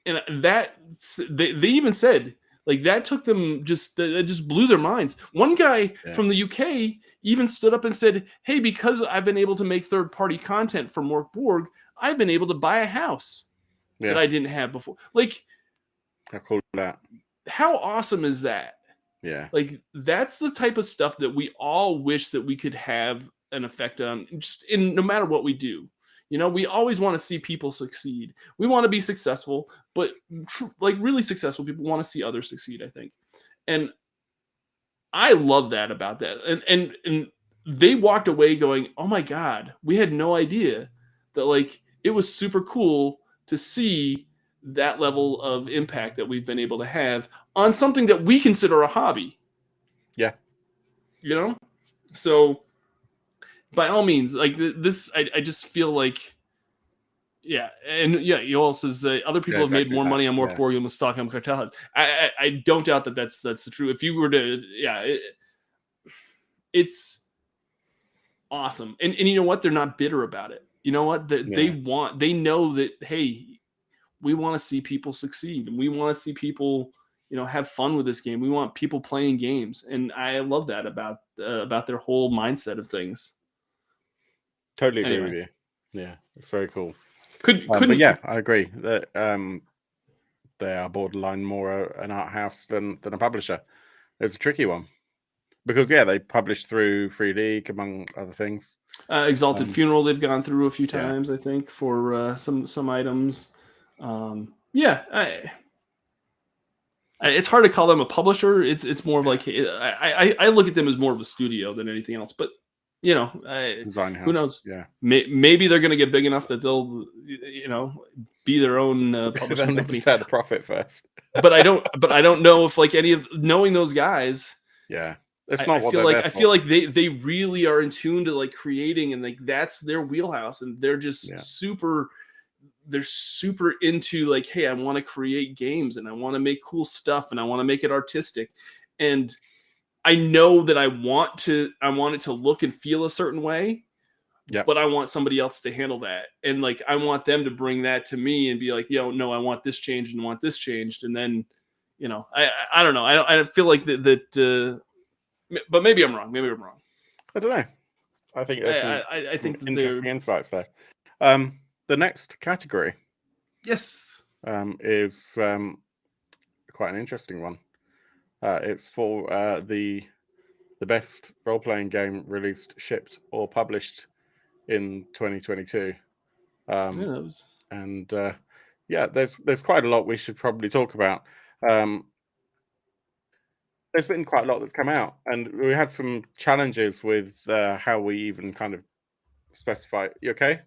And that they even said, like, that took them that just blew their minds. One guy from the UK even stood up and said, hey, because I've been able to make third-party content for Morkborg, I've been able to buy a house that I didn't have before. Like, how cool is that? How awesome is that? Yeah. Like, that's the type of stuff that we all wish that we could have an effect on, just in no matter what we do. We always want to see people succeed. We want to be successful, but like really successful people want to see others succeed, I think. And I love that about that. And they walked away going, oh my God, we had no idea that, like, it was super cool to see that level of impact that we've been able to have on something that we consider a hobby. Yeah. So by all means, like this, I just feel like, Yoel says other people have made more money on Morkborg than with Stockholm Cartel. I don't doubt that that's the truth. If you were to, it's awesome, and you know what? They're not bitter about it. You know what? They know that, hey, we want to see people succeed, and we want to see people, have fun with this game. We want people playing games, and I love that about their whole mindset of things. Totally agree with you. Yeah, it's very cool. But yeah, I agree that they are borderline more an art house than a publisher. It's a tricky one because they publish through Free League, among other things. Exalted Funeral they've gone through a few times, I think, for some items. It's hard to call them a publisher. It's more of like I look at them as more of a studio than anything else. But Design house. Who knows? Yeah, maybe they're going to get big enough that they'll be their own publishing company. Start the profit first. but I don't know if, like, any of knowing those guys. Yeah. It's not I what feel they're like there I feel for. like they really are in tune to like creating, and like that's their wheelhouse, and they're just Yeah. super. They're super into like, hey, I want to create games and I want to make cool stuff and I want to make it artistic, and I know that I want it to look and feel a certain way, Yeah. but I want somebody else to handle that. And like, I want them to bring that to me and be like, yo, no, I want this changed and want this changed. And then, I don't know. I feel like but maybe I'm wrong. Maybe I'm wrong. I don't know. I think there's I think that interesting insights there. The next category yes. is quite an interesting one. It's for the best role-playing game released, shipped, or published in 2022. And there's quite a lot we should probably talk about. There's been quite a lot that's come out, and we had some challenges with how we even kind of specify. You okay?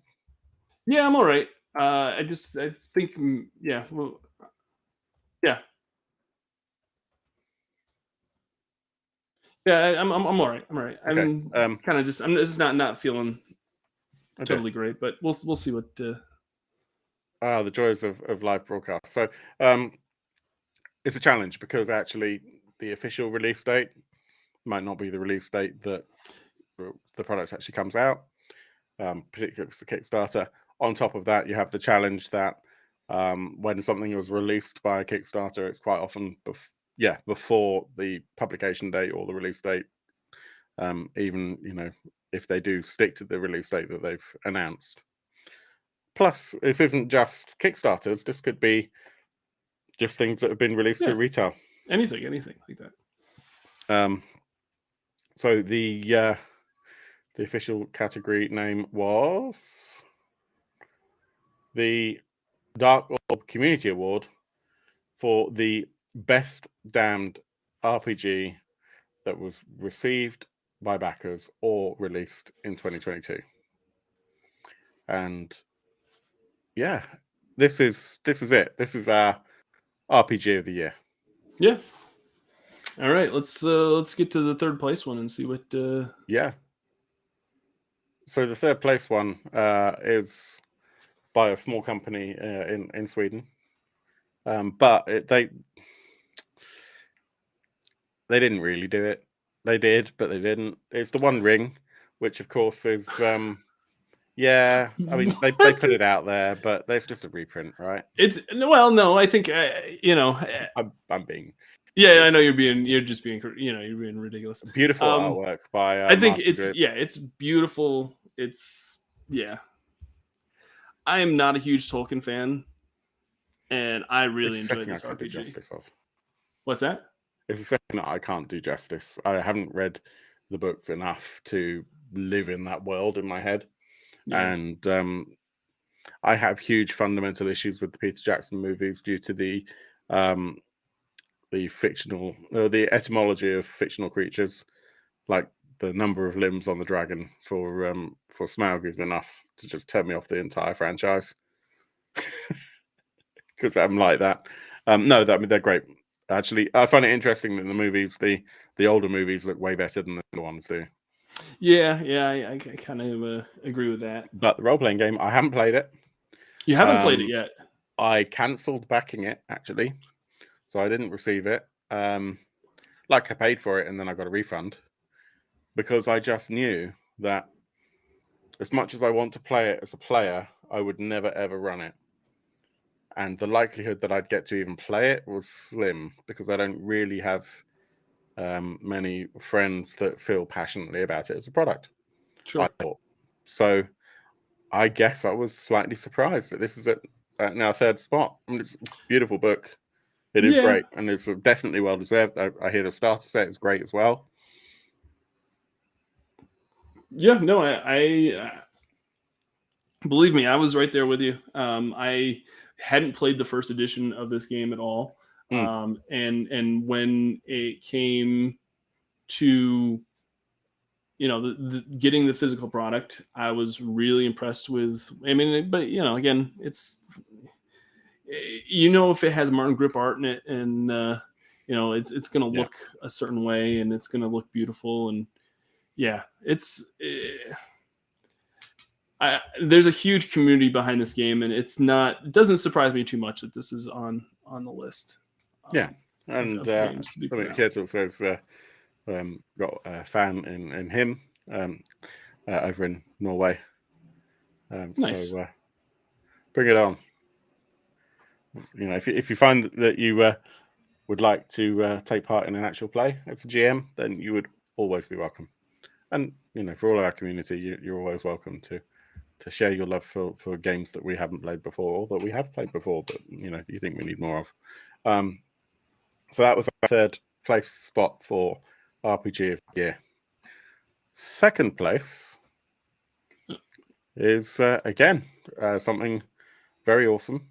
Yeah, I'm all right. I think, yeah, well, yeah. Yeah, I'm all right. I'm all right. Okay. I'm just not feeling Okay. totally great, but we'll see what. The joys of live broadcast. So it's a challenge because actually the official release date might not be the release date that the product actually comes out, particularly if it's a Kickstarter. On top of that, you have the challenge that when something was released by a Kickstarter, it's quite often before the publication date or the release date. Even if they do stick to the release date that they've announced. Plus, this isn't just Kickstarters. This could be just things that have been released through retail. Anything like that. So the official category name was the Dark Orb Community Award for the best damned RPG that was received by backers or released in 2022. And yeah, this is it. This is our RPG of the year. Yeah. All right, let's get to the third place one and see what. Yeah. So the third place one is by a small company in Sweden, but they didn't really do it. They did, but they didn't. It's the One Ring, which of course is yeah. I mean, they put it out there, but there's just a reprint, right? No. I think I'm being. Yeah, I know you're just being you're being ridiculous. Beautiful artwork by. I think Martin it's beautiful. It's I am not a huge Tolkien fan, and I really enjoyed this RPG. What's that? It's a setting that I can't do justice. I haven't read the books enough to live in that world in my head, and I have huge fundamental issues with the Peter Jackson movies due to the fictional, the etymology of fictional creatures, like the number of limbs on the dragon for Smaug is enough to just turn me off the entire franchise. Because I'm like that. No, they're great. Actually, I find it interesting that the movies, the older movies, look way better than the new ones do. Yeah, I kind of agree with that. But the role-playing game, I haven't played it. You haven't played it yet? I cancelled backing it, actually. So I didn't receive it. Like I paid for it and then I got a refund. Because I just knew that as much as I want to play it as a player, I would never, ever run it. And the likelihood that I'd get to even play it was slim because I don't really have many friends that feel passionately about it as a product. Sure. I thought. So I guess I was slightly surprised that this is at now third spot. I mean, it's a beautiful book. It is great, and it's definitely well deserved. I hear the starter set is great as well. Yeah, no, I believe me, I was right there with you. I hadn't played the first edition of this game at all, and when it came to getting the physical product, I was really impressed with. I mean, but again, it's if it has Martin Grip art in it, and you know, it's going to look a certain way and it's going to look beautiful. And yeah, it's there's a huge community behind this game, and it doesn't surprise me too much that this is on the list. And games to be put out. Kietil says got a fan in him over in Norway. Nice. So bring it on. You know, if you find that you would like to take part in an actual play as a GM, then you would always be welcome. And you know, for all of our community, you're always welcome to share your love for games that we haven't played before or that we have played before, but you know, you think we need more of. So that was our third place spot for RPG of the year. Second place is again something very awesome,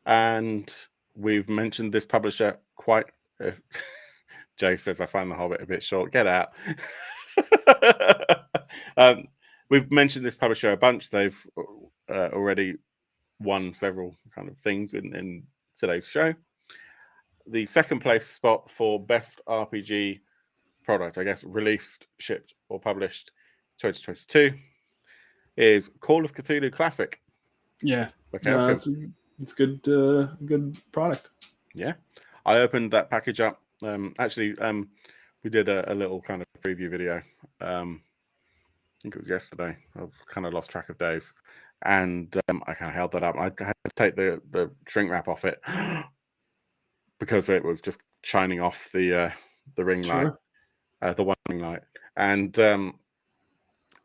and we've mentioned this publisher quite. Jay says, "I find The Hobbit a bit short. Get out." We've mentioned this publisher a bunch. They've already won several kind of things in today's show. The second place spot for best RPG product, I guess, released, shipped, or published 2022 is Call of Cthulhu Classic. Yeah, it's good. Good product. Yeah, I opened that package up. Actually, we did a little kind of preview video. I think it was yesterday. I've kind of lost track of days, and I kind of held that up. I had to take the shrink wrap off it because it was just shining off the ring light, the one ring light, and then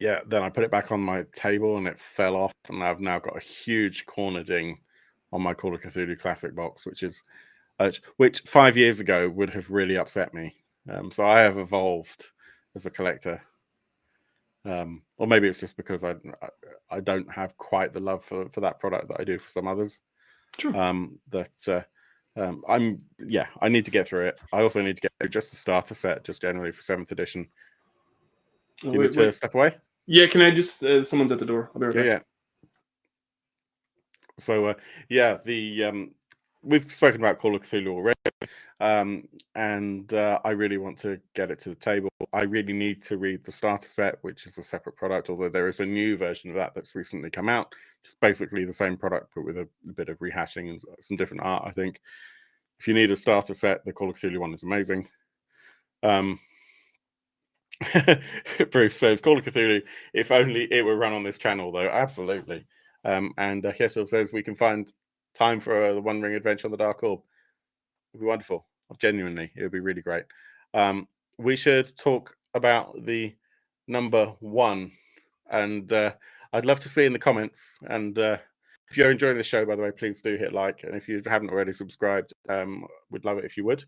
I put it back on my table and it fell off, and I've now got a huge corner ding on my Call of Cthulhu Classic box, which 5 years ago would have really upset me. So I have evolved as a collector. Or maybe it's just because I don't have quite the love for that product that I do for some others. Sure. I need to get through it. I also need to get through just the starter set, just generally for 7th edition. You need to step away? Yeah, can I just someone's at the door. I'll be right back. Yeah. So we've spoken about Call of Cthulhu already, and I really want to get it to the table. I really need to read the starter set, which is a separate product, although there is a new version of that that's recently come out. It's basically the same product, but with a bit of rehashing and some different art, I think. If you need a starter set, the Call of Cthulhu one is amazing. Bruce says, Call of Cthulhu, if only it were run on this channel, though. Absolutely. And Kietil says, we can find time for the One Ring adventure on the Dark Orb. It would be wonderful. Genuinely, it would be really great. We should talk about the number one. And I'd love to see in the comments. And if you're enjoying the show, by the way, please do hit like. And if you haven't already subscribed, we'd love it if you would.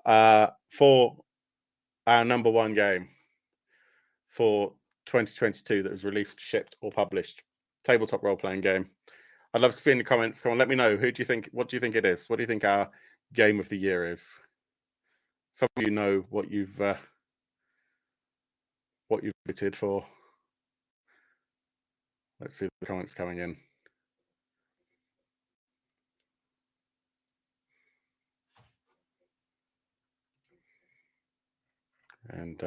For our number one game for 2022 that was released, shipped, or published, tabletop role-playing game. I'd love to see in the comments. Come on, let me know. What do you think it is? What do you think our game of the year is? Some of you know what you've voted for. Let's see the comments coming in. And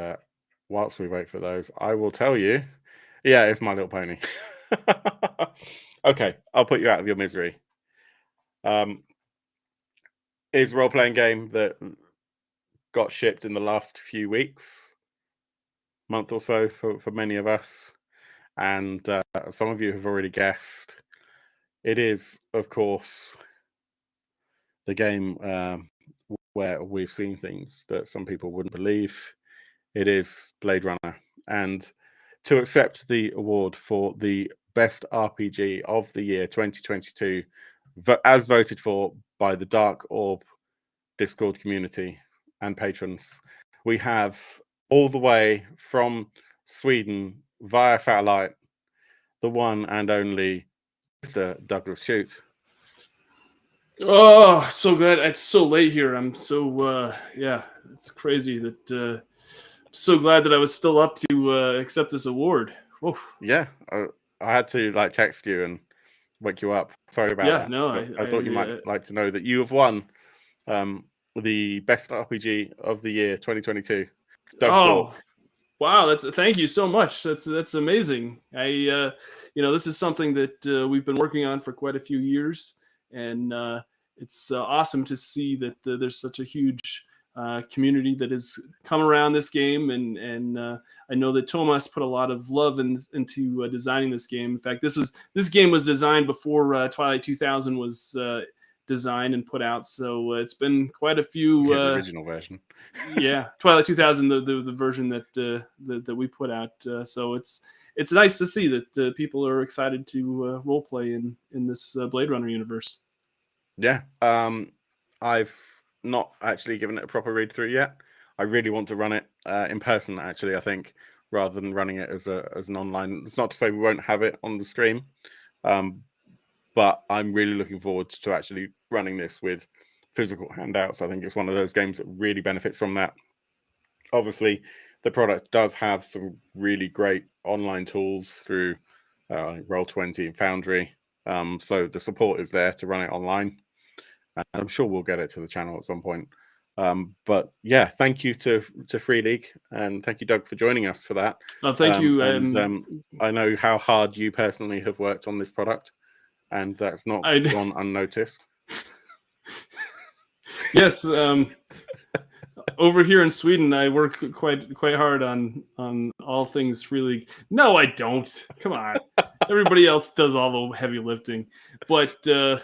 whilst we wait for those, I will tell you. Yeah, it's My Little Pony. Okay, I'll put you out of your misery. It's a role-playing game that got shipped in the last few weeks, month or so for many of us. And some of you have already guessed. It is, of course, the game where we've seen things that some people wouldn't believe. It is Blade Runner. And to accept the award for the best RPG of the year 2022, as voted for by the Dark Orb Discord community and patrons, we have all the way from Sweden via satellite, the one and only Mr. Douglas Shute. Oh, so glad it's so late here. I'm so it's crazy that I'm so glad that I was still up to accept this award. Oof. Yeah, I had to text you and wake you up. Sorry about that. No, I thought you might like to know that you have won the best RPG of the year 2022. Doug Oh, Thorpe. wow! Thank you so much. That's amazing. This is something that we've been working on for quite a few years, and it's awesome to see that there's such a huge community that has come around this game, and I know that Thomas put a lot of love into designing this game. In fact, this game was designed before Twilight 2000 was designed and put out, so it's been quite a few. The original version. Yeah, Twilight 2000, the version that we put out. So it's nice to see that people are excited to role play in this Blade Runner universe. Yeah, I've not actually given it a proper read through yet. I really want to run it in person, actually, I think, rather than running it as an online. It's not to say we won't have it on the stream, but I'm really looking forward to actually running this with physical handouts. I think it's one of those games that really benefits from that. Obviously, the product does have some really great online tools through Roll20 and Foundry. So the support is there to run it online. And I'm sure we'll get it to the channel at some point. But yeah, thank you to Free League, and thank you, Doug, for joining us for that. Oh, thank you. I know how hard you personally have worked on this product, and that's not gone unnoticed. Yes, over here in Sweden, I work quite hard on all things Free League. No, I don't. Come on, everybody else does all the heavy lifting, but I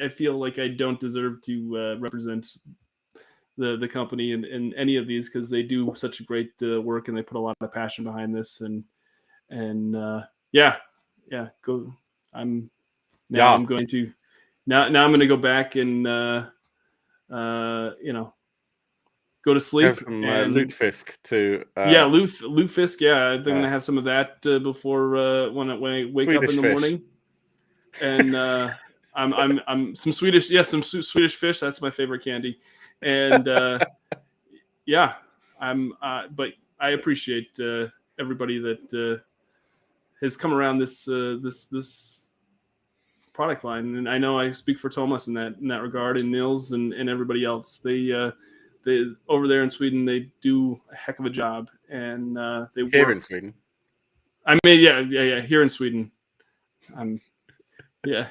feel like I don't deserve to represent the company in any of these, because they do such a great work, and they put a lot of passion behind this, and go. I'm going to go back and go to sleep. Have some lutefisk to lutefisk. Yeah, they're gonna have some of that before when I wake up in the morning. And I'm some Swedish fish. That's my favorite candy. And but I appreciate everybody that has come around this product line, and I know I speak for Thomas in that regard, and Nils and everybody else. They over there in Sweden, they do a heck of a job, and they here work in Sweden. I mean, yeah, here in Sweden. I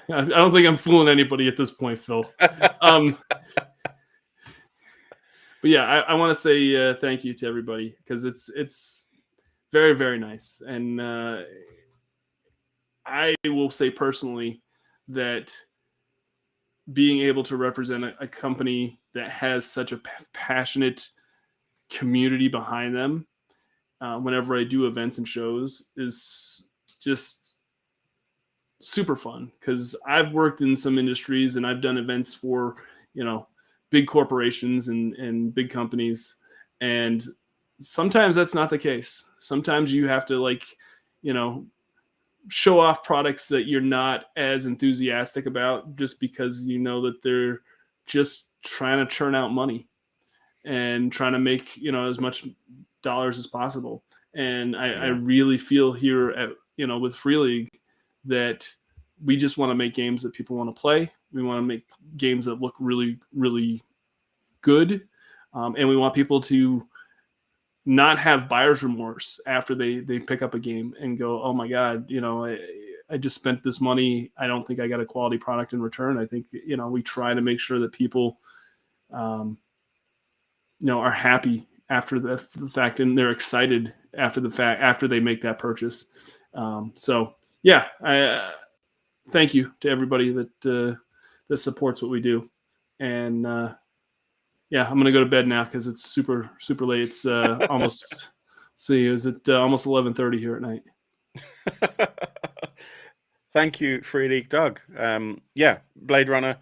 don't think I'm fooling anybody at this point, Phil. But yeah, I want to say thank you to everybody, because it's very, very nice, and I will say personally that being able to represent a company that has such a passionate community behind them, whenever I do events and shows, is just super fun, because I've worked in some industries and I've done events for big corporations and big companies, and sometimes that's not the case. Sometimes you have to show off products that you're not as enthusiastic about, just because that they're just trying to churn out money and trying to make as much dollars as possible. And I really feel here at with Free League that we just want to make games that people want to play. We want to make games that look really, really good, and we want people to not have buyer's remorse after they pick up a game and go, oh my God, I just spent this money. I don't think I got a quality product in return. I think, we try to make sure that people, are happy after the fact, and they're excited after the fact, after they make that purchase. I thank you to everybody that supports what we do. And, I'm going to go to bed now, because it's super, super late. It's almost, almost 11:30 here at night. Thank you, Free League, Doug. Blade Runner.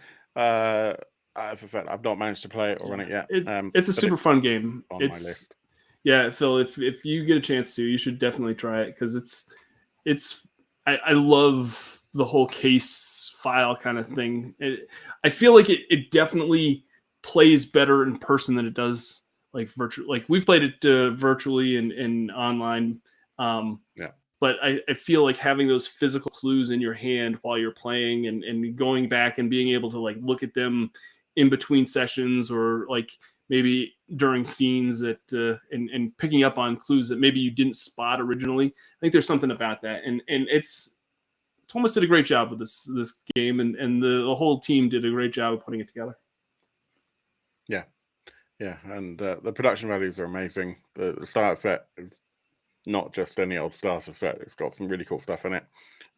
As I said, I've not managed to play it or run it yet. It's a super fun game. On my list. Yeah, Phil, if you get a chance to, you should definitely try it, because I love the whole case file kind of thing. I feel like it definitely plays better in person than it does virtually. Like, we've played it virtually and online, but but I feel like having those physical clues in your hand while you're playing, and going back and being able to like look at them in between sessions, or like maybe during scenes that and picking up on clues that maybe you didn't spot originally. I think there's something about that, and Thomas did a great job with this game, and the whole team did a great job of putting it together. Yeah, and the production values are amazing. The starter set is not just any old starter set. It's got some really cool stuff in it.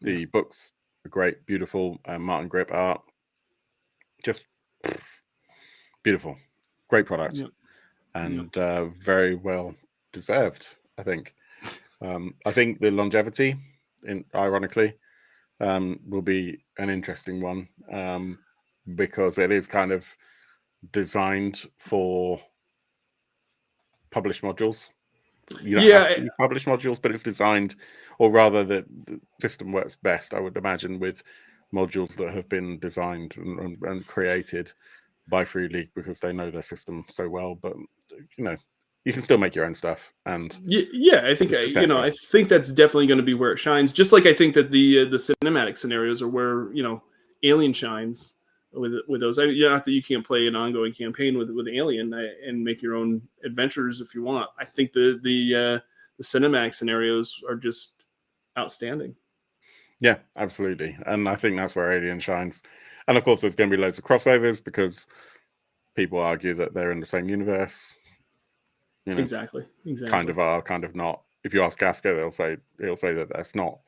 The books are great, beautiful, Martin Grip art. Just beautiful. Great product. Yep. And very well deserved, I think. I think the longevity, ironically, will be an interesting one, because it is kind of designed for published modules. You don't have to use published modules, but it's designed, or rather the system works best, I would imagine, with modules that have been designed and created by Free League, because they know their system so well. But you can still make your own stuff. And I think I think that's definitely going to be where it shines. Just like I think that the cinematic scenarios are where Alien shines with those. Not that you can't play an ongoing campaign with Alien and make your own adventures if you want. I think the cinematic scenarios are just outstanding. Yeah, absolutely. And I think that's where Alien shines. And of course, there's going to be loads of crossovers, because people argue that they're in the same universe. Exactly. Kind of are, kind of not. If you ask Gasco, he'll say that that's not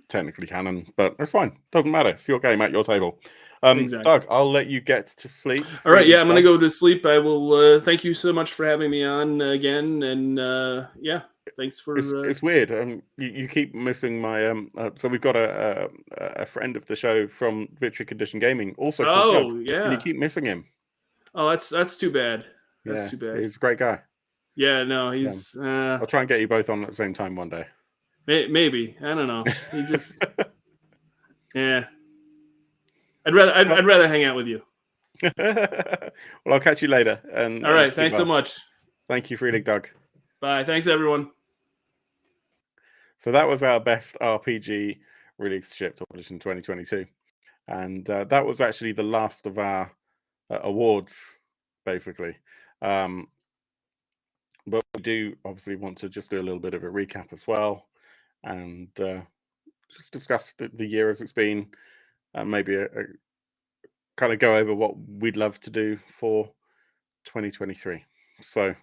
technically canon, but it's fine. Doesn't matter. It's your game at your table. Doug, I'll let you get to sleep. All right. Yeah, I'm going to go to sleep. I will. Thank you so much for having me on again. And thanks for. It's weird. You keep missing my. So we've got a friend of the show from Victory Condition Gaming, also. Yeah. And you keep missing him. Oh, that's too bad. That's too bad. He's a great guy. Yeah, no, he's. I'll try and get you both on at the same time one day. Maybe, I don't know. He just. Yeah. I'd rather hang out with you. Well, I'll catch you later. And all right, thanks so much. Thank you, Free League Doug. Bye. Thanks, everyone. So that was our best RPG released shipped published in 2022, and that was actually the last of our awards, basically. But we do obviously want to just do a little bit of a recap as well, and just discuss the year as it's been, and maybe kind of go over what we'd love to do for 2023. So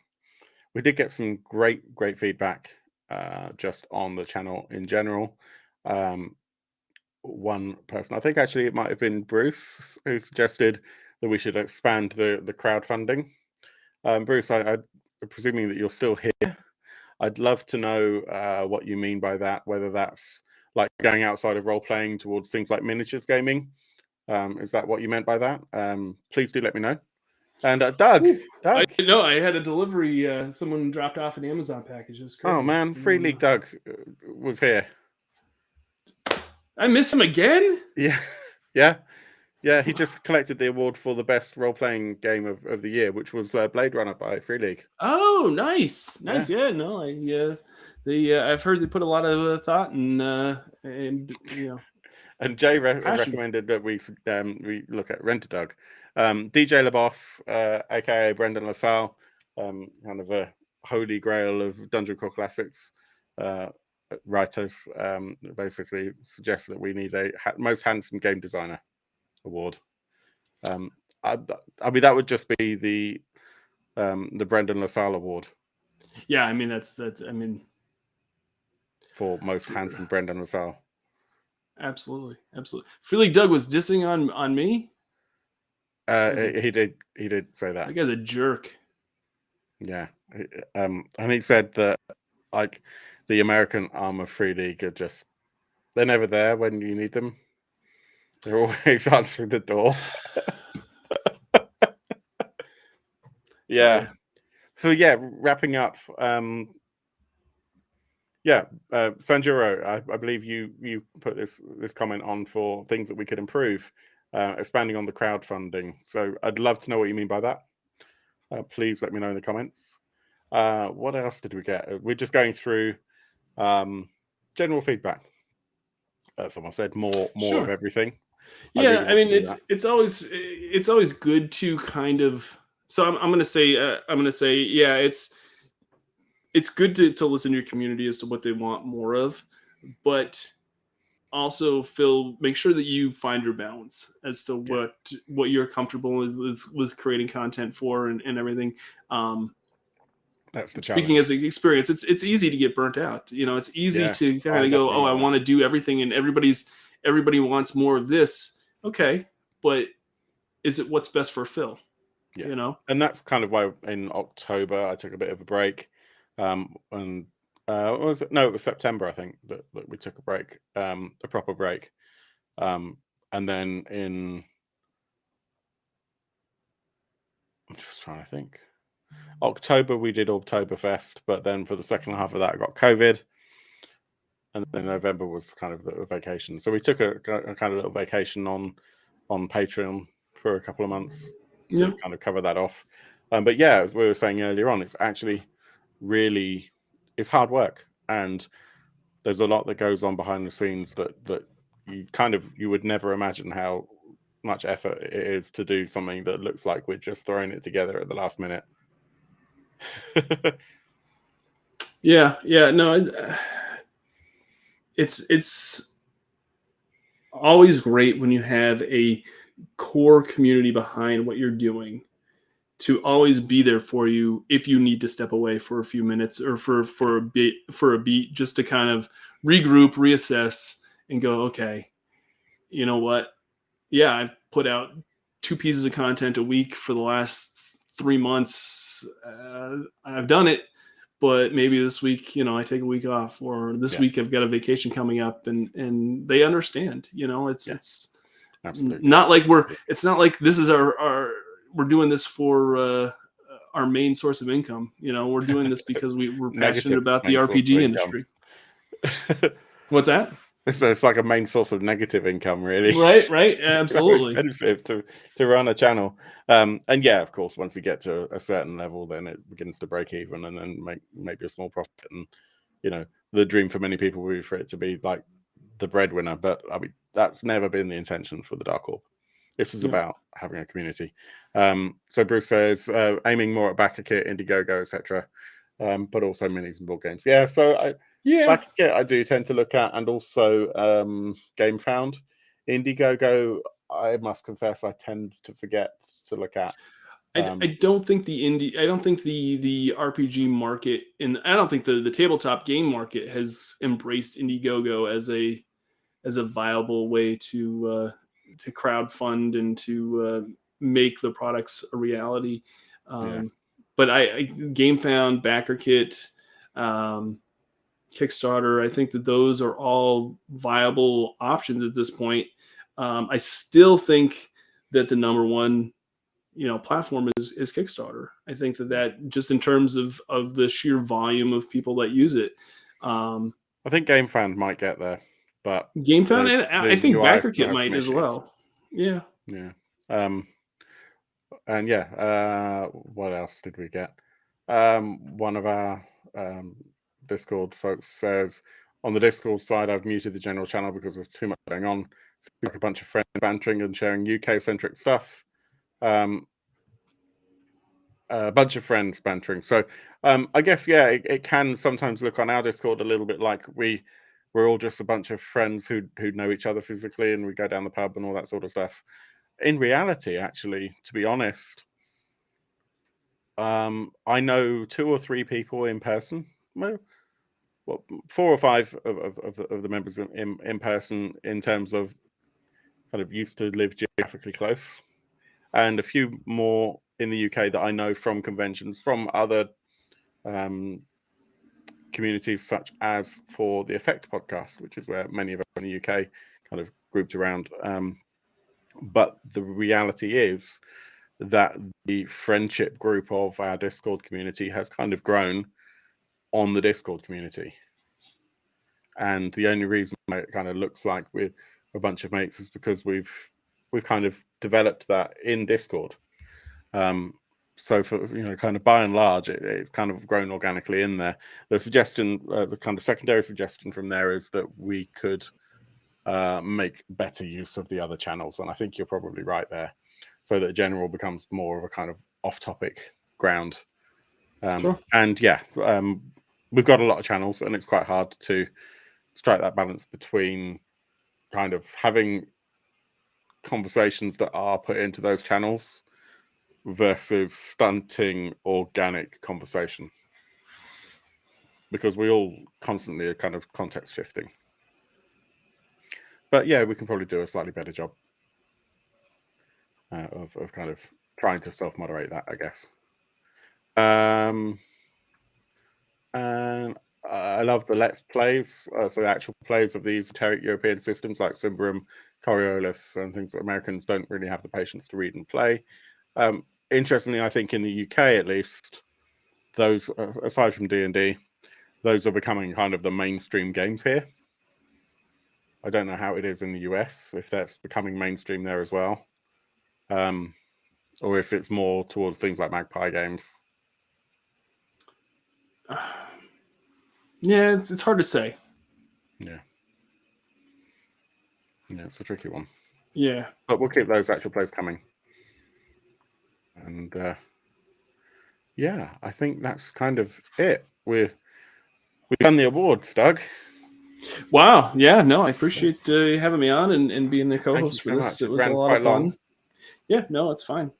we did get some great feedback just on the channel in general. One person, I think actually it might have been Bruce, who suggested that we should expand the crowdfunding. Bruce, I'm presuming that you're still here. I'd love to know what you mean by that, whether that's like going outside of role-playing towards things like miniatures gaming. Is that what you meant by that? Please do let me know. And Doug, I had a delivery. Someone dropped off an Amazon package. It was crazy. Oh man, Free League Doug was here. I miss him again? Yeah. He just collected the award for the best role-playing game of the year, which was Blade Runner by Free League. Oh, nice. Yeah. No, I've heard they put a lot of thought and And Jay recommended that we look at Rent a Doug. DJ LaBoss, aka Brendan LaSalle, kind of a holy grail of Dungeon Crawl Classics writers, basically suggests that we need a most handsome game designer award. I mean, that would just be the Brendan LaSalle award. Yeah, I mean that's for most handsome Brendan LaSalle. Absolutely. Free League Doug was dissing on me. He did say that. That guy's a jerk. Yeah, and he said that like the American arm of Free League are they're never there when you need them. They're always answering the door. Yeah. So yeah, wrapping up. Sanjuro, I believe you put this comment on for things that we could improve, expanding on the crowdfunding. So I'd love to know what you mean by that. Please let me know in the comments. What else did we get? We're just going through general feedback. Someone said more Sure. of everything. Yeah, I mean, do that. it's always good to kind of. So I'm gonna say yeah, it's good to listen to your community as to what they want more of, but also Phil, make sure that you find your balance as to what you're comfortable with creating content for and everything. That's the Speaking challenge. as an experience, it's easy to get burnt out. You know, it's easy Yeah, to kind I of go, definitely oh, I get want to do everything, and everybody wants more of this. Okay, but is it what's best for Phil? Yeah. You know, And that's kind of why in October I took a bit of a break. And what was it? No, it was September, I think, that we took a break, a proper break. And then I'm just trying to think. October we did Oktoberfest, but then for the second half of that I got COVID. And then November was kind of the vacation. So we took a kind of little vacation on Patreon for a couple of months to kind of cover that off. But yeah, as we were saying earlier on, it's actually really, it's hard work, and there's a lot that goes on behind the scenes that you would never imagine how much effort it is to do something that looks like we're just throwing it together at the last minute. yeah, no, it's always great when you have a core community behind what you're doing to always be there for you if you need to step away for a few minutes or for a beat, just to kind of regroup, reassess, and go, okay, you know what? Yeah, I've put out 2 pieces of content a week for the last 3 months. I've done it, but maybe this week, I take a week off, or this week I've got a vacation coming up, and they understand. It's Absolutely. not like it's not like this is our we're doing this for our main source of income. We're doing this because we're passionate about the RPG industry. What's that? It's like a main source of negative income, really. Right. Absolutely. Very expensive to run a channel. And yeah, of course, once you get to a certain level, then it begins to break even and then make maybe a small profit. And, the dream for many people would be for it to be like the breadwinner. But I mean, that's never been the intention for the Dark Orb. This is about having a community. So Bruce says, aiming more at backer kit, Indiegogo, etc. But also minis and board games. Yeah, so backer kit I do tend to look at, and also Game Found. Indiegogo, I must confess, I tend to forget to look at. I don't think the RPG market, and I don't think the tabletop game market has embraced Indiegogo as a viable way to crowdfund and to make the products a reality. But Game Found, Backer Kit, Kickstarter, I think that those are all viable options at this point. I still think that the number one platform is Kickstarter. I think that just in terms of the sheer volume of people that use it. I think Game Found might get there, but Game Found, and I think Backer Kit might as well. Yeah. And what else did we get? One of our Discord folks says, on the Discord side, I've muted the general channel because there's too much going on. It's like a bunch of friends bantering and sharing UK-centric stuff. A bunch of friends bantering. So I guess, it can sometimes look on our Discord a little bit like we're all just a bunch of friends who know each other physically, and we go down the pub and all that sort of stuff. In reality, actually, to be honest, I know 2 or 3 people in person. Well, 4 or 5 of the members in person, in terms of kind of used to live geographically close, and a few more in the UK that I know from conventions, from other communities, such as for the Effect podcast, which is where many of us in the UK kind of grouped around. But the reality is that the friendship group of our Discord community has kind of grown on the Discord community. And the only reason it kind of looks like we're a bunch of mates is because we've kind of developed that in Discord. so for kind of by and large, it's kind of grown organically in there. The suggestion, the kind of secondary suggestion from there is that we could make better use of the other channels, and I think you're probably right there. So that general becomes more of a kind of off-topic ground. Sure. And yeah, we've got a lot of channels, and it's quite hard to strike that balance between kind of having conversations that are put into those channels versus stunting organic conversation, because we all constantly are kind of context shifting. But yeah, we can probably do a slightly better job of kind of trying to self-moderate that, I guess. And I love the let's plays, so the actual plays of the esoteric European systems like Symbaroum, Coriolis, and things that Americans don't really have the patience to read and play. Interestingly, I think in the UK at least, those aside from D&D, those are becoming kind of the mainstream games here. I don't know how it is in the US, if that's becoming mainstream there as well, or if it's more towards things like Magpie games. Yeah, it's hard to say. Yeah, it's a tricky one. Yeah, but we'll keep those actual plays coming. And yeah, I think that's kind of it. We've done the awards, Doug. Wow. Yeah, no, I appreciate you having me on and being the co-host for this. Much. It was a lot of fun. Long. Yeah, no, it's fine.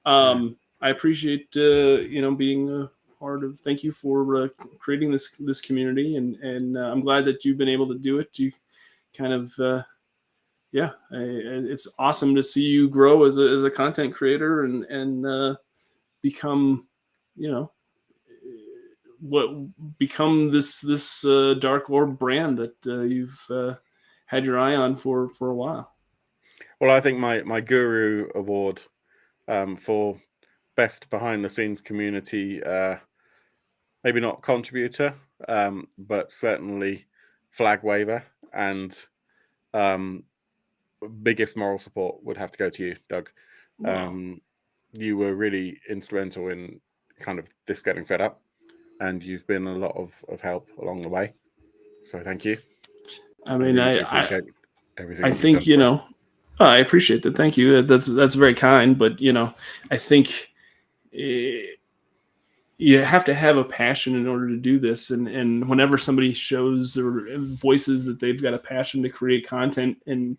I appreciate being a part of. Thank you for creating this community, and I'm glad that you've been able to do it. You kind of it's awesome to see you grow as a content creator and become what become this Dark Orb brand that you've had your eye on for a while. Well, I think my Guru award for best behind the scenes community, maybe not contributor, but certainly flag waver and biggest moral support would have to go to you, Doug. Wow. You were really instrumental in kind of this getting set up, and you've been a lot of help along the way. So thank you. I mean, I appreciate everything. I think I appreciate that. Thank you. That's very kind. But I think you have to have a passion in order to do this. And whenever somebody shows or voices that they've got a passion to create content and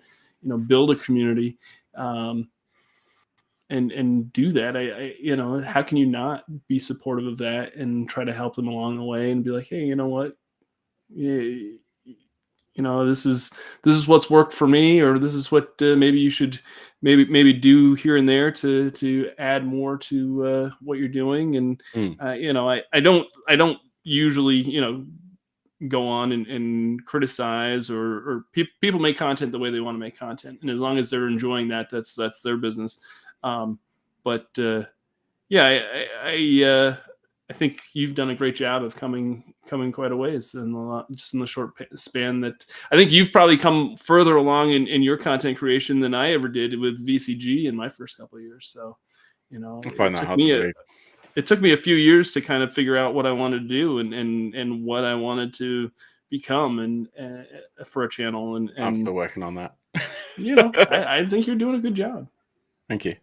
build a community, and do that, I how can you not be supportive of that and try to help them along the way and be like, hey, you know what? This is what's worked for me, or this is what maybe you should maybe do here and there to add more to what you're doing. And I don't usually go on and criticize or people make content the way they want to make content, and as long as they're enjoying that, that's their business. I think you've done a great job of coming quite a ways in the short span that I think you've probably come further along in your content creation than I ever did with VCG in my first couple of years. So, I find that hard to believe. It took me a few years to kind of figure out what I wanted to do and what I wanted to become and for a channel. And I'm still working on that. I think you're doing a good job. Thank you.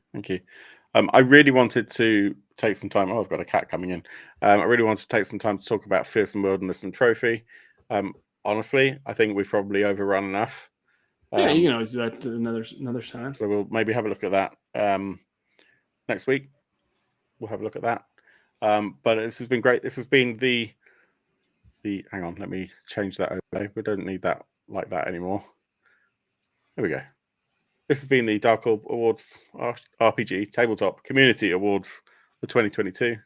I really wanted to take some time. Oh, I've got a cat coming in. I really wanted to take some time to talk about Fearsome Wilderness and Trophy. Honestly, I think we've probably overrun enough. Yeah, you can always do that another time. So we'll maybe have a look at that next week. We'll have a look at that. But this has been great. This has been the hang on, let me change that over. We don't need that like that anymore. There we go. This has been the Dark Orb Awards RPG Tabletop Community Awards for 2022.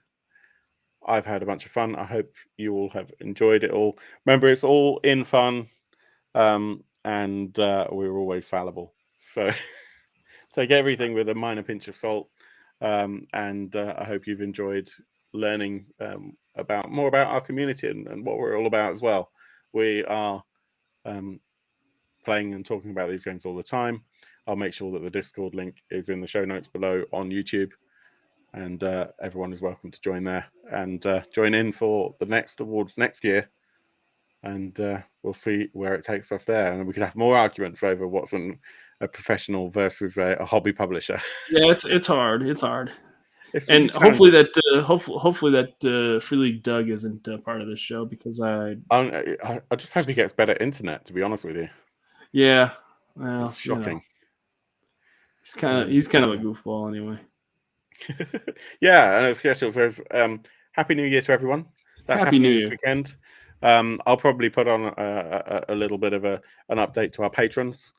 I've had a bunch of fun. I hope you all have enjoyed it all. Remember, it's all in fun, and we're always fallible. So take everything with a minor pinch of salt. And I hope you've enjoyed learning more about our community and what we're all about as well. We are playing and talking about these games all the time. I'll make sure that the Discord link is in the show notes below on YouTube. and everyone is welcome to join there and join in for the next awards next year. And we'll see where it takes us there. And we could have more arguments over what's a professional versus a hobby publisher. Yeah, it's hard. It's hard. It's And really hopefully that Free League Doug isn't part of this show, because I just hope he gets better internet, to be honest with you. Yeah, well, It's shocking. He's kind of a goofball anyway. Yeah, and as Kiesel says, Happy New Year to everyone. That's Happy New Year weekend. I'll probably put on a little bit of an update to our patrons,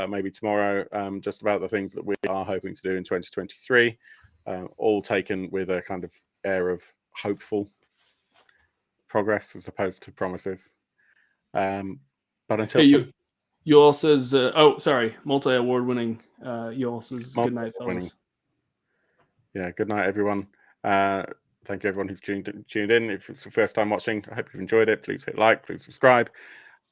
maybe tomorrow, just about the things that we are hoping to do in 2023, all taken with a kind of air of hopeful progress as opposed to promises. But until Yoel says, multi-award winning. Yoel says, good night, fellas. Yeah, good night, everyone. Thank you, everyone who's tuned in. If it's the first time watching, I hope you've enjoyed it. Please hit like, please subscribe.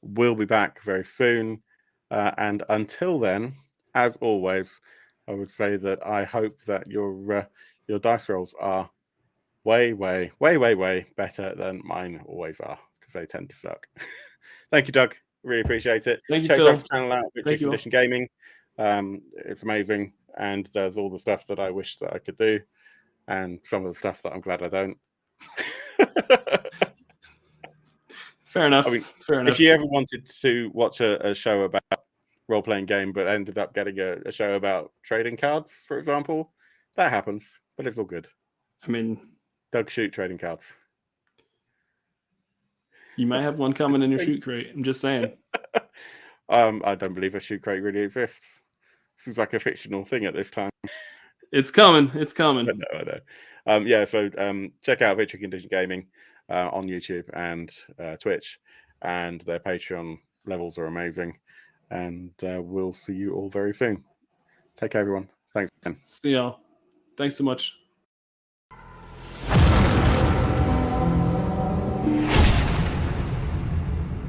We'll be back very soon. And until then, as always, I would say that I hope that your dice rolls are way, way, way, way, way better than mine always are, because they tend to suck. Thank you, Doug. Really appreciate it. Thank you, Check Phil. Doug's channel out, Victory Condition Gaming. It's amazing and does all the stuff that I wish that I could do, and some of the stuff that I'm glad I don't. Fair enough. I mean, fair enough. If you ever wanted to watch a show about role-playing game but ended up getting a show about trading cards, for example, that happens, but it's all good. I mean, Doug shoot trading cards. You might have one coming in your shoot crate. I'm just saying. I don't believe a shoot crate really exists. This is like a fictional thing at this time. It's coming. It's coming. I know. Yeah, so check out Victory Condition Gaming on YouTube and Twitch, and their Patreon levels are amazing. And we'll see you all very soon. Take care, everyone. Thanks again. See y'all. Thanks so much.